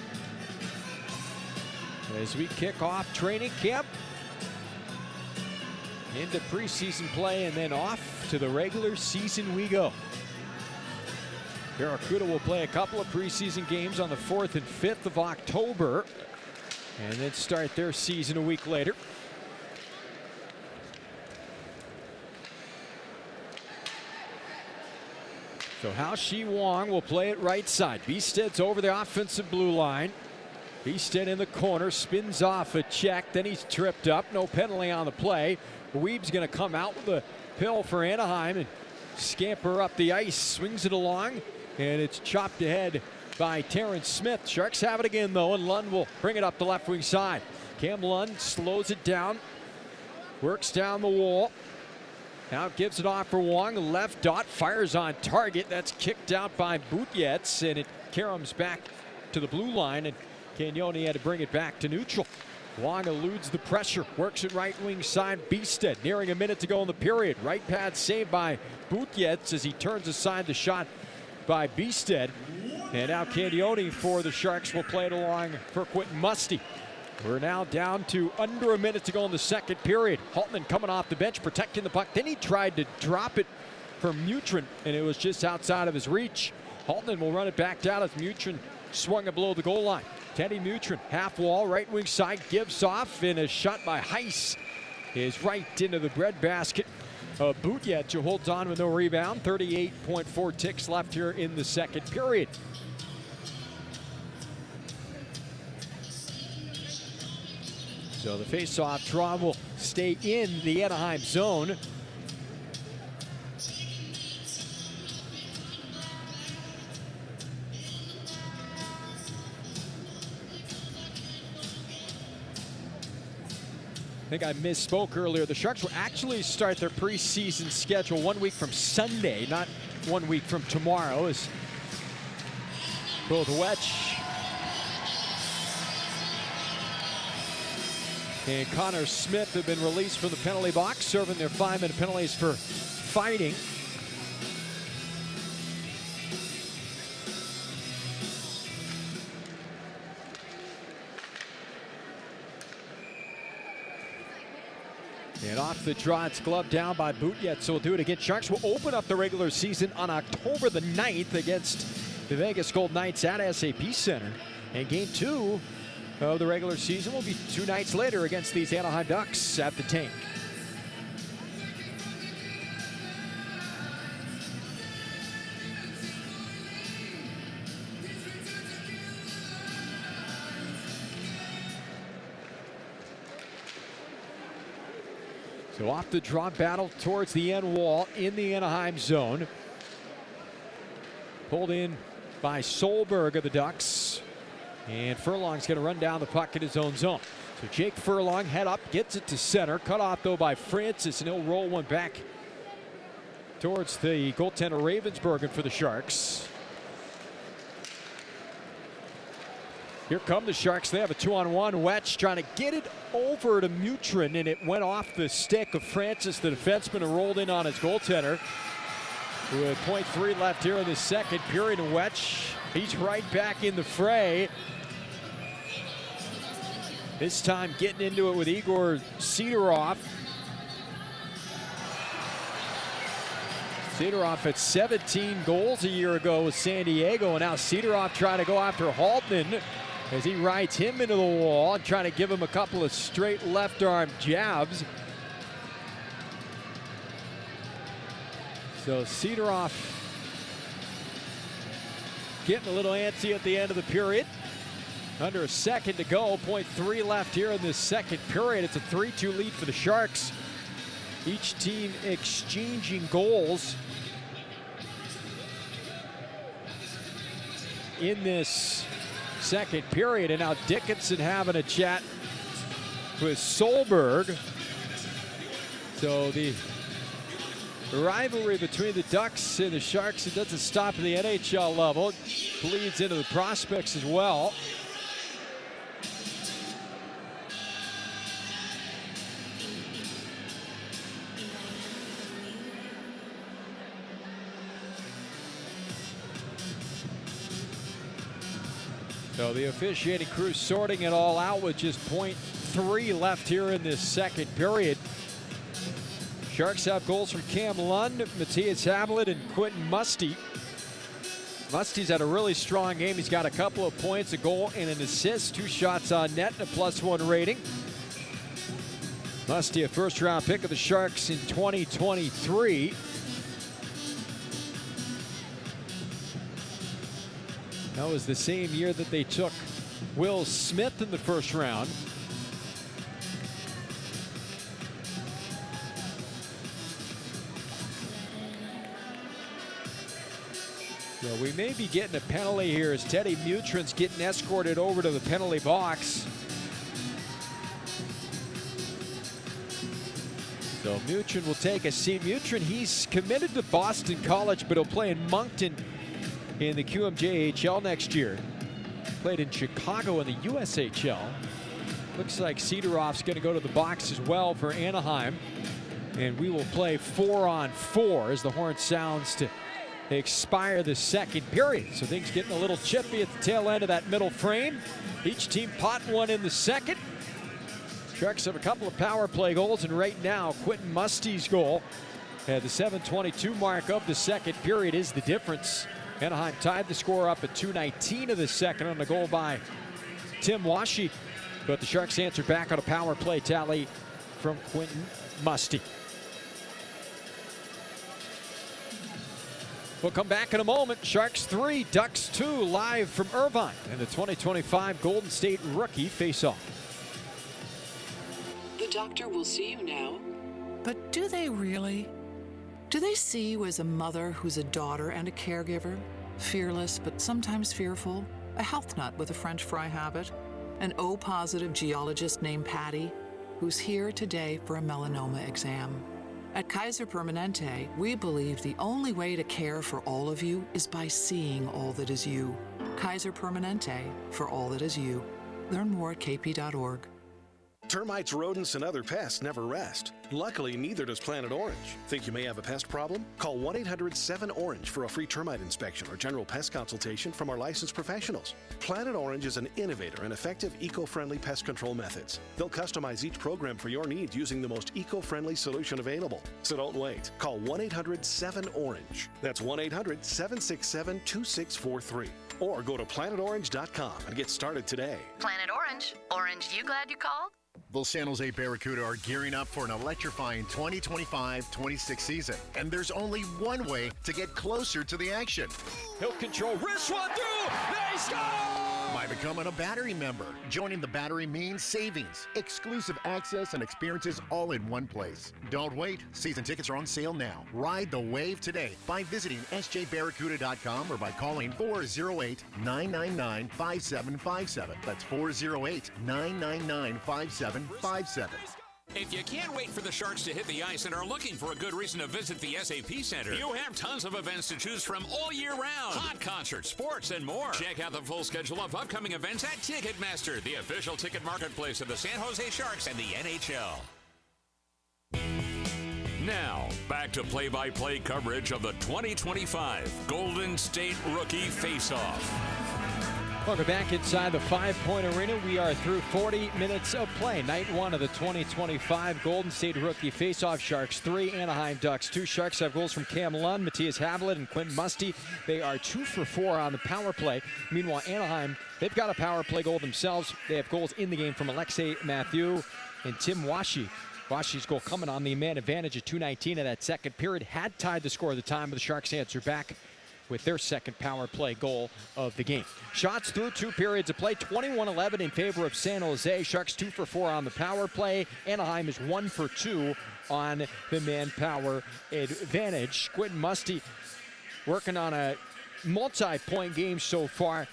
as we kick off training camp into preseason play, and then off to the regular season we go. Barracuda will play a couple of preseason games on the 4th and 5th of October and then start their season a week later. So Hao-Shi Wong will play it right side. Beasted's over the offensive blue line. Beasted in the corner, spins off a check, then he's tripped up. No penalty on the play. Weeb's going to come out with a pill for Anaheim and scamper up the ice, swings it along, and it's chopped ahead by Terrence Smith. Sharks have it again, though, and Lund will bring it up the left wing side. Cam Lund slows it down, works down the wall. Now gives it off for Wong. Left dot, fires on target. That's kicked out by Butjets, and it caroms back to the blue line, and Cagnoni had to bring it back to neutral. Wong eludes the pressure, works it right wing side. Beasted nearing a minute to go in the period. Right pad saved by Butjets as he turns aside the shot by Beasted. And now Cagnoni for the Sharks will play it along for Quentin Musty. We're now down to under a minute to go in the second period. Haltman coming off the bench, protecting the puck. Then he tried to drop it for Mutrin, and it was just outside of his reach. Haltman will run it back down as Mutrin swung it below the goal line. Teddy Mutrin, half wall, right wing side, gives off, and a shot by Heiss is right into the breadbasket. Butjets who holds on with no rebound. 38.4 ticks left here in the second period. So the face-off draw will stay in the Anaheim zone. I think I misspoke earlier. The Sharks will actually start their preseason schedule 1 week from Sunday, not 1 week from tomorrow, as both Wetch and Connor Smith have been released from the penalty box, serving their 5-minute penalties for fighting. And off the draw, it's gloved down by Butjets, so we'll do it again. Sharks will open up the regular season on October the 9th against the Vegas Golden Knights at SAP Center. And game 2 of the regular season will be 2 nights later against these Anaheim Ducks at the Tank. So off the draw, battle towards the end wall in the Anaheim zone. Pulled in by Solberg of the Ducks. And Furlong's going to run down the puck in his own zone. So Jake Furlong head up, gets it to center. Cut off though by Francis, and he'll roll one back towards the goaltender Ravensbergen for the Sharks. Here come the Sharks. They have a 2-on-1. Wetch trying to get it over to Mutrin, and it went off the stick of Francis, the defenseman, and rolled in on his goaltender. With 0.3 left here in the second period, and Wetch, he's right back in the fray. This time getting into it with Igor Sidorov. Sidorov had 17 goals a year ago with San Diego, and now Sidorov trying to go after Haltman as he rides him into the wall and trying to give him a couple of straight left arm jabs. So Sidorov getting a little antsy at the end of the period. Under a second to go, 0.3 left here in this second period. It's a 3-2 lead for the Sharks. Each team exchanging goals in this second period. And now Dickinson having a chat with Solberg. So the rivalry between the Ducks and the Sharks, it doesn't stop at the NHL level. It bleeds into the prospects as well. So the officiating crew sorting it all out with just .3 left here in this second period. Sharks have goals from Cam Lund, Matthias Havlet, and Quentin Musty. Musty's had a really strong game. He's got a couple of points, a goal, and an assist, 2 shots on net, and a +1 rating. Musty, a first-round pick of the Sharks in 2023. That was the same year that they took Will Smith in the first round. So we may be getting a penalty here as Teddy Mutrin's getting escorted over to the penalty box. So Mutrin will take a seat. Mutrin, he's committed to Boston College, but he'll play in Moncton in the QMJHL next year. Played in Chicago in the USHL. Looks like Cedarov's going to go to the box as well for Anaheim. And we will play 4-on-4 as the horn sounds to expire the second period. So things getting a little chippy at the tail end of that middle frame. Each team potting one in the second. Sharks have a couple of power play goals, and right now Quentin Musty's goal at the 7:22 mark of the second period is the difference. Anaheim tied the score up at 2:19 of the second on the goal by Tim Washi, but the Sharks answer back on a power play tally from Quentin Musty. We'll come back in a moment. Sharks 3, Ducks 2, live from Irvine in the 2025 Golden State Rookie Faceoff. The doctor will see you now. But do they really? Do they see you as a mother who's a daughter and a caregiver? Fearless, but sometimes fearful? A health nut with a French fry habit? An O-positive geologist named Patty, who's here today for a melanoma exam. At Kaiser Permanente, we believe the only way to care for all of you is by seeing all that is you. Kaiser Permanente, for all that is you. Learn more at kp.org. Termites, rodents, and other pests never rest. Luckily, neither does Planet Orange. Think you may have a pest problem? Call 1-800-7-ORANGE for a free termite inspection or general pest consultation from our licensed professionals. Planet Orange is an innovator and effective eco-friendly pest control methods. They'll customize each program for your needs using the most eco-friendly solution available. So don't wait. Call 1-800-7-ORANGE. That's 1-800-767-2643. Or go to planetorange.com and get started today. Planet Orange. Orange, you glad you called? The San Jose Barracuda are gearing up for an electrifying 2025-26 season, and there's only one way to get closer to the action. He'll control, wrist one through, they score! By becoming a Battery member. Joining the Battery means savings, exclusive access, and experiences all in one place. Don't wait. Season tickets are on sale now. Ride the wave today by visiting sjbarracuda.com or by calling 408-999-5757. That's 408-999-5757. If you can't wait for the Sharks to hit the ice and are looking for a good reason to visit the SAP Center, you have tons of events to choose from all year round. Hot concerts, sports, and more. Check out the full schedule of upcoming events at Ticketmaster, the official ticket marketplace of the San Jose Sharks and the NHL. Now, back to play-by-play coverage of the 2025 Golden State Rookie Faceoff. Welcome back inside the 5 Point Arena. We are through 40 minutes of play. Night 1 of the 2025 Golden State Rookie Faceoff. Sharks 3, Anaheim Ducks 2. Sharks have goals from Cam Lund, Matthias Havlet, and Quentin Musty. They are 2 for 4 on the power play. Meanwhile, Anaheim, they've got a power play goal themselves. They have goals in the game from Alexei Mathieu and Tim Washi. Washi's goal coming on the man advantage at 2:19 of that second period. Had tied the score at the time, but the Sharks answer back with their second power play goal of the game. Shots through 2 periods of play, 21-11 in favor of San Jose. Sharks 2 for 4 on the power play. Anaheim is 1 for 2 on the manpower advantage. Quentin Musty working on a multi-point game so far.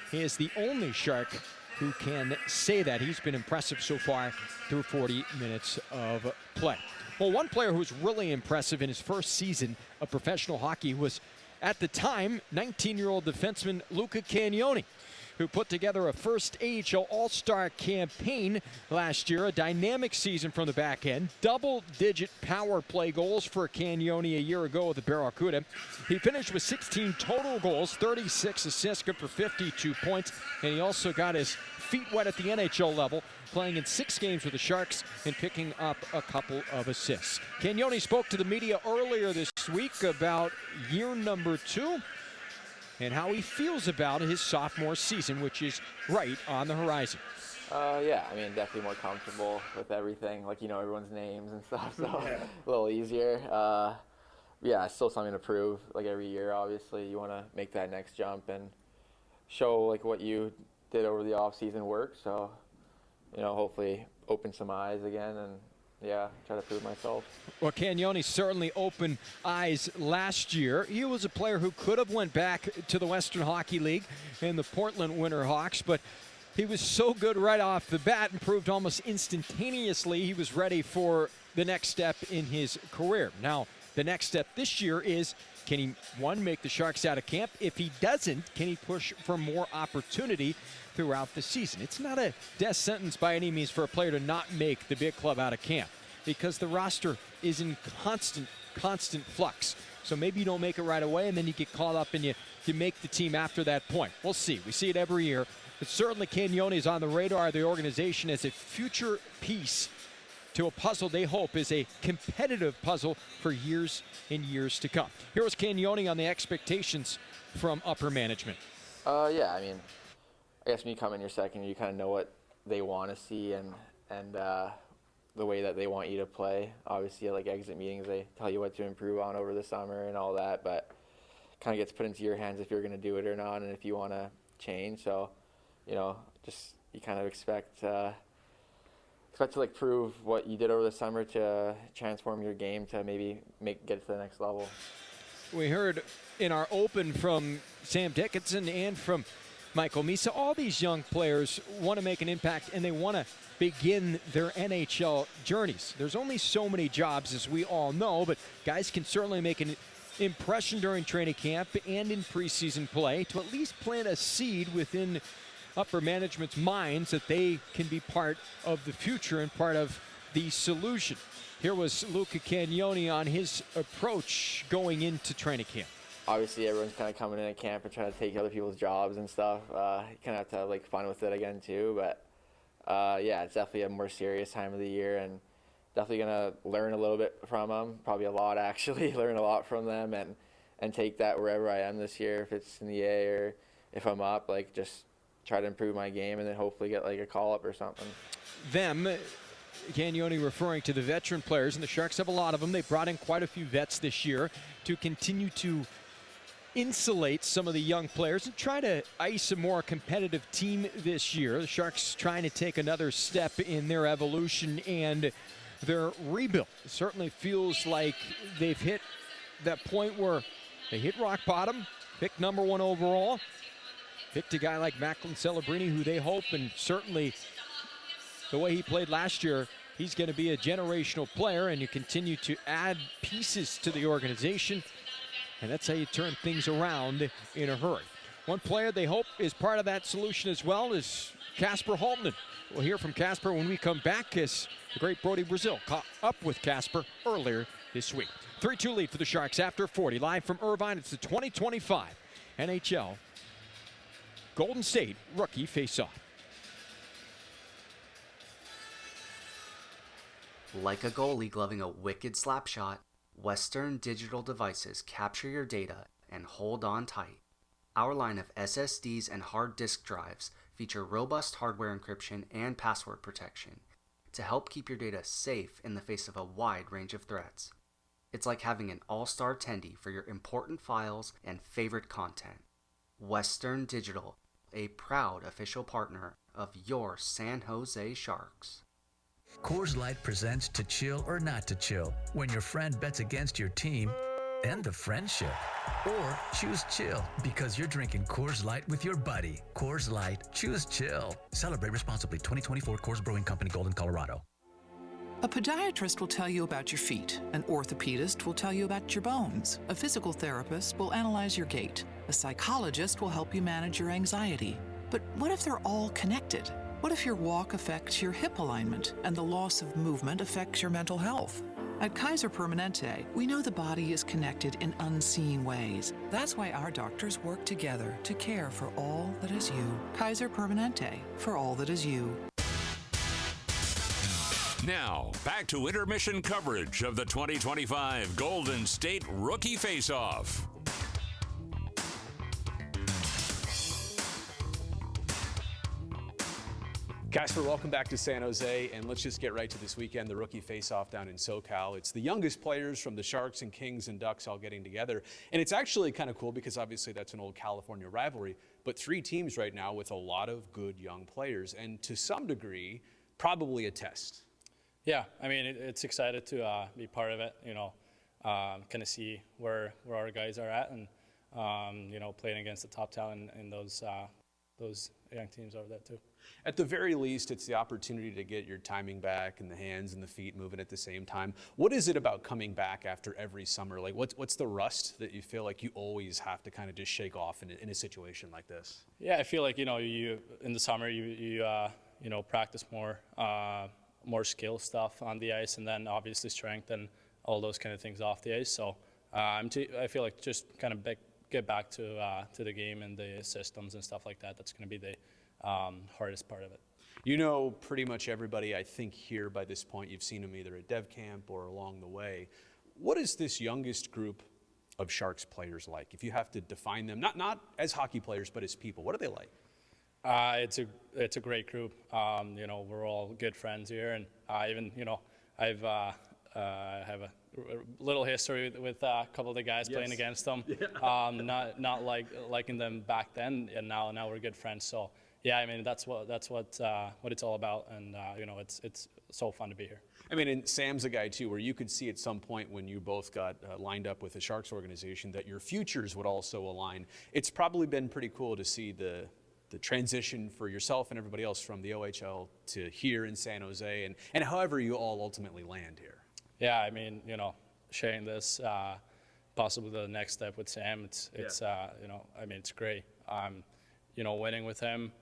He is the only Shark who can say that. He's been impressive so far through 40 minutes of play. Well, one player who was really impressive in his first season of professional hockey was, at the time, 19-year-old defenseman Luca Cagnoni. who put together a first AHL All-Star campaign last year, a dynamic season from the back end, double-digit power play goals for Cagnoni a year ago with the Barracuda. He finished with 16 total goals, 36 assists, good for 52 points, and he also got his feet wet at the NHL level, playing in 6 games with the Sharks and picking up a couple of assists. Cagnoni spoke to the media earlier this week about year number 2 and how he feels about his sophomore season, which is right on the horizon. Yeah, I mean, definitely more comfortable with everything, like, everyone's names and stuff, so a little easier. Yeah, still something to prove, like every year, obviously. You want to make that next jump and show, like, what you did over the off-season work, so, hopefully open some eyes again and, yeah, try to prove myself. Well, Cagnoni certainly opened eyes last year. He was a player who could have went back to the Western Hockey League and the Portland Winterhawks, but he was so good right off the bat and proved almost instantaneously he was ready for the next step in his career. Now, the next step this year is, can he, one, make the Sharks out of camp? If he doesn't, can he push for more opportunity throughout the season? It's not a death sentence by any means for a player to not make the big club out of camp, because the roster is in constant flux. So maybe you don't make it right away, and then you get caught up and you make the team after that point. We'll see. We see it every year. But certainly Cagnoni is on the radar of the organization as a future piece to a puzzle they hope is a competitive puzzle for years and years to come. Here was Cagnoni on the expectations from upper management. Yeah, I mean, I guess when you come in your second year, you kind of know what they want to see and the way that they want you to play. Obviously, like exit meetings, they tell you what to improve on over the summer and all that, but kind of gets put into your hands if you're going to do it or not, and if you want to change. So, just you kind of expect to like prove what you did over the summer to transform your game to maybe get it to the next level. We heard in our open from Sam Dickinson and from Michael Misa, all these young players want to make an impact and they want to begin their NHL journeys. There's only so many jobs, as we all know, but guys can certainly make an impression during training camp and in preseason play to at least plant a seed within upper management's minds that they can be part of the future and part of the solution. Here was Luca Cagnoni on his approach going into training camp. Obviously, everyone's kind of coming in at camp and trying to take other people's jobs and stuff. You kind of have to have like fun with it again too. But yeah, it's definitely a more serious time of the year, and definitely gonna learn a little bit from them. Probably a lot, actually. Learn a lot from them and take that wherever I am this year. If it's in the A or if I'm up, like just try to improve my game and then hopefully get like a call up or something. Cagnoni referring to the veteran players, and the Sharks have a lot of them. They brought in quite a few vets this year to continue to insulate some of the young players and try to ice a more competitive team this year. The Sharks trying to take another step in their evolution and their rebuild. It certainly feels like they've hit that point where they hit rock bottom, picked number 1 overall, picked a guy like Macklin Celebrini, who they hope, and certainly the way he played last year, he's going to be a generational player, and you continue to add pieces to the organization, and that's how you turn things around in a hurry. One player they hope is part of that solution as well is Casper Haltman. We'll hear from Casper when we come back, as the great Brody Brazil caught up with Casper earlier this week. 3-2 lead for the Sharks after 40. Live from Irvine, it's the 2025 NHL Golden State Rookie Faceoff. Like a goalie gloving a wicked slap shot, Western Digital devices capture your data and hold on tight. Our line of SSDs and hard disk drives feature robust hardware encryption and password protection to help keep your data safe in the face of a wide range of threats. It's like having an all-star tendy for your important files and favorite content. Western Digital, a proud official partner of your San Jose Sharks. Coors Light presents To Chill or Not to Chill, when your friend bets against your team and the friendship. Or choose chill because you're drinking Coors Light with your buddy. Coors Light, choose chill. Celebrate responsibly. 2024 Coors Brewing Company, Golden, Colorado. A podiatrist will tell you about your feet. An orthopedist will tell you about your bones. A physical therapist will analyze your gait. A psychologist will help you manage your anxiety. But what if they're all connected? What if your walk affects your hip alignment and the loss of movement affects your mental health? At Kaiser Permanente, we know the body is connected in unseen ways. That's why our doctors work together to care for all that is you. Kaiser Permanente, for all that is you. Now, back to intermission coverage of the 2025 Golden State Rookie Faceoff. Casper, welcome back to San Jose, and let's just get right to this weekend, the Rookie Faceoff down in SoCal. It's the youngest players from the Sharks and Kings and Ducks all getting together, and it's actually kind of cool because obviously that's an old California rivalry, but 3 teams right now with a lot of good young players, and to some degree, probably a test. Yeah, I mean, it's excited to be part of it, you know, kind of see where our guys are at and, you know, playing against the top talent in those young teams over there too. At the very least, it's the opportunity to get your timing back and the hands and the feet moving at the same time. What is it about coming back after every summer? Like, what's the rust that you feel like you always have to kind of just shake off in a situation like this? Yeah, I feel like, you know, you in the summer you know, practice more skill stuff on the ice, and then obviously strength and all those kind of things off the ice. So I feel like just kind of get back to the game and the systems and stuff like that. That's going to be the hardest part of it. You know pretty much everybody, I think, here by this point. You've seen them either at Dev Camp or along the way. What is this youngest group of Sharks players like? If you have to define them, not as hockey players, but as people, what are they like? It's a great group. You know, we're all good friends here, and even, you know, I have a little history with a couple of the guys playing against them. Yeah. Not liking them back then, and now we're good friends. So yeah, I mean that's what it's all about, and you know, it's so fun to be here. I mean, and Sam's a guy too, where you could see at some point when you both got lined up with the Sharks organization that your futures would also align. It's probably been pretty cool to see the transition for yourself and everybody else from the OHL to here in San Jose, and however you all ultimately land here. Yeah, I mean, you know, sharing this, possibly the next step with Sam, it's you know, I mean, it's great. You know, winning with him,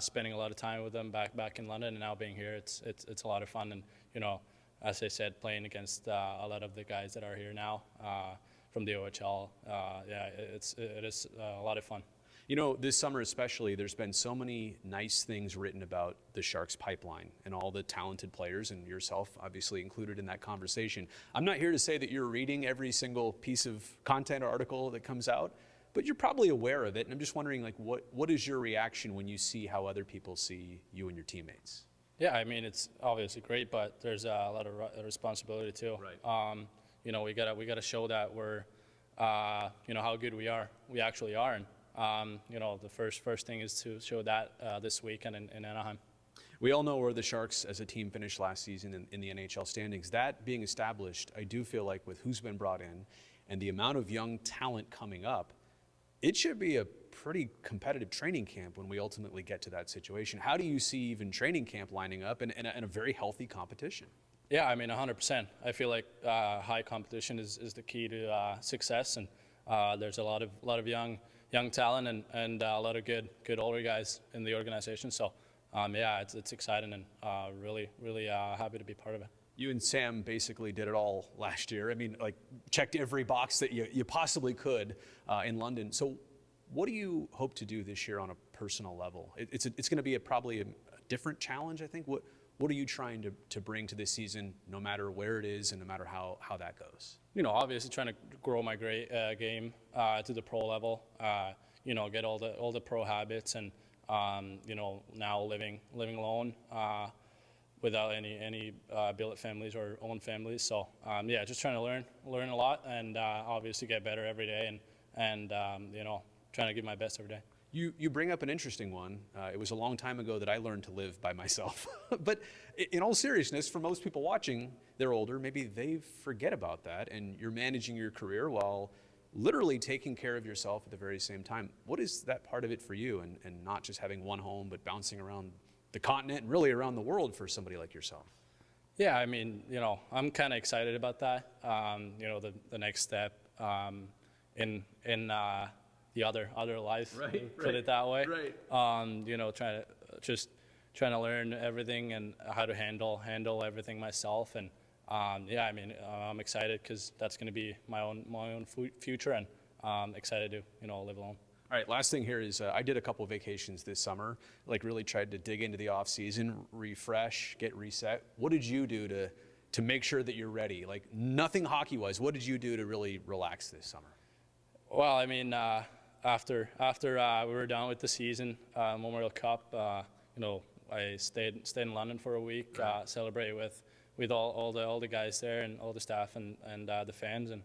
spending a lot of time with him back in London, and now being here, it's a lot of fun. And, you know, as I said, playing against a lot of the guys that are here now from the OHL, yeah, it is a lot of fun. You know, this summer especially, there's been so many nice things written about the Sharks pipeline and all the talented players, and yourself obviously included in that conversation. I'm not here to say that you're reading every single piece of content or article that comes out, but you're probably aware of it, and I'm just wondering, like, what is your reaction when you see how other people see you and your teammates? Yeah, I mean, it's obviously great, but there's a lot of responsibility too. Right. You know, we gotta show that we're, you know, how good we actually are, and you know, the first thing is to show that this weekend in Anaheim. We all know where the Sharks as a team finished last season in the NHL standings. That being established, I do feel like with who's been brought in and the amount of young talent coming up, it should be a pretty competitive training camp when we ultimately get to that situation. How do you see even training camp lining up in a very healthy competition? Yeah, I mean, 100%. I feel like high competition is the key to success, and there's a lot of young talent and a lot of good older guys in the organization. So yeah, it's exciting, and really happy to be part of it. You and Sam basically did it all last year. I mean, like, checked every box that you possibly could in London. So what do you hope to do this year on a personal level? It's going to be probably a different challenge, I think. What are you trying to bring to this season, no matter where it is and no matter how that goes? You know, obviously trying to grow my game to the pro level. You know, get all the pro habits, and you know, now living alone without any billet families or own families. So yeah, just trying to learn a lot, and obviously get better every day, and you know, trying to give my best every day. You bring up an interesting one. It was a long time ago that I learned to live by myself. But in all seriousness, for most people watching, they're older, maybe they forget about that, and you're managing your career while literally taking care of yourself at the very same time. What is that part of it for you, and not just having one home, but bouncing around the continent and really around the world for somebody like yourself? Yeah, I mean, you know, I'm kind of excited about that. You know, the next step in the other life, Right, put it that way. Right. You know, trying to learn everything and how to handle everything myself. And yeah, I mean, I'm excited because that's going to be my own future, and I'm excited to, you know, live alone. All right, last thing here is I did a couple vacations this summer, like really tried to dig into the off season, refresh, get reset. What did you do to make sure that you're ready? Like nothing hockey-wise, what did you do to really relax this summer? Well, I mean, after we were done with the season, Memorial Cup, you know, I stayed in London for a week, celebrated with all the guys there and all the staff and the fans, and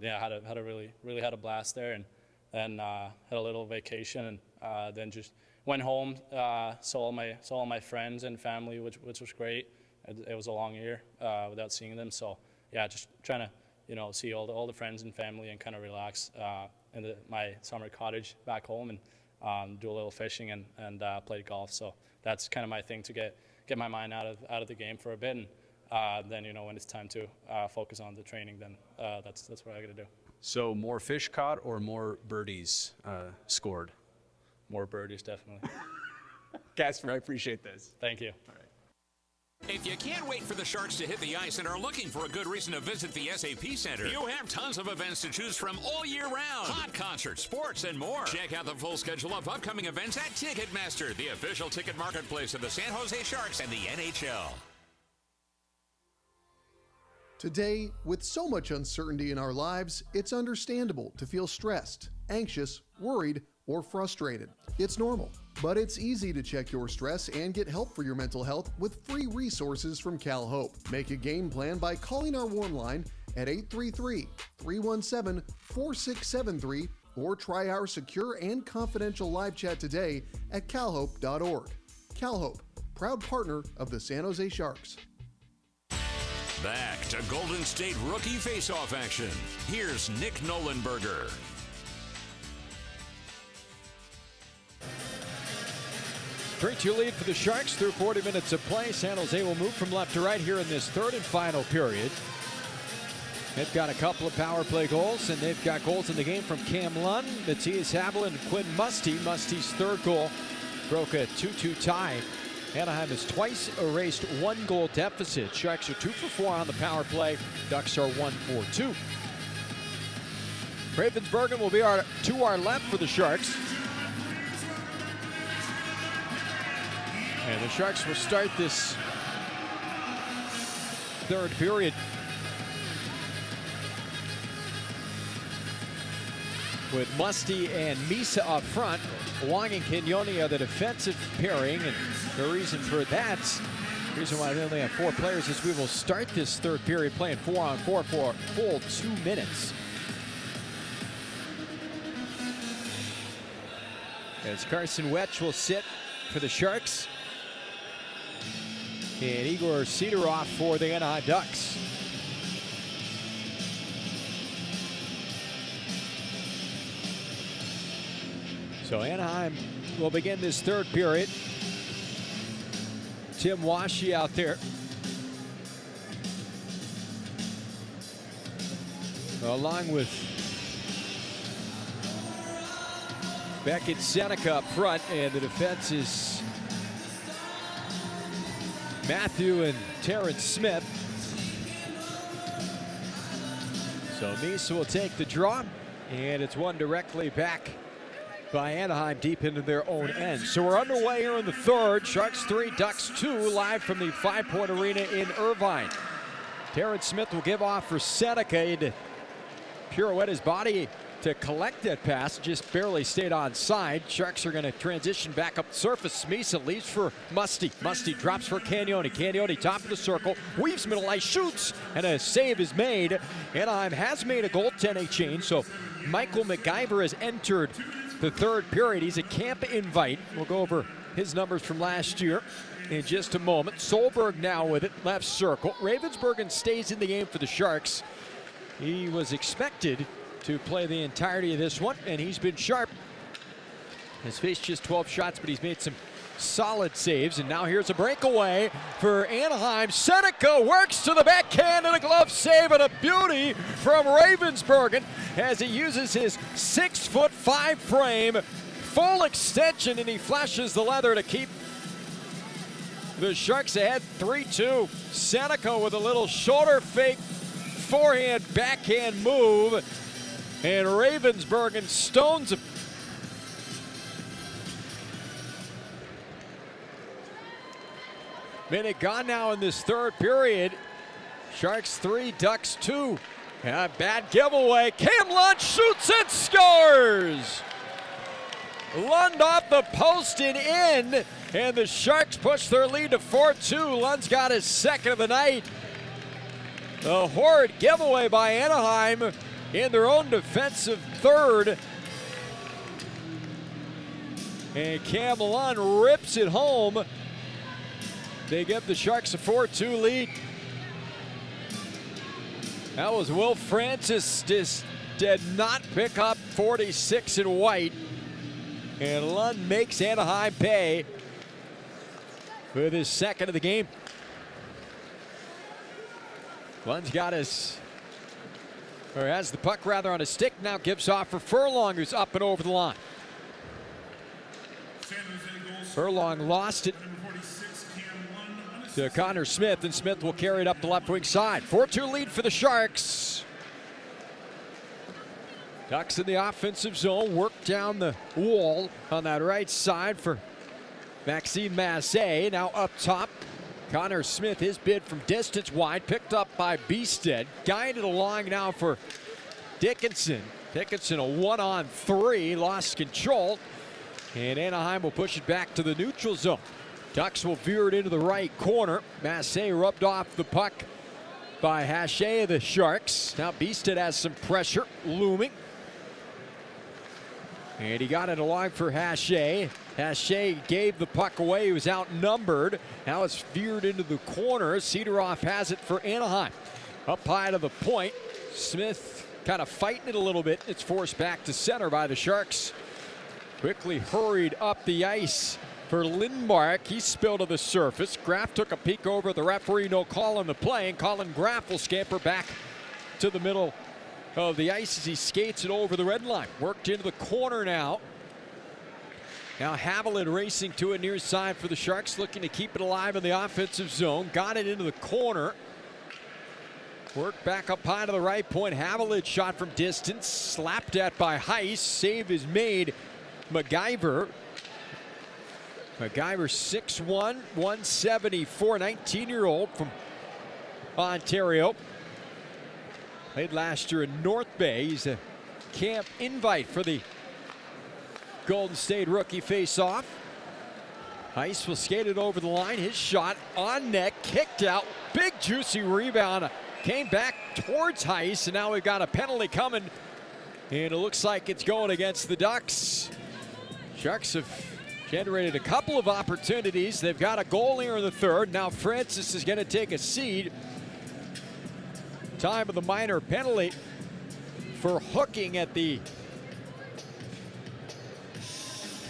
yeah, had a really had a blast there, and then had a little vacation, and then just went home, saw all my friends and family, which was great. It was a long year without seeing them, so yeah, just trying to, you know, see all the friends and family and kind of relax in my summer cottage back home, and do a little fishing and play golf. So that's kind of my thing to get my mind out of the game for a bit, and then, you know, when it's time to focus on the training, then that's what I got to do. So more fish caught or more birdies scored? More birdies, definitely. Casper, I appreciate this. Thank you. All right. If you can't wait for the Sharks to hit the ice and are looking for a good reason to visit the SAP Center, you have tons of events to choose from all year round. Hot concerts, sports, and more. Check out the full schedule of upcoming events at Ticketmaster, the official ticket marketplace of the San Jose Sharks and the NHL. Today, with so much uncertainty in our lives, it's understandable to feel stressed, anxious, worried, or frustrated. It's normal, but it's easy to check your stress and get help for your mental health with free resources from CalHope. Make a game plan by calling our warm line at 833-317-4673 or try our secure and confidential live chat today at calhope.org. CalHope, proud partner of the San Jose Sharks. Back to Golden State Rookie Faceoff action. Here's Nick Nolenberger. Three-2 lead for the Sharks through 40 minutes of play. San Jose will move from left to right here in this third and final period. They've got a couple of power play goals, and they've got goals in the game from Cam Lund, Matthias Havelin, and Quinn Musty. Musty's third goal broke a 2-2 tie. Anaheim has twice erased one-goal deficit. Sharks are 2 for 4 on the power play. Ducks are 1 for 2. Ravensbergen will be to our left for the Sharks. And the Sharks will start this third period with Musty and Misa up front. Wong and Kenyoni are the defensive pairing, and the reason for that, the reason why they only have 4 players, is we will start this third period playing 4-on-4 for a full 2 minutes. As Carson Wetch will sit for the Sharks, and Igor Sidorov for the Anaheim Ducks. So Anaheim will begin this third period. Tim Washi out there. Along with Beckett Seneca up front, and the defense is Matthew and Terrence Smith. So Misa will take the draw, and it's won directly back by Anaheim deep into their own end. So we're underway here in the third. Sharks 3, Ducks 2, live from the 5 Point Arena in Irvine. Terrence Smith will give off for Seneca to pirouette his body to collect that pass, just barely stayed onside. Sharks are going to transition back up the surface. Misa leaves for Musty. Musty drops for Kenyoni. Kenyoni top of the circle, weaves middle ice, shoots, and a save is made. Anaheim has made a goaltending change, so Michael McIver has entered the third period. He's a camp invite. We'll go over his numbers from last year in just a moment. Solberg now with it, left circle. Ravensbergen stays in the game for the Sharks. He was expected to play the entirety of this one, and he's been sharp. He's faced just 12 shots, but he's made some solid saves. And now here's a breakaway for Anaheim. Seneca works to the backhand and a glove save, and a beauty from Ravensbergen. as he uses his 6'5" frame, full extension, and he flashes the leather to keep the Sharks ahead 3-2. Seneca with a little shoulder fake, forehand, backhand move, and Ravensburgen stones him. Minute gone now in this third period. Sharks 3, Ducks 2. Bad giveaway. Cam Lund shoots and scores! Lund off the post and in, and the Sharks push their lead to 4-2. Lund's got his second of the night. A horrid giveaway by Anaheim in their own defensive third. And Cam Lund rips it home. They give the Sharks a 4-2 lead. That was Will Francis, just did not pick up 46 in white. And Lund makes Anaheim pay with his second of the game. Lund's got his, or has the puck rather on his stick, now gives off for Furlong, who's up and over the line. Furlong lost it to Connor Smith, and Smith will carry it up the left wing side. 4-2 lead for the Sharks. Ducks in the offensive zone, work down the wall on that right side for Maxime Massé. Now up top, Connor Smith, his bid from distance wide, picked up by Beasted. Guided along now for Dickinson. Dickinson a 1-on-3, lost control, and Anaheim will push it back to the neutral zone. Ducks will veer it into the right corner. Massé rubbed off the puck by Haché of the Sharks. Now Beasted has some pressure looming. And he got it along for Haché. Haché gave the puck away. He was outnumbered. Now it's veered into the corner. Sidorov has it for Anaheim. Up high to the point. Smith kind of fighting it a little bit. It's forced back to center by the Sharks. Quickly hurried up the ice for Lindmark. He spilled to the surface. Graff took a peek over at the referee. No call on the play, and Colin Graff will scamper back to the middle of the ice as he skates it over the red line. Worked into the corner now. Now Haviland racing to it near side for the Sharks, looking to keep it alive in the offensive zone. Got it into the corner. Worked back up high to the right point. Haviland shot from distance. Slapped at by Heiss. Save is made. MacGyver 6'1", 174, 19-year-old from Ontario. Played last year in North Bay. He's a camp invite for the Golden State Rookie Faceoff. Heiss will skate it over the line. His shot on net, kicked out. Big juicy rebound. Came back towards Heiss, and now we've got a penalty coming. And it looks like it's going against the Ducks. Sharks have generated a couple of opportunities. They've got a goal here in the third. Now Francis is going to take a seat. Time of the minor penalty for hooking at the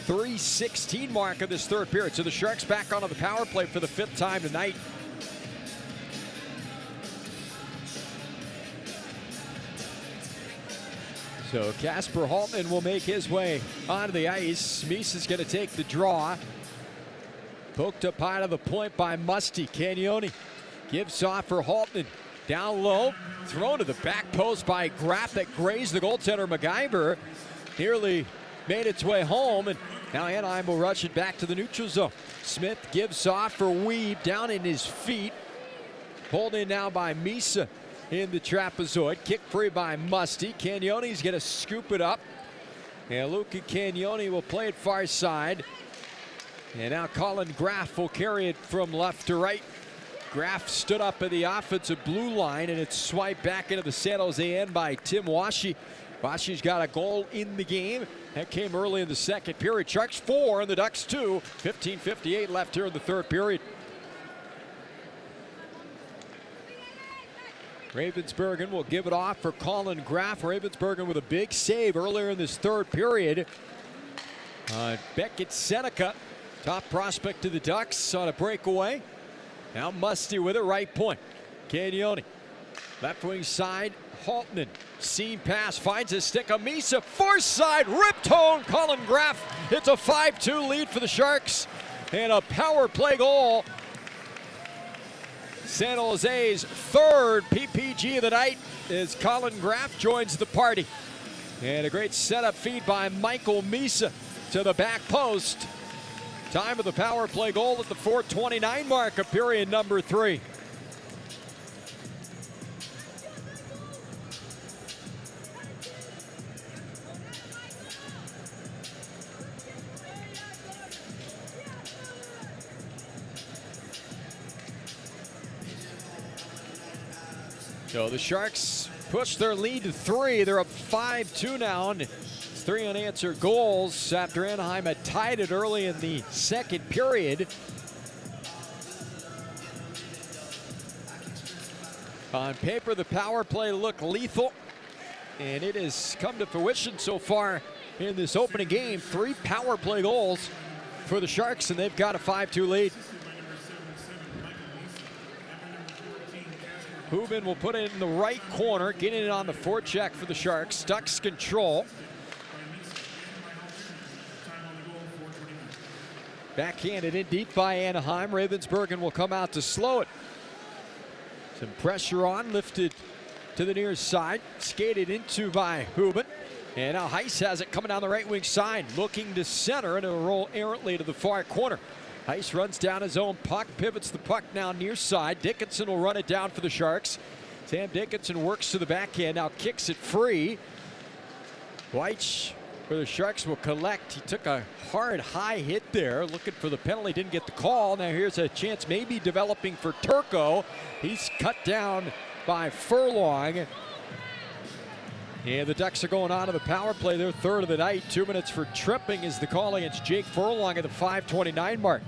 3:16 mark of this third period. So the Sharks back onto the power play for the 5th time tonight. So Casper Haltman will make his way onto the ice. Meese is going to take the draw. Poked up high to the point by Musty. Cagnoni gives off for Haltman. Down low, thrown to the back post by Graff that grazed the goaltender MacGyver. Nearly made its way home, and now Anaheim will rush it back to the neutral zone. Smith gives off for Weeb, down in his feet. Pulled in now by Misa in the trapezoid. Kick free by Musty. Cagnoni's going to scoop it up. And Luca Cagnoni will play it far side. And now Colin Graff will carry it from left to right. Graff stood up at the offensive blue line, and it's swiped back into the San Jose end by Tim Washi. Washi's got a goal in the game. That came early in the second period. Sharks 4 and the Ducks 2. 15:58 left here in the third period. Ravensburgen will give it off for Colin Graff. Ravensburgen with a big save earlier in this third period. Beckett Seneca, top prospect of the Ducks, on a breakaway. Now Musty with it, right point. Cagnoni, left wing side, Haltman, seam pass, finds his stick. Misa, far side, ripped home. Colin Graff. It's a 5-2 lead for the Sharks. And a power play goal. San Jose's third PPG of the night as Colin Graff joins the party. And a great setup feed by Michael Misa to the back post. Time of the power play goal at the 4:29 mark of period number 3. So the Sharks push their lead to 3. They're up 5-2 now. And it's 3 unanswered goals after Anaheim had tied it early in the second period. On paper, the power play looked lethal, and it has come to fruition so far in this opening game. 3 power play goals for the Sharks, and they've got a 5-2 lead. Hubin will put it in the right corner, getting it on the forecheck for the Sharks. Ducks control. Backhanded in deep by Anaheim. Ravensburgen will come out to slow it. Some pressure on, lifted to the near side, skated into by Hubin. And now Heiss has it coming down the right wing side, looking to center, and it'll roll errantly to the far corner. Heiss runs down his own puck, pivots the puck now near side. Dickinson will run it down for the Sharks. Sam Dickinson works to the backhand, now kicks it free. Weich for the Sharks will collect. He took a hard high hit there, looking for the penalty, didn't get the call. Now here's a chance maybe developing for Turco. He's cut down by Furlong. And the Ducks are going on to the power play, their third of the night. 2 minutes for tripping is the call against Jake Furlong at the 5:29 mark.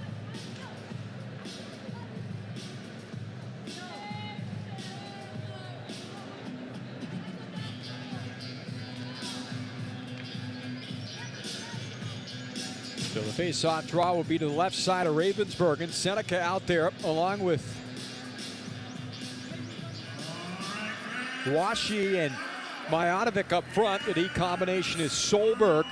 So the face-off draw will be to the left side of Ravensburgen. Seneca out there along with Washi and Mijanovic up front. The D combination is Solberg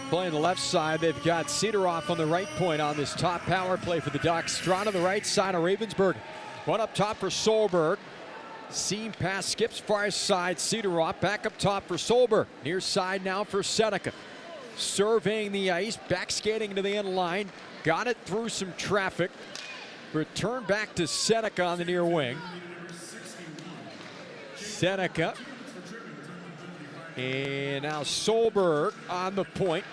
playing the left side. They've got Sidorov on the right point on this top power play for the Ducks. Strong on the right side of Ravensburg. One up top for Solberg. Seam pass, skips far side. Sidorov back up top for Solberg. Near side now for Seneca. Surveying the ice, back skating to the end line. Got it through some traffic. Return back to Seneca on the near wing. Seneca. And now Solberg on the point.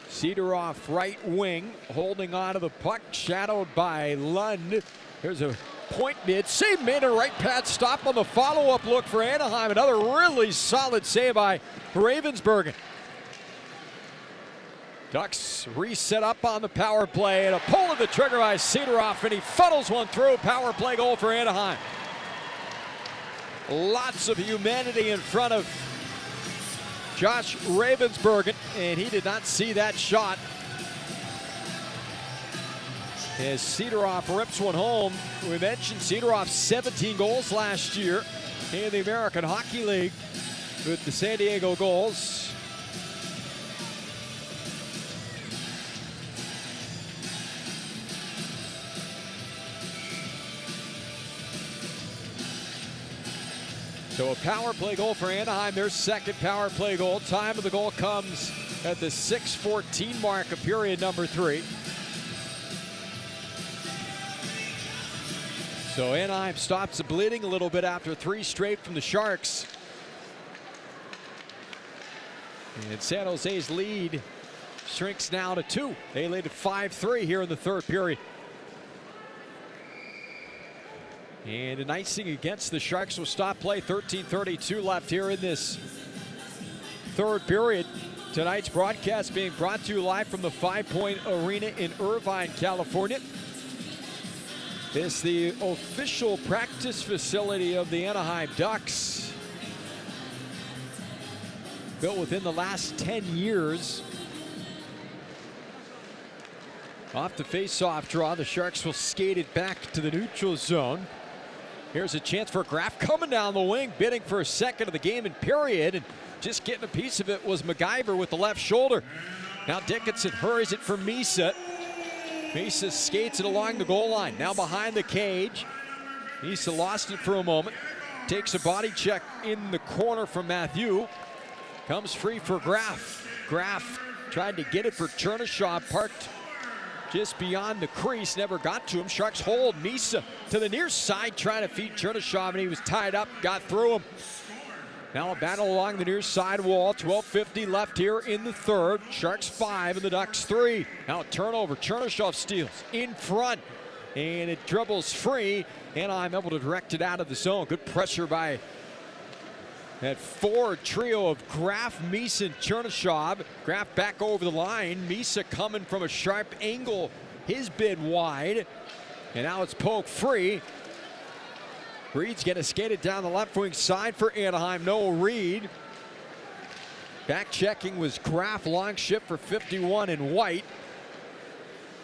Sidorov right wing, holding on to the puck, shadowed by Lund. There's a point mid, save made, a right pad stop on the follow-up look for Anaheim. Another really solid save by Ravensburgen. Ducks reset up on the power play, and a pull of the trigger by Sidorov, and he funnels one through. Power play goal for Anaheim. Lots of humanity in front of Josh Ravensburgen, and he did not see that shot. As Sidorov rips one home. We mentioned Sidorov 17 goals last year in the American Hockey League with the San Diego Gulls. So a power play goal for Anaheim, their second power play goal. Time of the goal comes at the 6:14 mark of period number 3. So Anaheim stops the bleeding a little bit after 3 straight from the Sharks. And San Jose's lead shrinks now to 2. They lead at 5-3 here in the third period. And an icing against the Sharks will stop play. 13:32 left here in this third period. Tonight's broadcast being brought to you live from the 5 Point Arena in Irvine, California. It's the official practice facility of the Anaheim Ducks. Built within the last 10 years. Off the face-off draw, the Sharks will skate it back to the neutral zone. Here's a chance for Graf coming down the wing, bidding for a second of the game and period. And just getting a piece of it was MacGyver with the left shoulder. Now Dickinson hurries it for Misa. Misa skates it along the goal line. Now behind the cage. Misa lost it for a moment. Takes a body check in the corner from Matthew. Comes free for Graf. Graf tried to get it for Chernishaw, parked just beyond the crease, never got to him. Sharks hold. Misa to the near side, trying to feed Chernishaw, and he was tied up, got through him. Now a battle along the near side wall. 12:50 left here in the third. Sharks 5 and the Ducks 3. Now a turnover. Chernishaw steals in front, and it dribbles free. And I'm able to direct it out of the zone. Good pressure by that forward trio of Graf, Misa, and Chernishaw. Graf back over the line. Misa coming from a sharp angle. His bid wide. And now it's poked free. Reed's going to skate it down the left wing side for Anaheim. Noah Reed. Back checking was Graf. Long shift for 51 in white.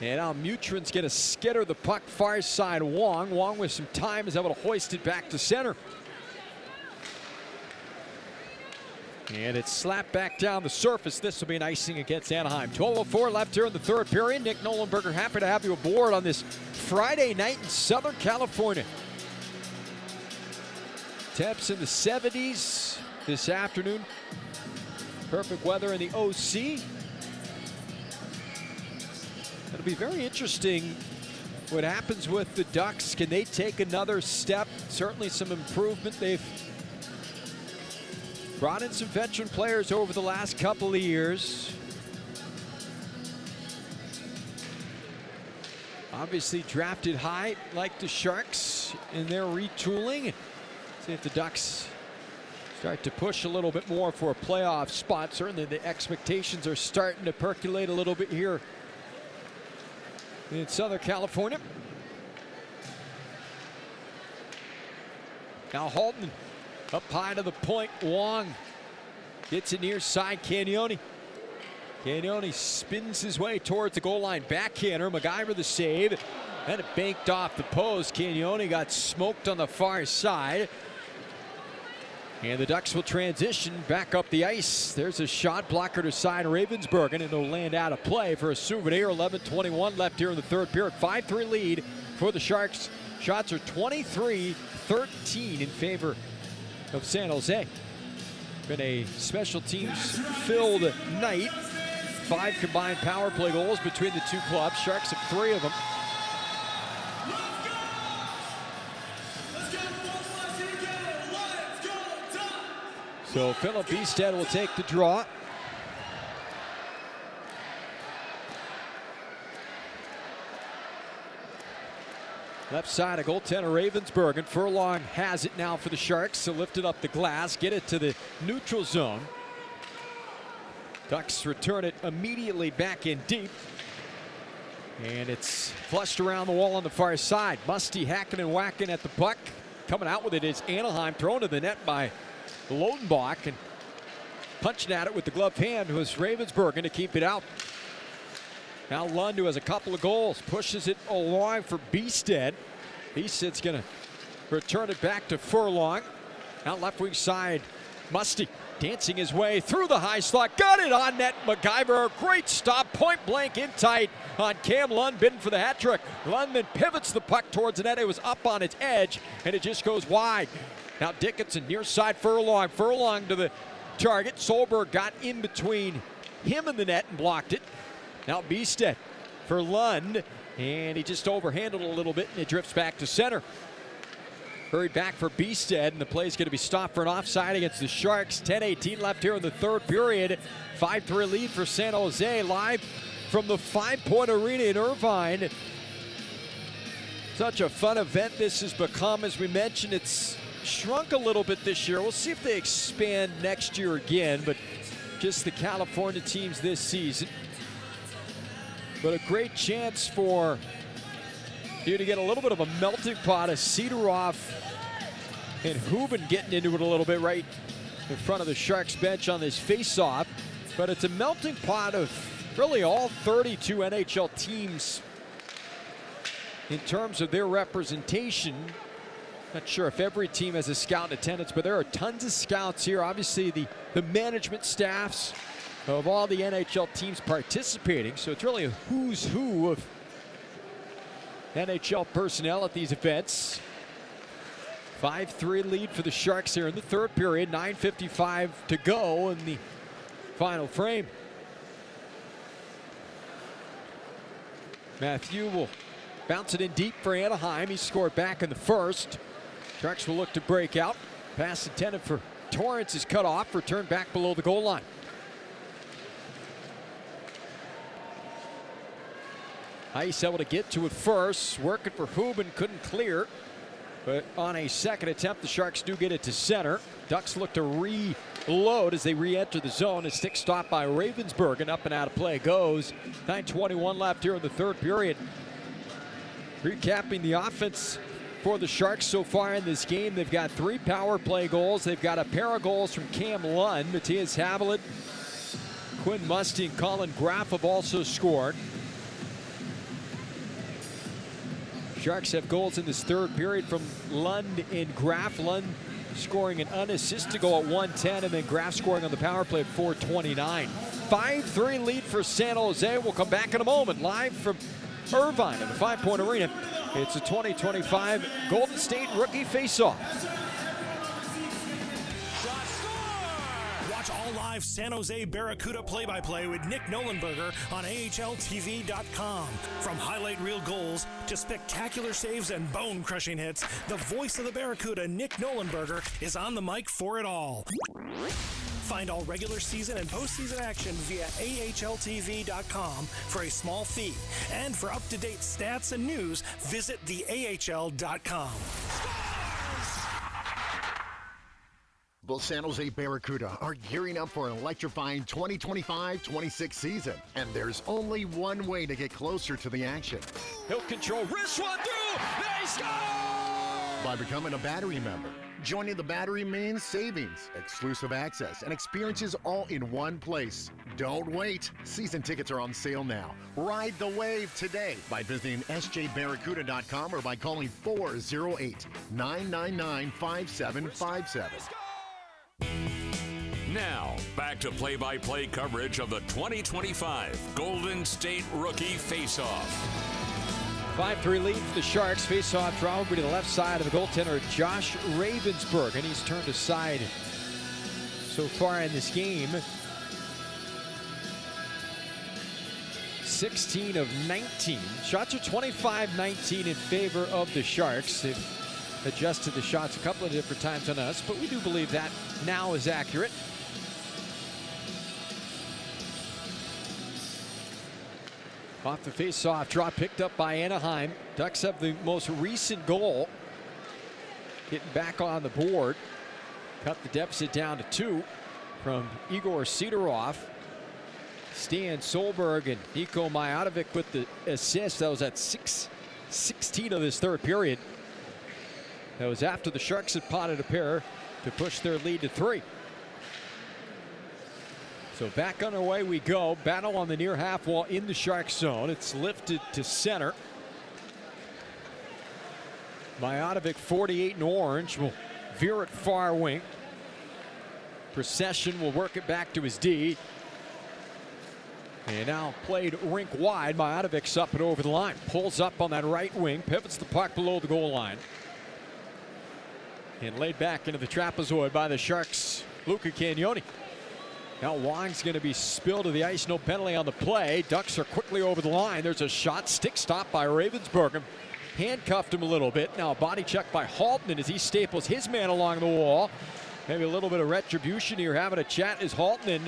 And now Mutrin's going to skitter the puck far side. Wong. Wong with some time is able to hoist it back to center. And it's slapped back down the surface. This will be an icing against Anaheim. 12:04 left here in the third period. Nick Nolenberger, happy to have you aboard on this Friday night in Southern California. Temps in the 70s this afternoon. Perfect weather in the OC. It'll be very interesting what happens with the Ducks. Can they take another step? Certainly some improvement. They've brought in some veteran players over the last couple of years. Obviously drafted high like the Sharks in their retooling. See if the Ducks start to push a little bit more for a playoff spot. Certainly the expectations are starting to percolate a little bit here in Southern California. Now Halton up high to the point. Wong gets it near side. Cagnoni. Cagnoni spins his way towards the goal line. Backhander. MacGyver the save. And it banked off the post. Cagnoni got smoked on the far side. And the Ducks will transition back up the ice. There's a shot blocker to side Ravensburg, and it'll land out of play for a souvenir. 11:21 left here in the third period. 5-3 lead for the Sharks. Shots are 23-13 in favor of San Jose. Been a special teams filled night. 5 combined power play goals between the two clubs. Sharks have 3 of them. So Philip Beestead will take the draw. Left side, a goaltender Ravensburg, and Furlong has it now for the Sharks. So lift it up the glass, get it to the neutral zone. Ducks return it immediately back in deep. And it's flushed around the wall on the far side. Musty hacking and whacking at the puck. Coming out with it is Anaheim, thrown to the net by Lodenbach, and punching at it with the gloved hand was Ravensburg, going to keep it out. Now Lund, who has a couple of goals, pushes it along for Beestead. Beestead's going to return it back to Furlong. Out left wing side, Musty dancing his way through the high slot. Got it on net. MacGyver, great stop, point blank in tight on Cam Lund, bidding for the hat trick. Lund then pivots the puck towards the net. It was up on its edge, and it just goes wide. Now Dickinson near side Furlong. Furlong to the target. Solberg got in between him and the net and blocked it. Now Beestead for Lund, and he just overhandled a little bit, and it drifts back to center. Hurried back for Beestead, and the play is going to be stopped for an offside against the Sharks. 10:18 left here in the third period. 5-3 lead for San Jose, live from the 5 Point Arena in Irvine. Such a fun event this has become. As we mentioned, it's shrunk a little bit this year. We'll see if they expand next year again, but just the California teams this season. But a great chance for you to get a little bit of a melting pot of Sidorov and Hubin getting into it a little bit right in front of the Sharks bench on this face-off. But it's a melting pot of really all 32 NHL teams in terms of their representation. Not sure if every team has a scout in attendance, but there are tons of scouts here. Obviously, the management staffs of all the NHL teams participating, so it's really a who's who of NHL personnel at these events. 5-3 lead for the Sharks here in the third period. 9:55 to go in the final frame. Matthew will bounce it in deep for Anaheim. He scored back in the first. Sharks will look to break out. Pass intended for Torrance is cut off. Returned back below the goal line. Ice able to get to it first. Working for Hubin, couldn't clear. But on a second attempt, the Sharks do get it to center. Ducks look to reload as they re-enter the zone. A stick stop by Ravensburg, and up and out of play goes. 9:21 left here in the third period. Recapping the offense for the Sharks so far in this game, they've got 3 power play goals. They've got a pair of goals from Cam Lund. Matthias Havelet, Quinn Musty, and Colin Graff have also scored. Sharks have goals in this third period from Lund and Graff. Lund scoring an unassisted goal at 1:10, and then Graff scoring on the power play at 4:29. 5-3 lead for San Jose. We'll come back in a moment. Live from Irvine in the 5 Point Arena. It's a 2025 Golden State Rookie Faceoff. Watch all live San Jose Barracuda play-by-play with Nick Nolenberger on AHLTV.com. From highlight reel goals to spectacular saves and bone-crushing hits, the voice of the Barracuda, Nick Nolenberger, is on the mic for it all. Find all regular season and postseason action via AHLTV.com for a small fee. And for up-to-date stats and news, visit theAHL.com. The San Jose Barracuda are gearing up for an electrifying 2025-26 season. And there's only one way to get closer to the action. He'll control, wrist one through, they score! By becoming a Battery member. Joining the Battery means savings, exclusive access, and experiences all in one place. Don't wait. Season tickets are on sale now. Ride the wave today by visiting sjbarracuda.com or by calling 408-999-5757. Now, back to play-by-play coverage of the 2025 Golden State Rookie Faceoff. 5-3 lead for the Sharks. Faceoff draw over to the left side of the goaltender, Josh Ravensburg, and he's turned aside so far in this game. 16 of 19. Shots are 25-19 in favor of the Sharks. They've adjusted the shots a couple of different times on us, but we do believe that now is accurate. Off the face-off draw, picked up by Anaheim. Ducks have the most recent goal. Getting back on the board. Cut the deficit down to 2 from Igor Sidorov. Stan Solberg and Niko Mijotovic with the assist. That was at 6:16 of this third period. That was after the Sharks had potted a pair to push their lead to 3. So back underway we go. Battle on the near half wall in the Sharks zone. It's lifted to center. Mijotovic, 48 in orange, will veer it far wing. Procession will work it back to his D. And now played rink wide. Mijotovic's up and over the line. Pulls up on that right wing. Pivots the puck below the goal line. And laid back into the trapezoid by the Sharks, Luca Cagnoni. Now Wong's going to be spilled to the ice. No penalty on the play. Ducks are quickly over the line. There's a shot. Stick stop by Ravensburg. Handcuffed him a little bit. Now a body check by Haltman as he staples his man along the wall. Maybe a little bit of retribution here. Having a chat is Haltman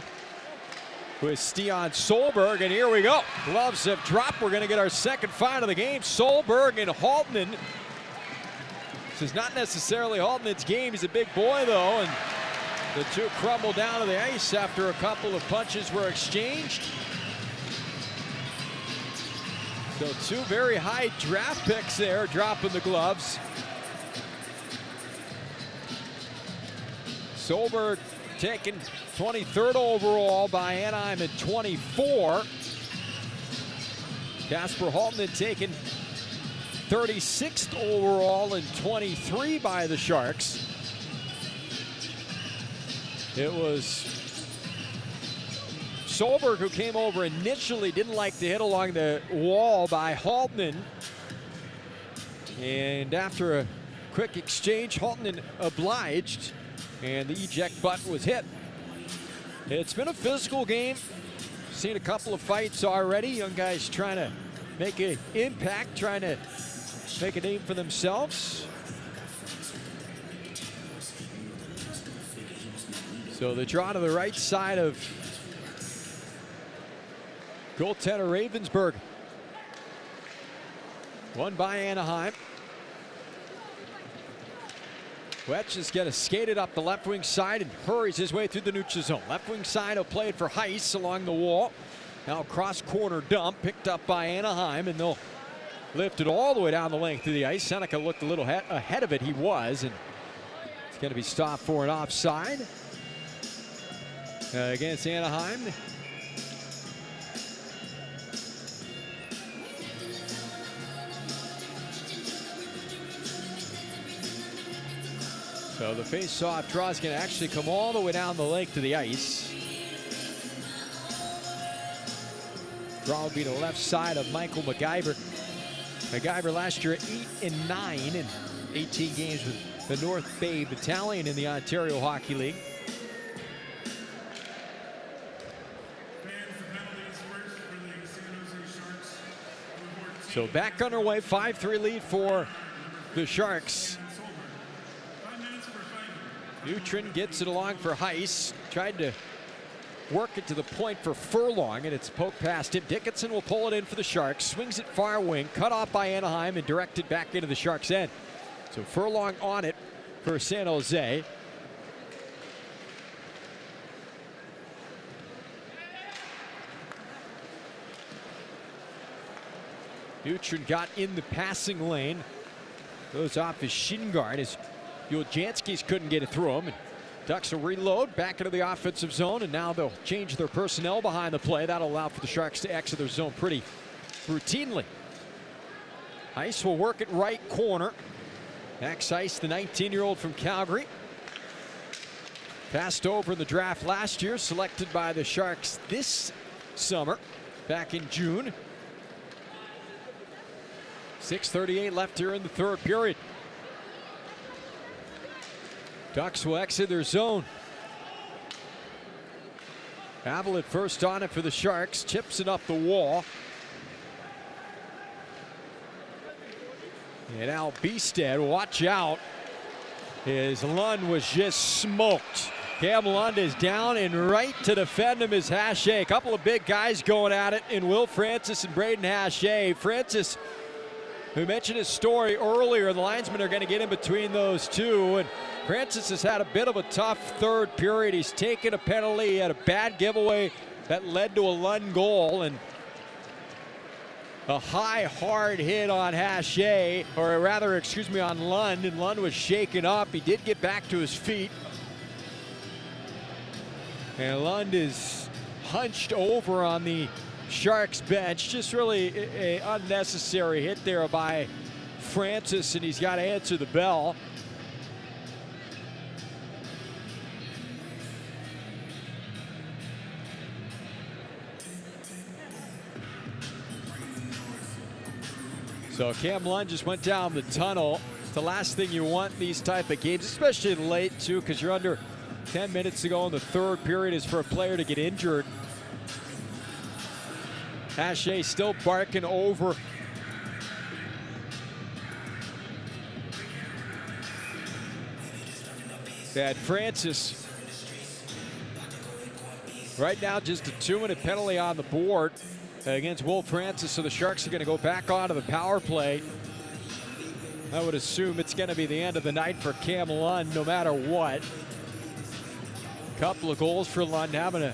with Stian Solberg. And here we go. Gloves have dropped. We're going to get our second fight of the game. Solberg and Haltman. This is not necessarily Haltman's game. He's a big boy, though. And the two crumble down to the ice after a couple of punches were exchanged. So 2 very high draft picks there dropping the gloves. Solberg taken 23rd overall by Anaheim at 24. Kasper Haltman taken 36th overall in 23 by the Sharks. It was Solberg who came over initially, didn't like the hit along the wall by Haltnen. And after a quick exchange, Haltnen obliged, and the eject button was hit. It's been a physical game. Seen a couple of fights already. Young guys trying to make an impact, trying to make a name for themselves. So the draw to the right side of goaltender Ravensburg. Won by Anaheim. Wetch is going to skate it up the left wing side and hurries his way through the neutral zone. Left wing side will play it for Heiss along the wall. Now cross corner dump picked up by Anaheim, and they'll lift it all the way down the length of the ice. Seneca looked a little ahead of it. He was, and it's going to be stopped for an offside against Anaheim. So the face-off draw is going to actually come all the way down the length of the ice. Draw will be the left side of Michael MacGyver. MacGyver last year 8-9 in 18 games with the North Bay Battalion in the Ontario Hockey League. So back underway, 5-3 lead for the Sharks. Neutron gets it along for Heiss. Tried to work it to the point for Furlong, and it's poked past him. Dickinson will pull it in for the Sharks. Swings it far wing, cut off by Anaheim, and directed back into the Sharks' end. So Furlong on it for San Jose. Neutron got in the passing lane. Goes off his shin guard as Juljanskis couldn't get it through him. And Ducks will reload back into the offensive zone, and now they'll change their personnel behind the play. That'll allow for the Sharks to exit their zone pretty routinely. Heiss will work it right corner. Max Heiss, the 19-year-old from Calgary. Passed over in the draft last year, selected by the Sharks this summer, back in June. 6:38 left here in the third period. Ducks will exit their zone. Avalon first on it for the Sharks. Chips it up the wall. And Al Biestead, watch out, as Lund was just smoked. Cam Lund is down, and right to defend him is Hache. A couple of big guys going at it in Will Francis and Braden Hache. Francis, we mentioned his story earlier, the linesmen are going to get in between those two, and Francis has had a bit of a tough third period. He's taken a penalty. He had a bad giveaway that led to a Lund goal, and a high, hard hit on Hache, or rather, excuse me, on Lund, and Lund was shaken up. He did get back to his feet, and Lund is hunched over on the Sharks bench. Just really an unnecessary hit there by Francis, and he's got to answer the bell. So Cam Lund just went down the tunnel. It's the last thing you want in these type of games, especially late too, because you're under 10 minutes to go in the third period, is for a player to get injured. Hache still barking over that Francis. Right now, just a 2-minute penalty on the board against Will Francis, so the Sharks are going to go back onto the power play. I would assume it's going to be the end of the night for Cam Lund, no matter what. Couple of goals for Lund, having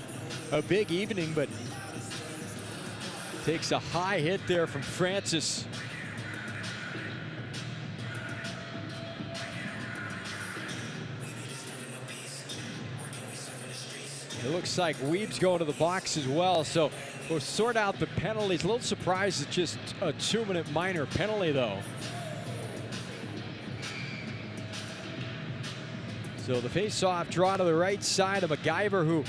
a big evening, but takes a high hit there from Francis. It looks like Weeb's going to the box as well, so we'll sort out the penalties. A little surprised it's just a 2-minute minor penalty, though. So the face-off draw to the right side of MacGyver, who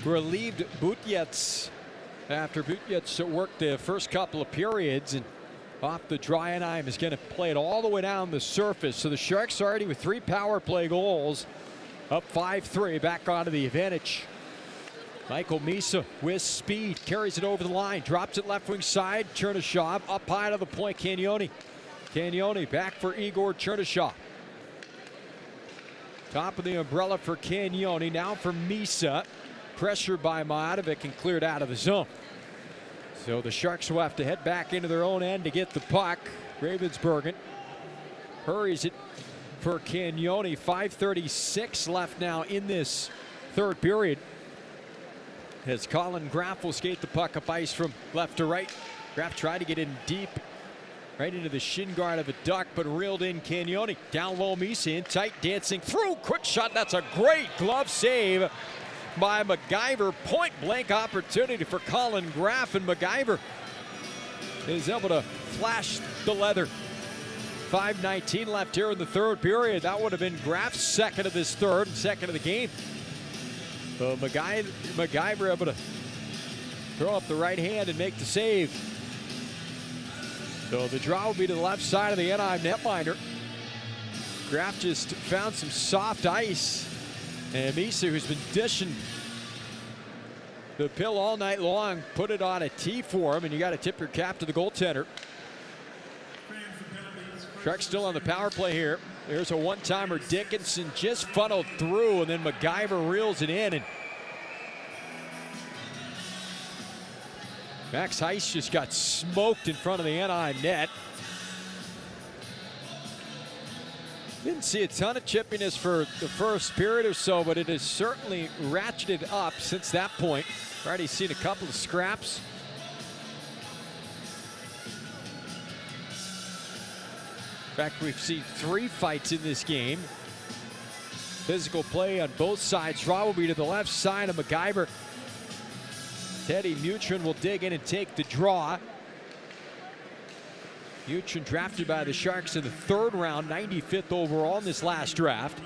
relieved Butjets after Butjets worked the first couple of periods. And off the draw, Anaheim is going to play it all the way down the surface. So the Sharks already with 3 power play goals, up 5-3, back onto the advantage. Michael Misa with speed, carries it over the line, drops it left wing side. Chernyshov up high to the point. Cagnoni back for Igor Chernyshov. Top of the umbrella for Cagnoni, now for Misa. Pressure by Majovic and cleared out of the zone. So the Sharks will have to head back into their own end to get the puck. Ravensbergen hurries it for Cagnoni. 5:36 left now in this third period, as Colin Graff will skate the puck up ice from left to right. Graff tried to get in deep, right into the shin guard of a Duck, but reeled in Cagnoni. Down low, Misa in tight, dancing through. Quick shot. That's a great glove save by MacGyver. Point blank opportunity for Colin Graff, and MacGyver is able to flash the leather. 5:19 left here in the third period. That would have been Graff's second of this third and second of the game. So MacGyver able to throw up the right hand and make the save. So the draw will be to the left side of the Anaheim netminder. Graff just found some soft ice. And Misa, who's been dishing the pill all night long, put it on a tee for him, and you got to tip your cap to the goaltender. Sharks still on the power play here. There's a one-timer. Dickinson just funneled through, and then MacGyver reels it in. And Max Heiss just got smoked in front of the Anaheim net. Didn't see a ton of chippiness for the first period or so, but it has certainly ratcheted up since that point. Already seen a couple of scraps. In fact, we've seen 3 fights in this game. Physical play on both sides. Draw will be to the left side of MacGyver. Teddy Mutrin will dig in and take the draw. Mutrin drafted by the Sharks in the 3rd round, 95th overall in this last draft.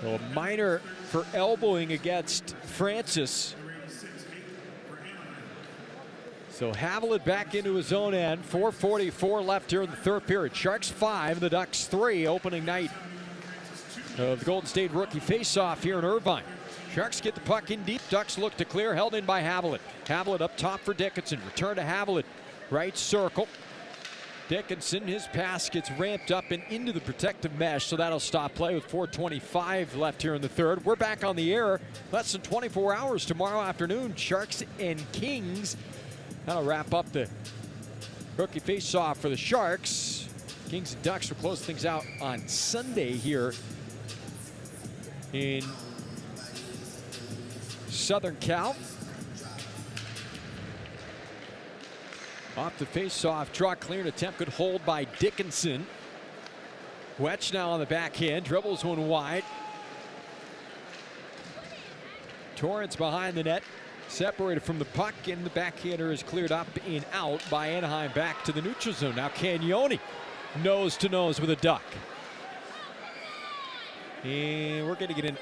So a minor for elbowing against Francis. So Haviland back into his own end. 4:44 left here in the third period. Sharks 5, the Ducks 3, opening night of the Golden State Rookie Faceoff here in Irvine. Sharks get the puck in deep. Ducks look to clear, held in by Haviland. Haviland up top for Dickinson. Return to Haviland. Right circle. Dickinson, his pass gets ramped up and into the protective mesh, so that'll stop play with 4:25 left here in the third. We're back on the air less than 24 hours tomorrow afternoon. Sharks and Kings. That'll wrap up the rookie face-off for the Sharks. Kings and Ducks will close things out on Sunday here in Southern Cal. Off the face-off, draw clear, an attempt, good hold by Dickinson. Wetch now on the backhand, dribbles one wide. Torrance behind the net, separated from the puck, and the backhander is cleared up and out by Anaheim back to the neutral zone. Now Cagnoni nose to nose with a Duck. And we're going to get a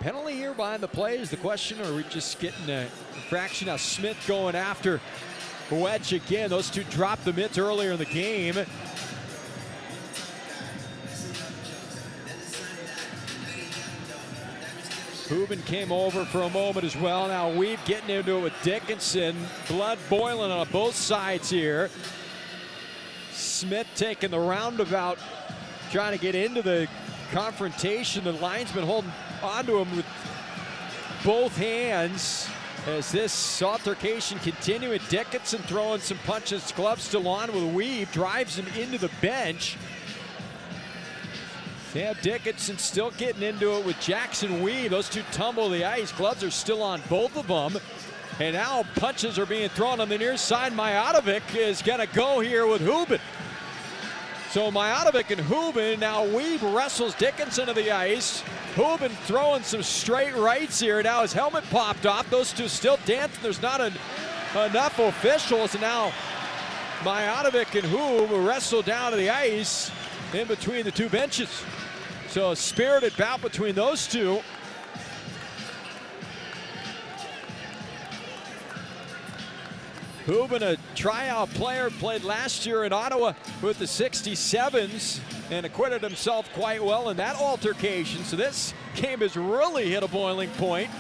penalty here behind the play is the question, or are we just getting a infraction? Now Smith going after Wedge again. Those two dropped the mitts earlier in the game. Hubin came over for a moment as well. Now Weed getting into it with Dickinson. Blood boiling on both sides here. Smith taking the roundabout, trying to get into the confrontation. The linesman holding onto him with both hands as this altercation continuing. Dickinson throwing some punches, gloves still on with Weave, drives him into the bench. Sam Dickinson still getting into it with Jackson Weave. Those two tumble the ice. Gloves are still on both of them. And now punches are being thrown on the near side. Majovic is going to go here with Hubin. So Mijatovic and Hubin, now Wiebe wrestles Dickinson to the ice. Hubin throwing some straight rights here. Now his helmet popped off. Those two still dancing. There's not enough officials. And now Mijatovic and Hubin wrestle down to the ice in between the two benches. So a spirited bout between those two. Hubin, a tryout player, played last year in Ottawa with the 67s and acquitted himself quite well in that altercation. So this game has really hit a boiling point.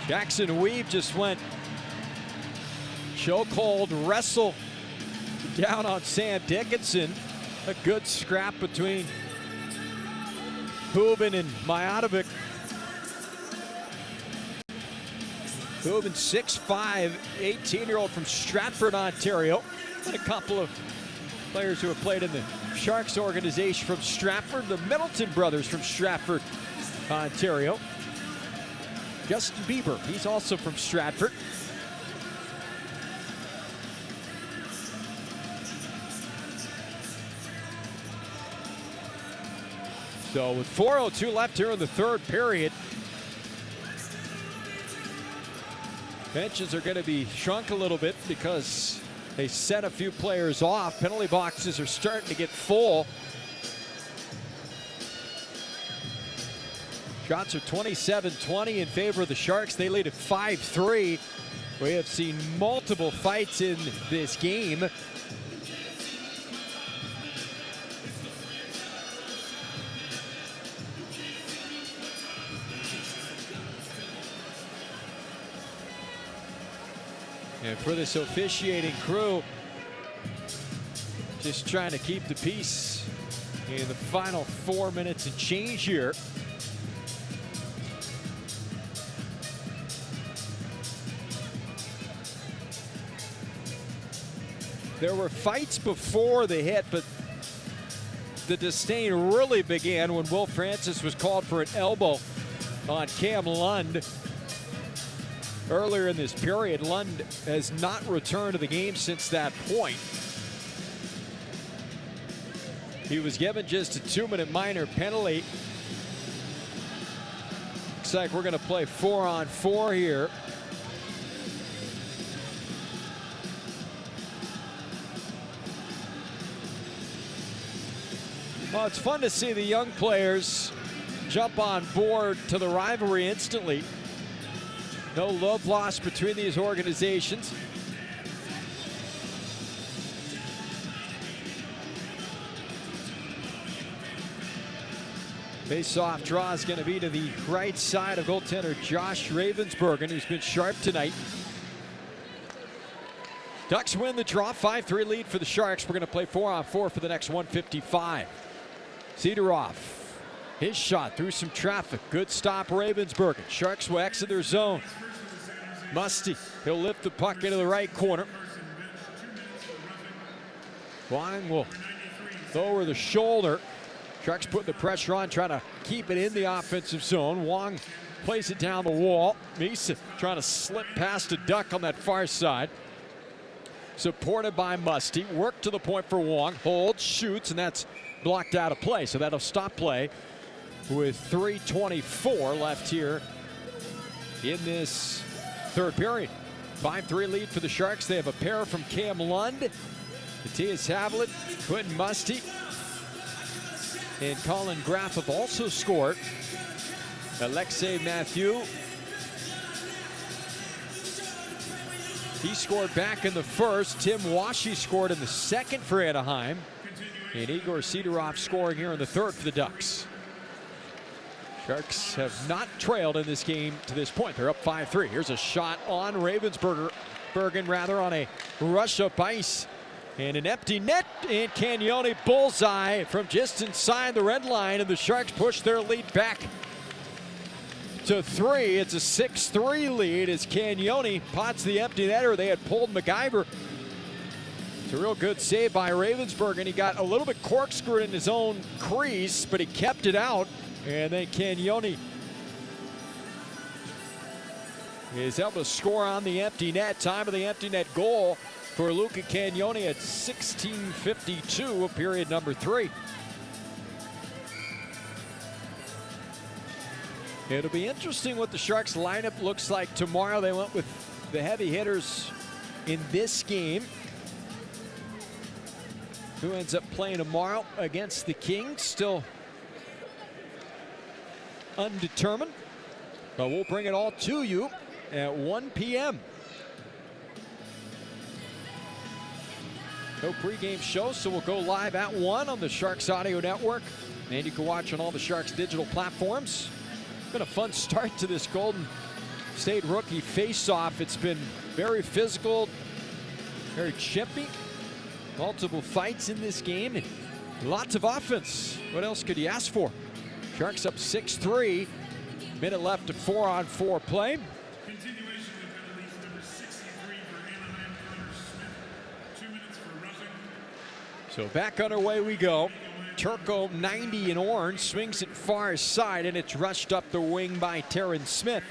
Jackson Wiebe just went chokehold wrestle down on Sam Dickinson. A good scrap between Hubin and Mijatovic. Hubin, 6'5", 18-year-old from Stratford, Ontario. And a couple of players who have played in the Sharks organization from Stratford. The Middleton brothers from Stratford, Ontario. Justin Bieber, he's also from Stratford. So with 4:02 left here in the third period, benches are going to be shrunk a little bit because they set a few players off. Penalty boxes are starting to get full. Shots are 27-20 in favor of the Sharks. They lead at 5-3. We have seen multiple fights in this game. And for this officiating crew, just trying to keep the peace in the final 4 minutes and change here. There were fights before the hit, but the disdain really began when Will Francis was called for an elbow on Cam Lund. Earlier in this period, Lund has not returned to the game since that point. He was given just a 2-minute minor penalty. Looks like we're going to play 4-on-4 here. Well, it's fun to see the young players jump on board to the rivalry instantly. No love lost between these organizations. Face-off draw is going to be to the right side of goaltender Josh Ravensbergen, who's been sharp tonight. Ducks win the draw, 5-3 lead for the Sharks. We're going to play 4-on-4 for the next 155. Sidorov, his shot through some traffic. Good stop, Ravensbergen. Sharks will exit their zone. Musty, he'll lift the puck into the right corner. Wang will lower the shoulder. Sharks putting the pressure on, trying to keep it in the offensive zone. Wang plays it down the wall. Misa trying to slip past a Duck on that far side. Supported by Musty. Work to the point for Wang. Holds, shoots, and that's blocked out of play. So that'll stop play with 3:24 left here in this third period. 5-3 lead for the Sharks. They have a pair from Cam Lund, Matthias Havlet, Quentin Musty, and Colin Graff have also scored. Alexei Mathieu, he scored back in the first. Tim Washi scored in the second for Anaheim. And Igor Sidorov scoring here in the third for the Ducks. Sharks have not trailed in this game to this point. They're up 5-3. Here's a shot on Ravensbergen on a rush up ice. And an empty net, and Cagnoni bullseye from just inside the red line, and the Sharks push their lead back to 3. It's a 6-3 lead as Cagnoni pots the empty netter. They had pulled MacGyver It's a real good save by Ravensburg, and he got a little bit corkscrewed in his own crease, but he kept it out. And then Cagnoni is able to score on the empty net. Time of the empty net goal for Luca Cagnoni at 16:52 of period number 3. It'll be interesting what the Sharks lineup looks like tomorrow. They went with the heavy hitters in this game. Who ends up playing tomorrow against the Kings? Still undetermined, but we'll bring it all to you at 1 p.m. No pregame show, so we'll go live at 1 on the Sharks Audio Network, and you can watch on all the Sharks digital platforms. Been a fun start to this Golden State Rookie Faceoff. It's been very physical, very chippy. Multiple fights in this game and lots of offense. What else could you ask for? Sharks up 6-3. Minute left to 4-on-4 play. Continuation with penalties number 63 for Anaheim, Smith. 2 minutes for roughing. So back underway we go. Turco 90 in orange swings it far side, and it's rushed up the wing by Terrence Smith.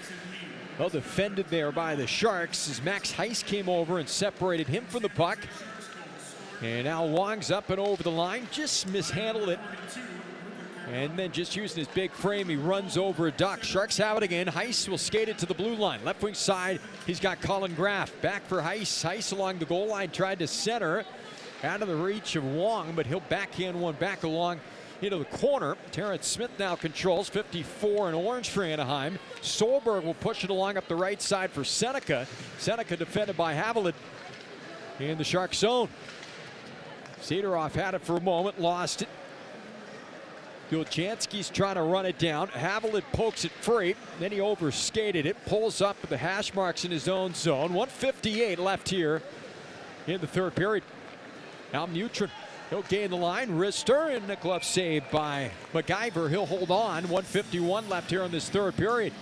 Well defended there by the Sharks as Max Heiss came over and separated him from the puck. And now Wong's up and over the line, just mishandled it. And then just using his big frame, he runs over a Duck. Sharks have it again. Heiss will skate it to the blue line. Left wing side, he's got Colin Graff. Back for Heiss. Heiss along the goal line, tried to center. Out of the reach of Wong, but he'll backhand one back along into the corner. Terrence Smith now controls. 54 in orange for Anaheim. Solberg will push it along up the right side for Seneca. Seneca defended by Haviland in the Shark zone. Sidorov had it for a moment, lost it. Yulchanski's trying to run it down. Haviland pokes it free, then he overskated it, pulls up with the hash marks in his own zone. 1:58 left here in the third period. Now Mutrin, he'll gain the line. Rister, and the glove saved by MacGyver. He'll hold on. 1:51 left here in this third period.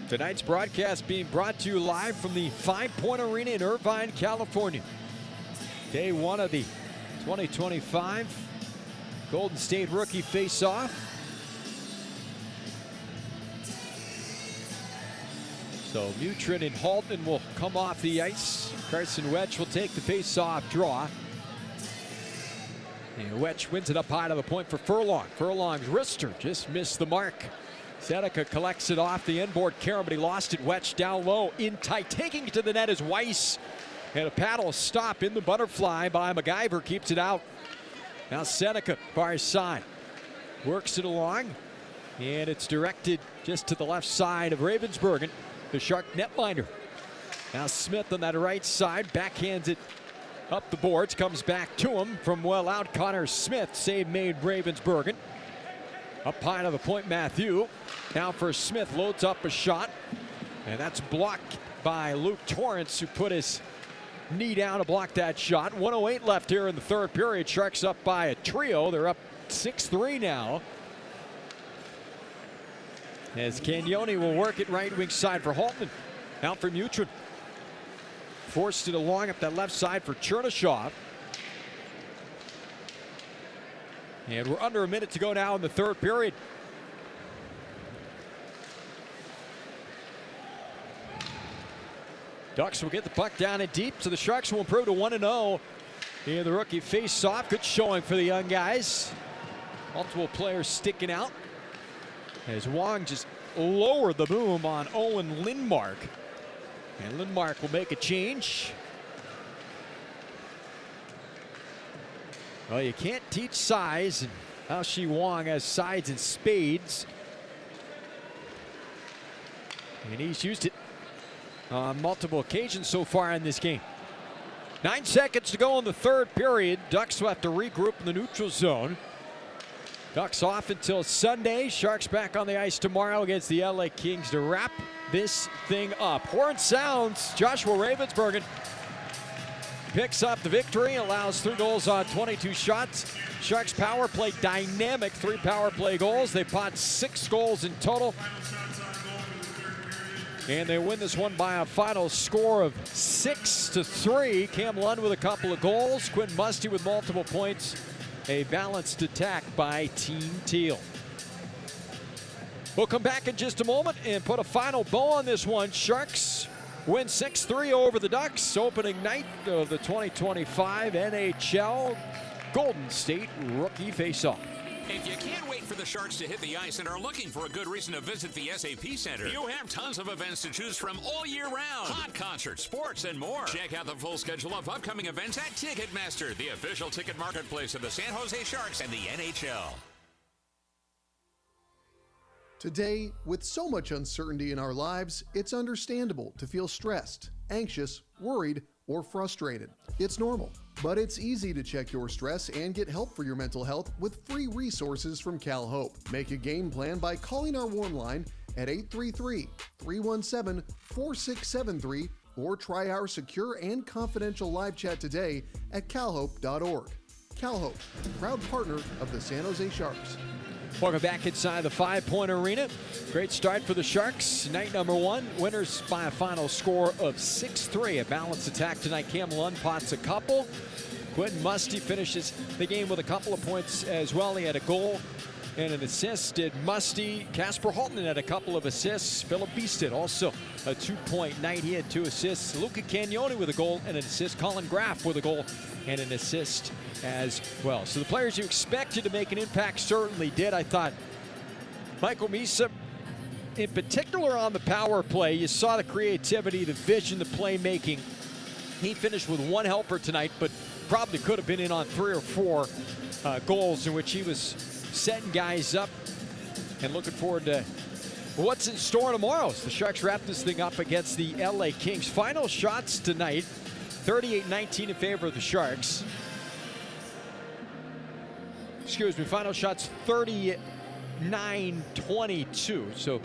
Tonight's broadcast being brought to you live from the 5 Point Arena in Irvine, California. Day 1 of the 2025 Golden State Rookie Faceoff. So Mutrin and Halton will come off the ice. Carson Wetsch will take the face-off draw. And Wetsch wins it up high to the point for Furlong. Furlong's wrister just missed the mark. Seneca collects it off the inboard Karen, but he lost it. Wetsch down low, in tight, taking it to the net is Weiss. And a paddle stop in the butterfly by MacGyver, keeps it out. Now Seneca, far side, works it along, and it's directed just to the left side of Ravensburg, the Shark netminder. Now Smith on that right side, backhands it up the boards, comes back to him from well out. Connor Smith, save made Ravensburg. Up high to the point, Matthew. Now for Smith, loads up a shot, and that's blocked by Luke Torrance, who put his knee down to block that shot. 1:08 left here in the third period. Sharks up by a trio. They're up 6-3 now. As Cagnoni will work it right wing side for Haltman. Out for Mutrin. Forced it along up that left side for Chernyshov. And we're under a minute to go now in the third period. Ducks will get the puck down and deep, so the Sharks will improve to 1-0 in the rookie face-off. Good showing for the young guys. Multiple players sticking out as Wong just lowered the boom on Owen Lindmark. And Lindmark will make a change. Well, you can't teach size, and Hao-Shi Wong has sides in spades. And he's used it on multiple occasions so far in this game. 9 seconds to go in the third period. Ducks will have to regroup in the neutral zone. Ducks off until Sunday. Sharks back on the ice tomorrow against the LA Kings to wrap this thing up. Horn sounds. Joshua Ravensburg picks up the victory, allows 3 goals on 22 shots. Sharks power play dynamic, 3 power play goals. They pot 6 goals in total. And they win this one by a final score of 6-3. Cam Lund with a couple of goals. Quinn Musty with multiple points. A balanced attack by Team Teal. We'll come back in just a moment and put a final bow on this one. Sharks win 6-3 over the Ducks. Opening night of the 2025 NHL Golden State Rookie Faceoff. If you can't wait for the Sharks to hit the ice and are looking for a good reason to visit the SAP Center, you have tons of events to choose from all year round. Hot concerts, sports, and more. Check out the full schedule of upcoming events at Ticketmaster, the official ticket marketplace of the San Jose Sharks and the NHL. Today, with so much uncertainty in our lives, it's understandable to feel stressed, anxious, worried, or frustrated. It's normal, but it's easy to check your stress and get help for your mental health with free resources from Cal Hope. Make a game plan by calling our warm line at 833-317-4673 or try our secure and confidential live chat today at calhope.org. Cal Hope, proud partner of the San Jose Sharks. Welcome back inside the 5 Point Arena. Great start for the Sharks. Night number one, winners by a final score of 6-3. A balanced attack tonight. Cam Lund pots a couple. Quentin Musty finishes the game with a couple of points as well. He had a goal and an assist. Did Musty. Kasper Holtman had a couple of assists. Philip Beeston also a 2-point night. He had 2 assists. Luca Cagnoni with a goal and an assist. Colin Graff with a goal and an assist as well. So the players you expected to make an impact certainly did. I thought Michael Misa, in particular on the power play, you saw the creativity, the vision, the playmaking. He finished with 1 helper tonight, but probably could have been in on 3 or 4 goals in which he was setting guys up, and looking forward to what's in store tomorrow as the Sharks wrap this thing up against the LA Kings. Final shots tonight, 38-19 in favor of the Sharks. Excuse me, final shots 39-22. So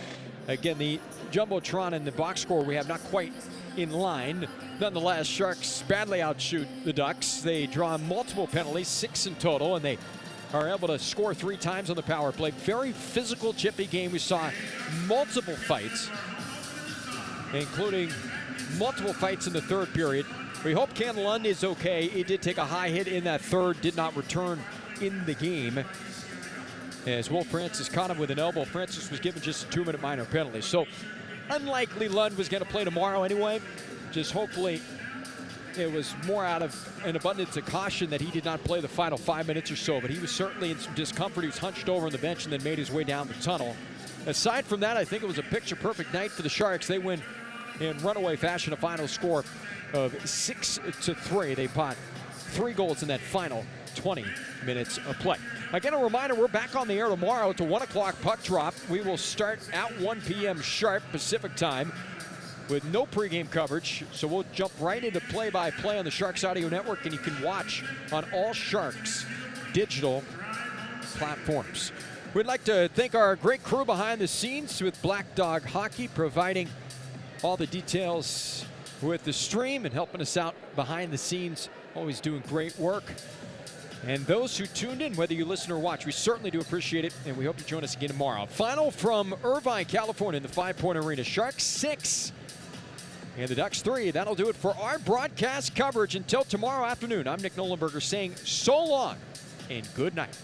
again, the Jumbotron and the box score we have not quite in line. Nonetheless, Sharks badly outshoot the Ducks. They draw multiple penalties, 6 in total, and they are able to score 3 times on the power play. Very physical, chippy game. We saw multiple fights, including multiple fights in the third period. We hope Cam Lund is okay. He did take a high hit in that third, did not return in the game, as Will Francis caught him with an elbow. Francis was given just a 2-minute minor penalty. So unlikely Lund was going to play tomorrow anyway. Just hopefully it was more out of an abundance of caution that he did not play the final 5 minutes or so, but he was certainly in some discomfort. He was hunched over on the bench and then made his way down the tunnel. Aside from that, I think it was a picture-perfect night for the Sharks. They win in runaway fashion, a final score of 6-3. They pot 3 goals in that final 20 minutes of play. Again, a reminder, we're back on the air tomorrow. It's a 1 o'clock puck drop. We will start at 1 p.m. sharp Pacific time with no pregame coverage. So we'll jump right into play-by-play on the Sharks Audio Network, and you can watch on all Sharks digital platforms. We'd like to thank our great crew behind the scenes with Black Dog Hockey, providing all the details with the stream and helping us out behind the scenes, always doing great work. And those who tuned in, whether you listen or watch, we certainly do appreciate it, and we hope you join us again tomorrow. Final from Irvine, California in the 5 Point Arena. Sharks 6 and the Ducks 3. That'll do it for our broadcast coverage. Until tomorrow afternoon, I'm Nick Nolenberger saying so long and good night.